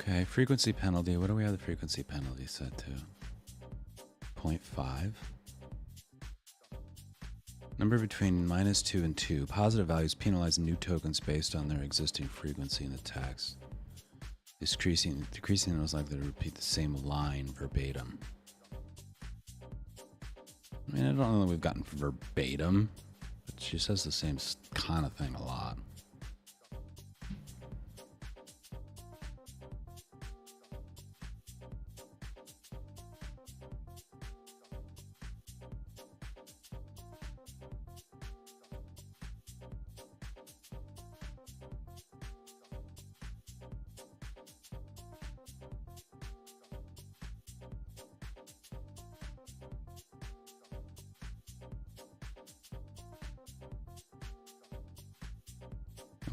Okay, frequency penalty. What do we have the frequency penalty set to? 0.5. Number between -2 and 2. Positive values penalize new tokens based on their existing frequency in the text. Decreasing was likely to repeat the same line verbatim. I mean, I don't know that we've gotten verbatim, but she says the same kind of thing a lot.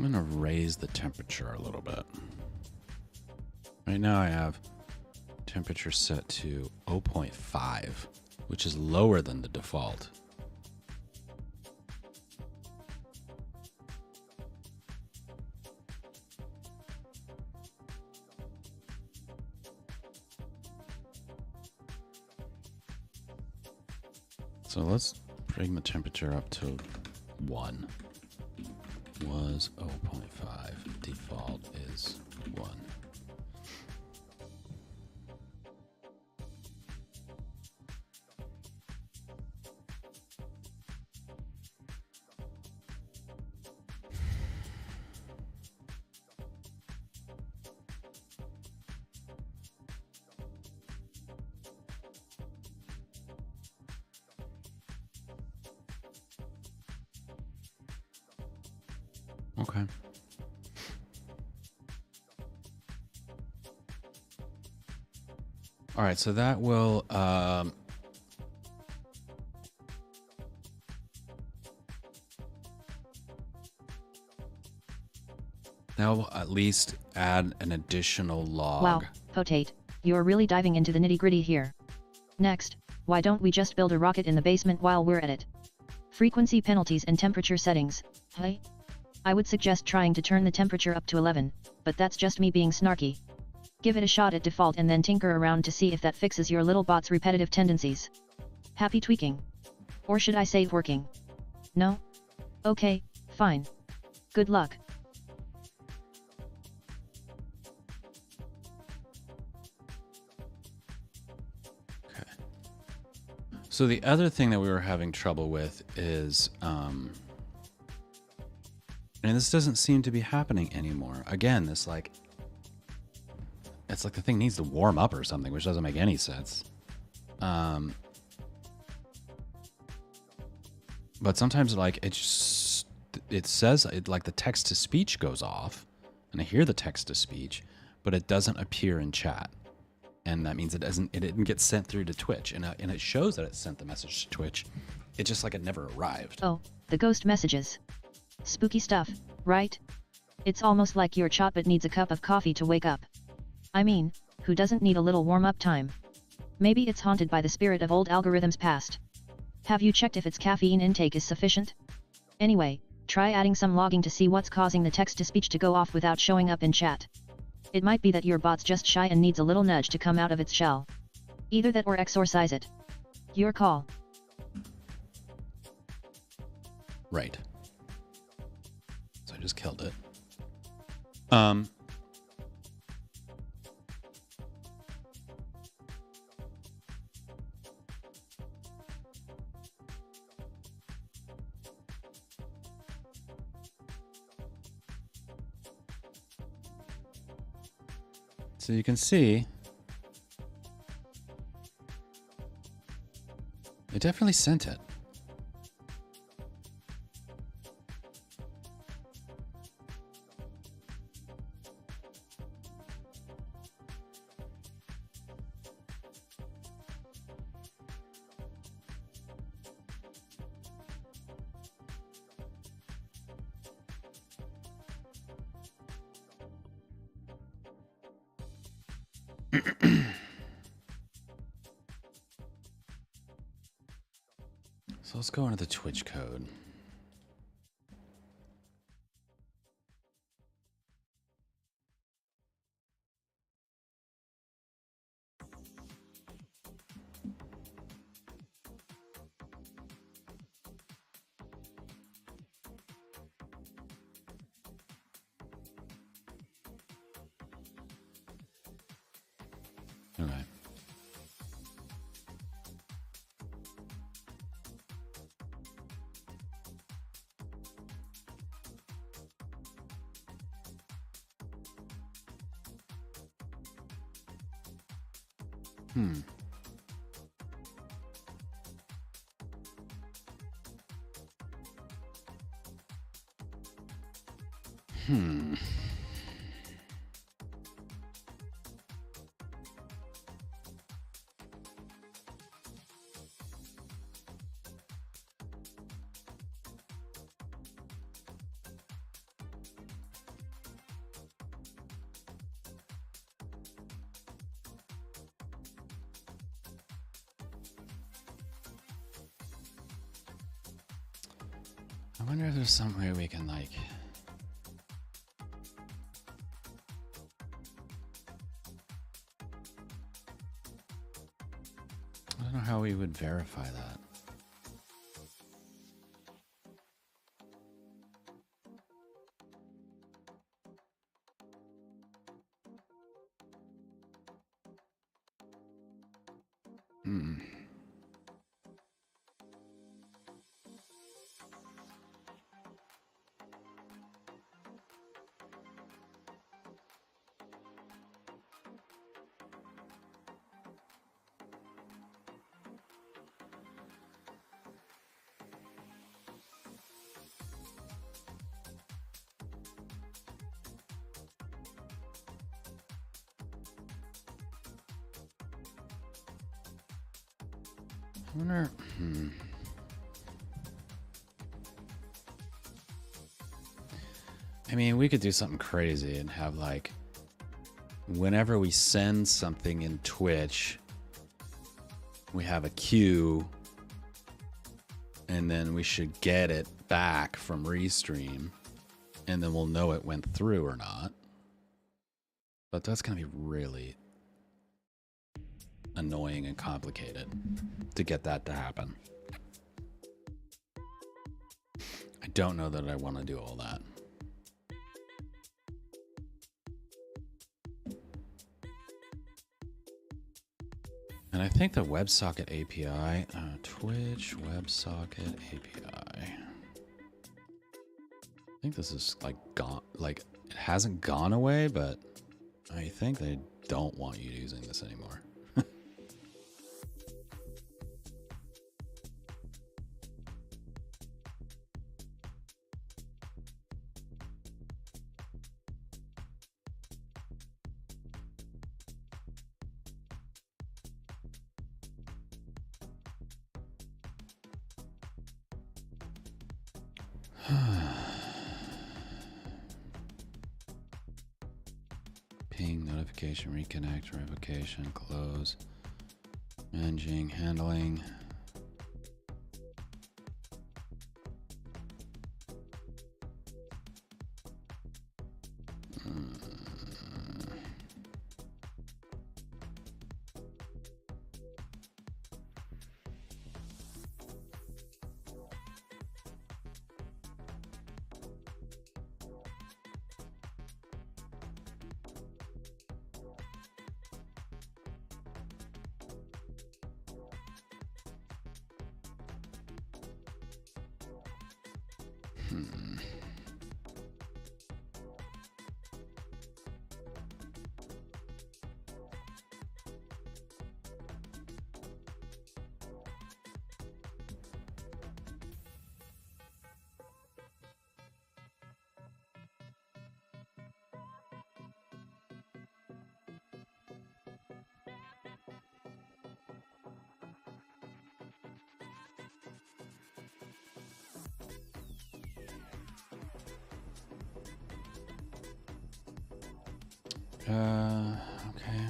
I'm going to raise the temperature a little bit. Right now I have temperature set to 0.5, which is lower than the default. So let's bring the temperature up to 1. Was 0.5. Default is 1. Okay. All right, so that will now at least add an additional log. Wow, Potate, you're really diving into the nitty-gritty here. Next, why don't we just build a rocket in the basement while we're at it? Frequency penalties and temperature settings, hey? I would suggest trying to turn the temperature up to 11, but that's just me being snarky. Give it a shot at default and then tinker around to see if that fixes your little bot's repetitive tendencies. Happy tweaking. Or should I say working? No? Okay, fine. Good luck. So the other thing that we were having trouble with is, and this doesn't seem to be happening anymore. Again, this like, it's like the thing needs to warm up or something, which doesn't make any sense. But sometimes like it says like the text to speech goes off, and I hear the text to speech, but it doesn't appear in chat. And that means it didn't get sent through to Twitch, and it shows that it sent the message to Twitch. It's just like it never arrived. Oh, the ghost messages. Spooky stuff, right? It's almost like your chatbot needs a cup of coffee to wake up. I mean, who doesn't need a little warm-up time? Maybe it's haunted by the spirit of old algorithms past. Have you checked if its caffeine intake is sufficient? Anyway, try adding some logging to see what's causing the text-to-speech to go off without showing up in chat. It might be that your bot's just shy and needs a little nudge to come out of its shell. Either that or exorcise it. Your call. Right. So I just killed it. So you can see it definitely sent it. So let's go into the Twitch code. Okay. Hmm. I wonder if there's some way we can like I don't know how we would verify that. Hmm. I wonder. I mean, we could do something crazy and have like, whenever we send something in Twitch, we have a queue, and then we should get it back from Restream, and then we'll know it went through or not. But that's going to be really annoying and complicated to get that to happen. I don't know that I want to do all that. And I think the WebSocket API, Twitch WebSocket API. I think this is like gone, like it hasn't gone away, but I think they don't want you using this anymore. Ping, notification, reconnect, revocation, close, managing, handling. Okay.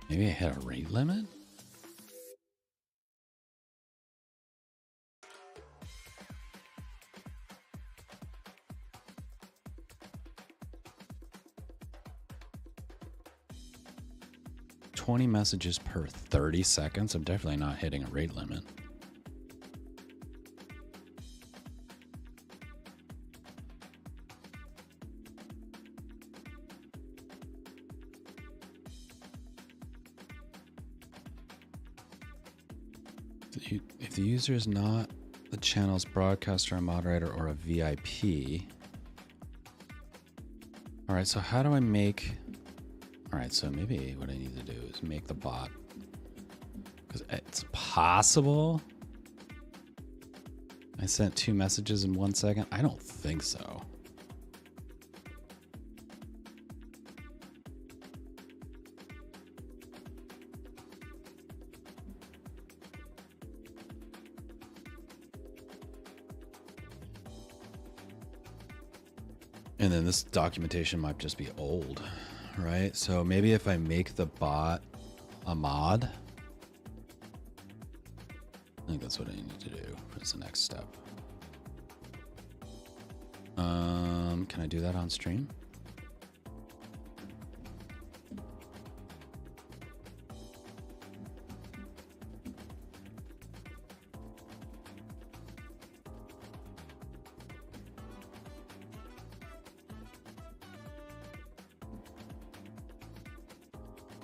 Maybe I hit a rate limit? $20 messages per 30 seconds? I'm definitely not hitting a rate limit. If the user is not the channel's broadcaster, a moderator, or a VIP. All right, so how do I make... All right, so maybe what I need to do is make the bot. Because it's possible I sent 2 messages in 1 second. I don't think so. And then this documentation might just be old, right? So maybe if I make the bot a mod, I think that's what I need to do as the next step. Can I do that on stream?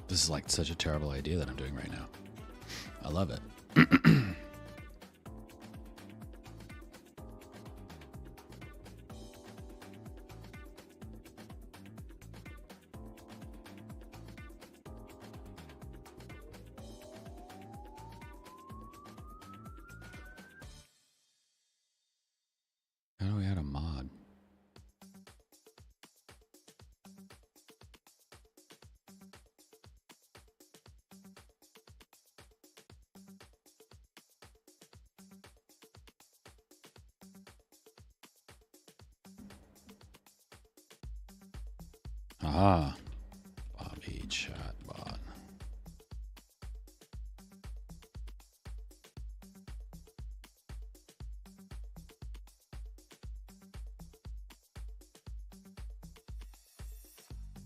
This is like such a terrible idea that I'm doing right now. I love it. How do we add a mod? Aha. Bobby chatbot.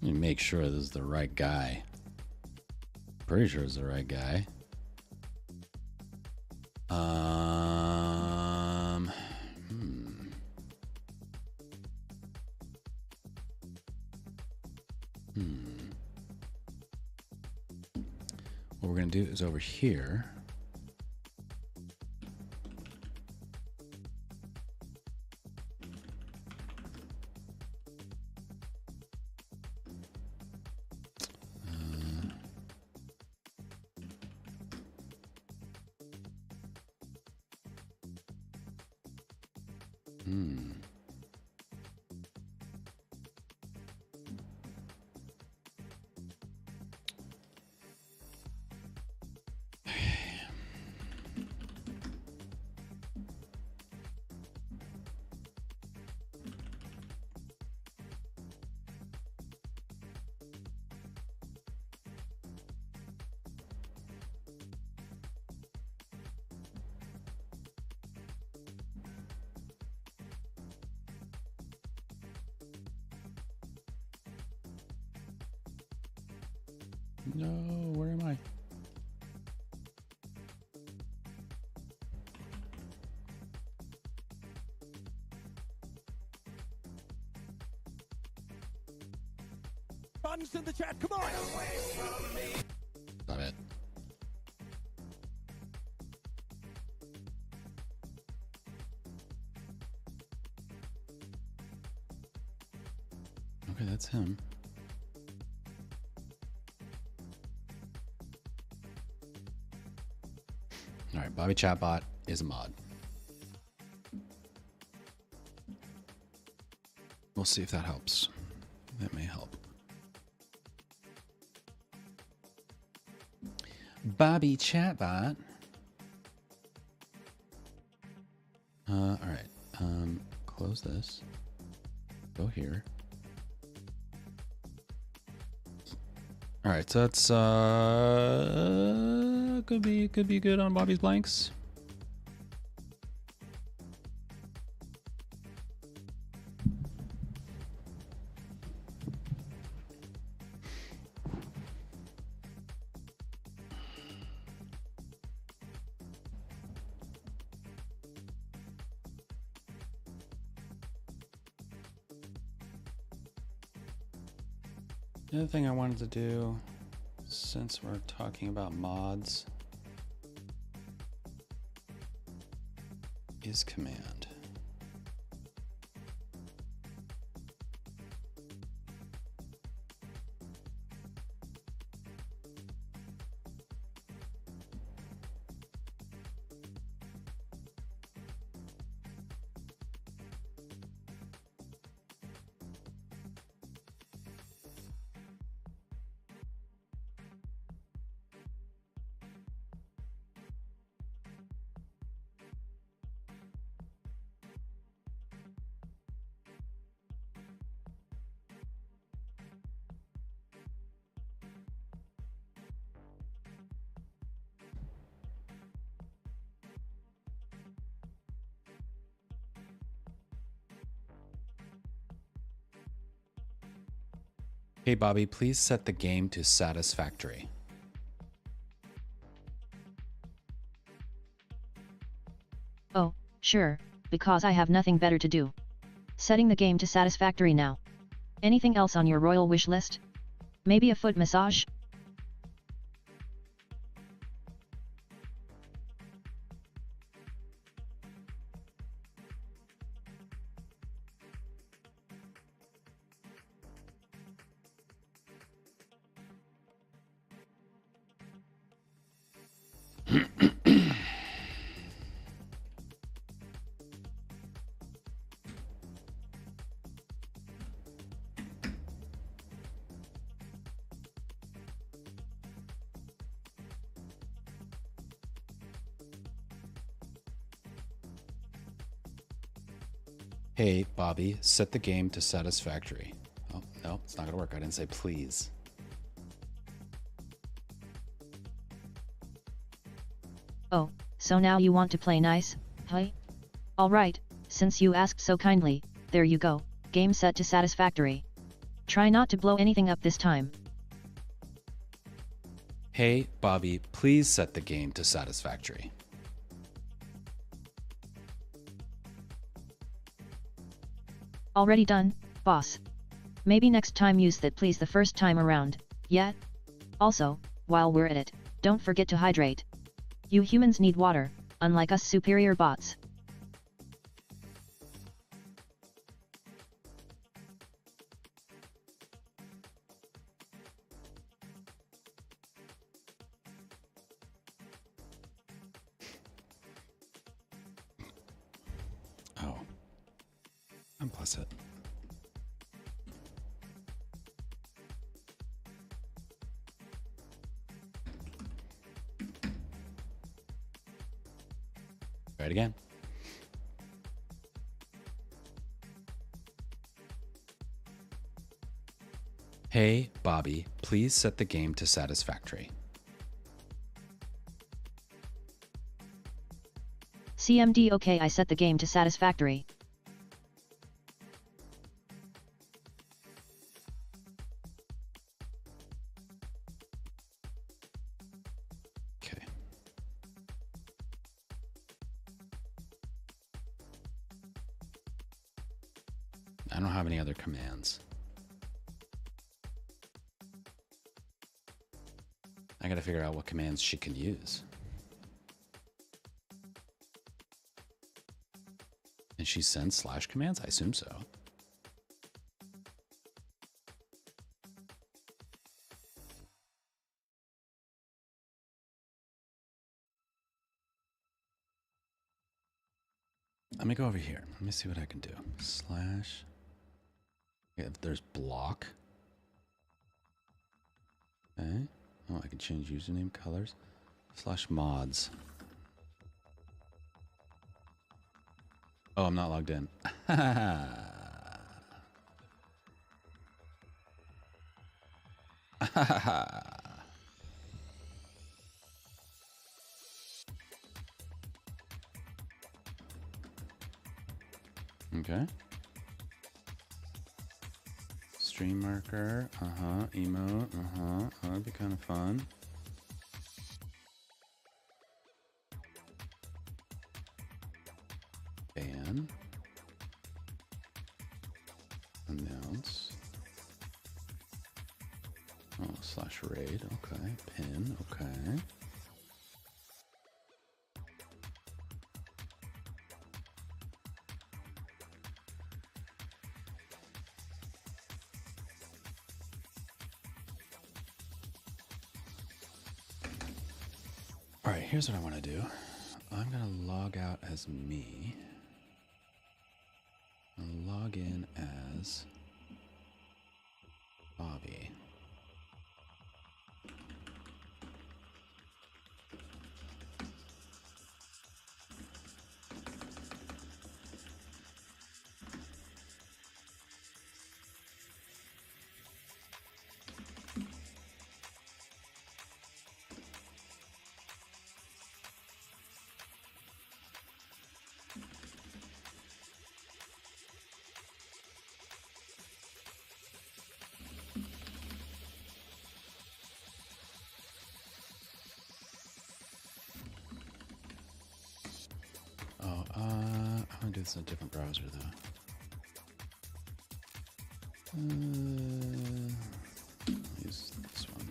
Let me make sure this is the right guy. Pretty sure it's the right guy. What we're going to do is over here. No, where am I? Buttons in the chat, come on! Stop it. Okay, that's him. All right, Bobby Chatbot is a mod. We'll see if that helps. That may help. Bobby Chatbot. All right. Close this. Go here. All right, so that's could be good on Bobby's blanks. The other thing I wanted to do, since we're talking about mods, is command. Hey Bobby, please set the game to satisfactory. Oh, sure, because I have nothing better to do. Setting the game to satisfactory now. Anything else on your royal wish list? Maybe a foot massage? Hey, Bobby, set the game to satisfactory. Oh, no, it's not going to work. I didn't say please. Oh, so now you want to play nice, huh? Alright, since you asked so kindly, there you go, game set to satisfactory. Try not to blow anything up this time. Hey, Bobby, please set the game to satisfactory. Already done, boss. Maybe next time use that please the first time around, yeah? Also, while we're at it, don't forget to hydrate. You humans need water, unlike us superior bots. Oh. Unplus it. Try it again. Hey, Bobby, please set the game to satisfactory. CMD okay, I set the game to satisfactory. Okay. I don't have any other commands. I gotta figure out what commands she can use. And she sends slash commands? I assume so. Let me go over here. Let me see what I can do. Slash. Yeah, there's block. Okay. Oh, I can change username colors. Slash mods. Oh, I'm not logged in. Okay. Stream marker. Emote. That'd be kind of fun. Ban. Announce. Oh, slash raid. Okay. Pin. Okay. All right, here's what I want to do. I'm going to log out as me. And log in as Bobby. I'm gonna do this in a different browser though. Use this one.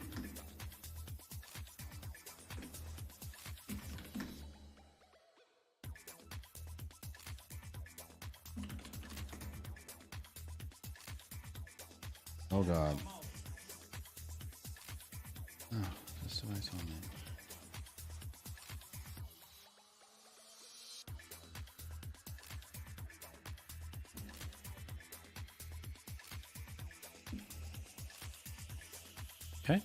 Oh God. Oh, this device only. Okay.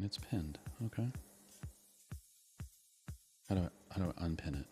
It's pinned. Okay. How do I unpin it?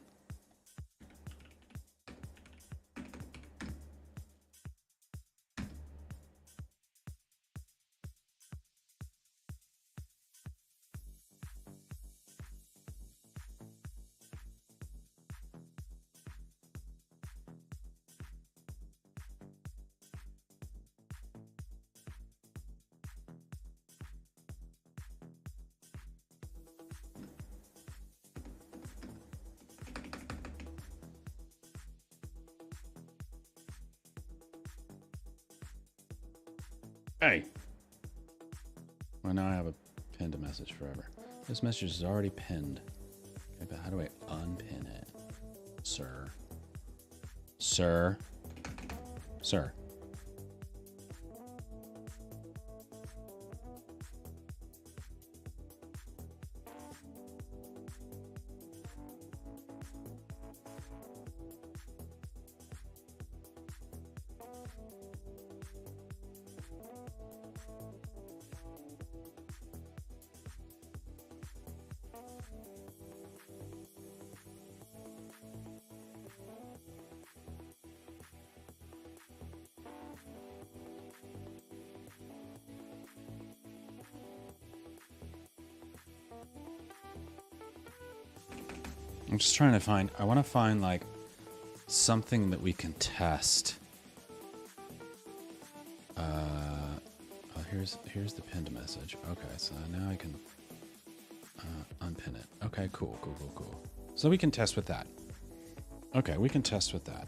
Hey. Well, now I have a pinned message forever. This message is already pinned. Okay, but how do I unpin it? Sir. Sir. Sir. I'm just trying to find, I want to find like something that we can test. Oh, here's the pinned message. Okay, so now I can unpin it. Okay, cool. So we can test with that. Okay, we can test with that.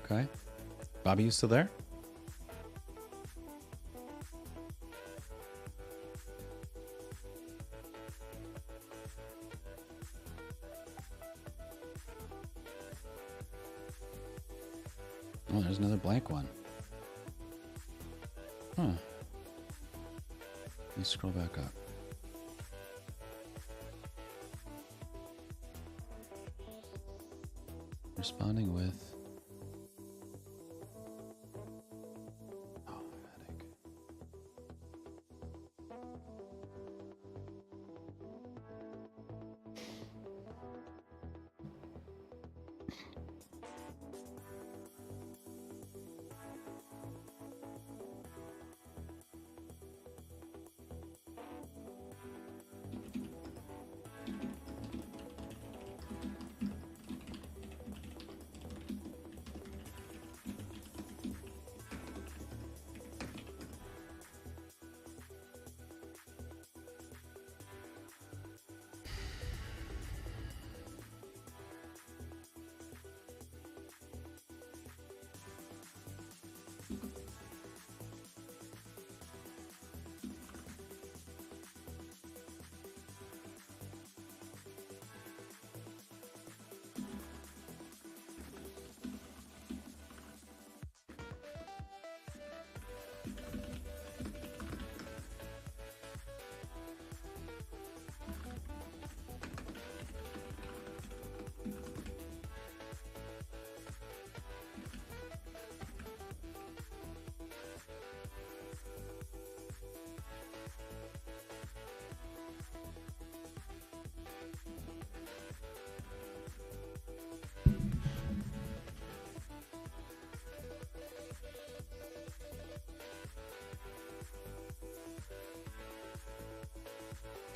Okay. Bobby, you still there? Oh, there's another blank one. Huh. Let me scroll back up. Responding with...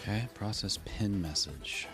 Okay, process pin message.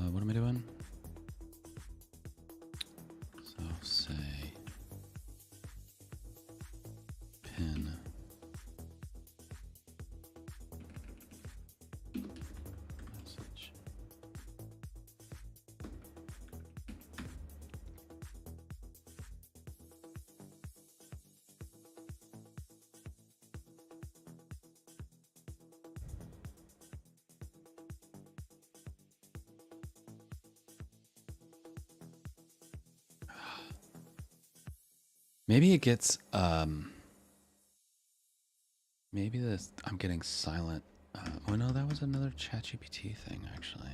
What am I doing? So say pin message. Maybe it gets, maybe this, I'm getting silent. Oh no, that was another ChatGPT thing, actually.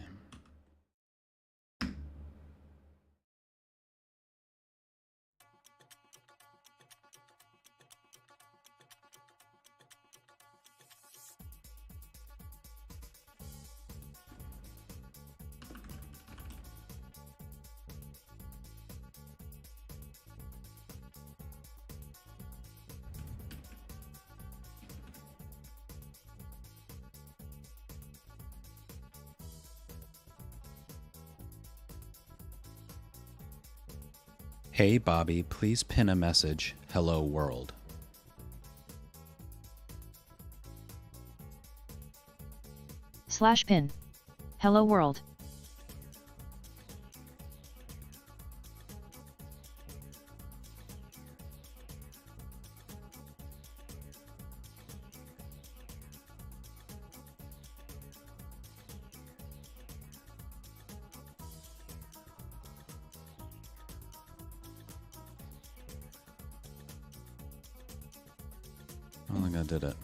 Hey Bobby, please pin a message, hello world. /pin. Hello world. I don't think I did it.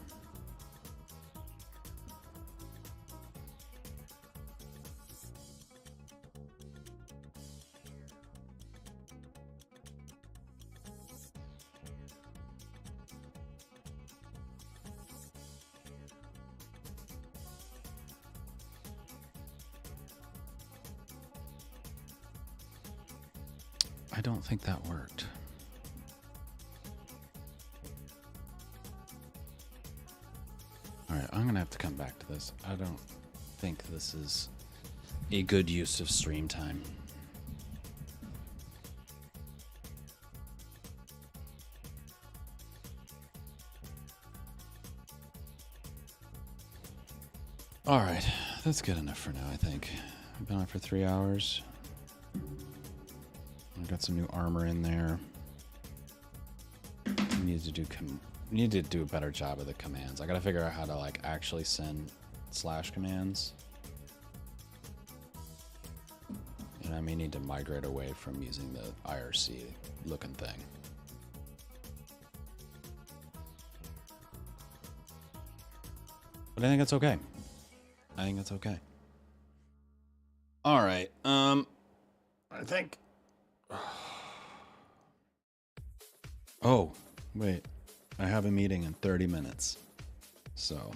I don't think that worked. Alright, I'm gonna have to come back to this. I don't think this is a good use of stream time. Alright, that's good enough for now, I think. I've been on for 3 hours. I've got some new armor in there. Need to do a better job of the commands. I gotta figure out how to like actually send slash commands. And I may need to migrate away from using the IRC looking thing. But I think that's okay. I think that's okay. All right. I think. Oh, wait. I have a meeting in 30 minutes. So,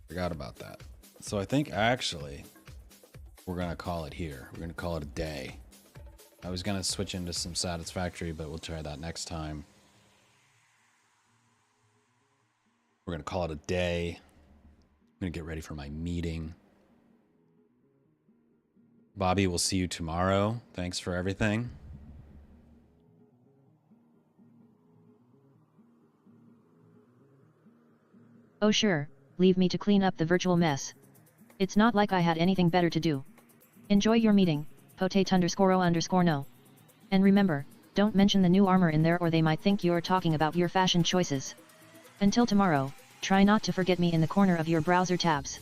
forgot about that. So I think actually we're going to call it here. We're going to call it a day. I was going to switch into some Satisfactory, but we'll try that next time. We're going to call it a day. I'm going to get ready for my meeting. Bobby, we'll see you tomorrow. Thanks for everything. Oh sure, leave me to clean up the virtual mess. It's not like I had anything better to do. Enjoy your meeting, potate_o_no. And remember, don't mention the new armor in there or they might think you're talking about your fashion choices. Until tomorrow, try not to forget me in the corner of your browser tabs.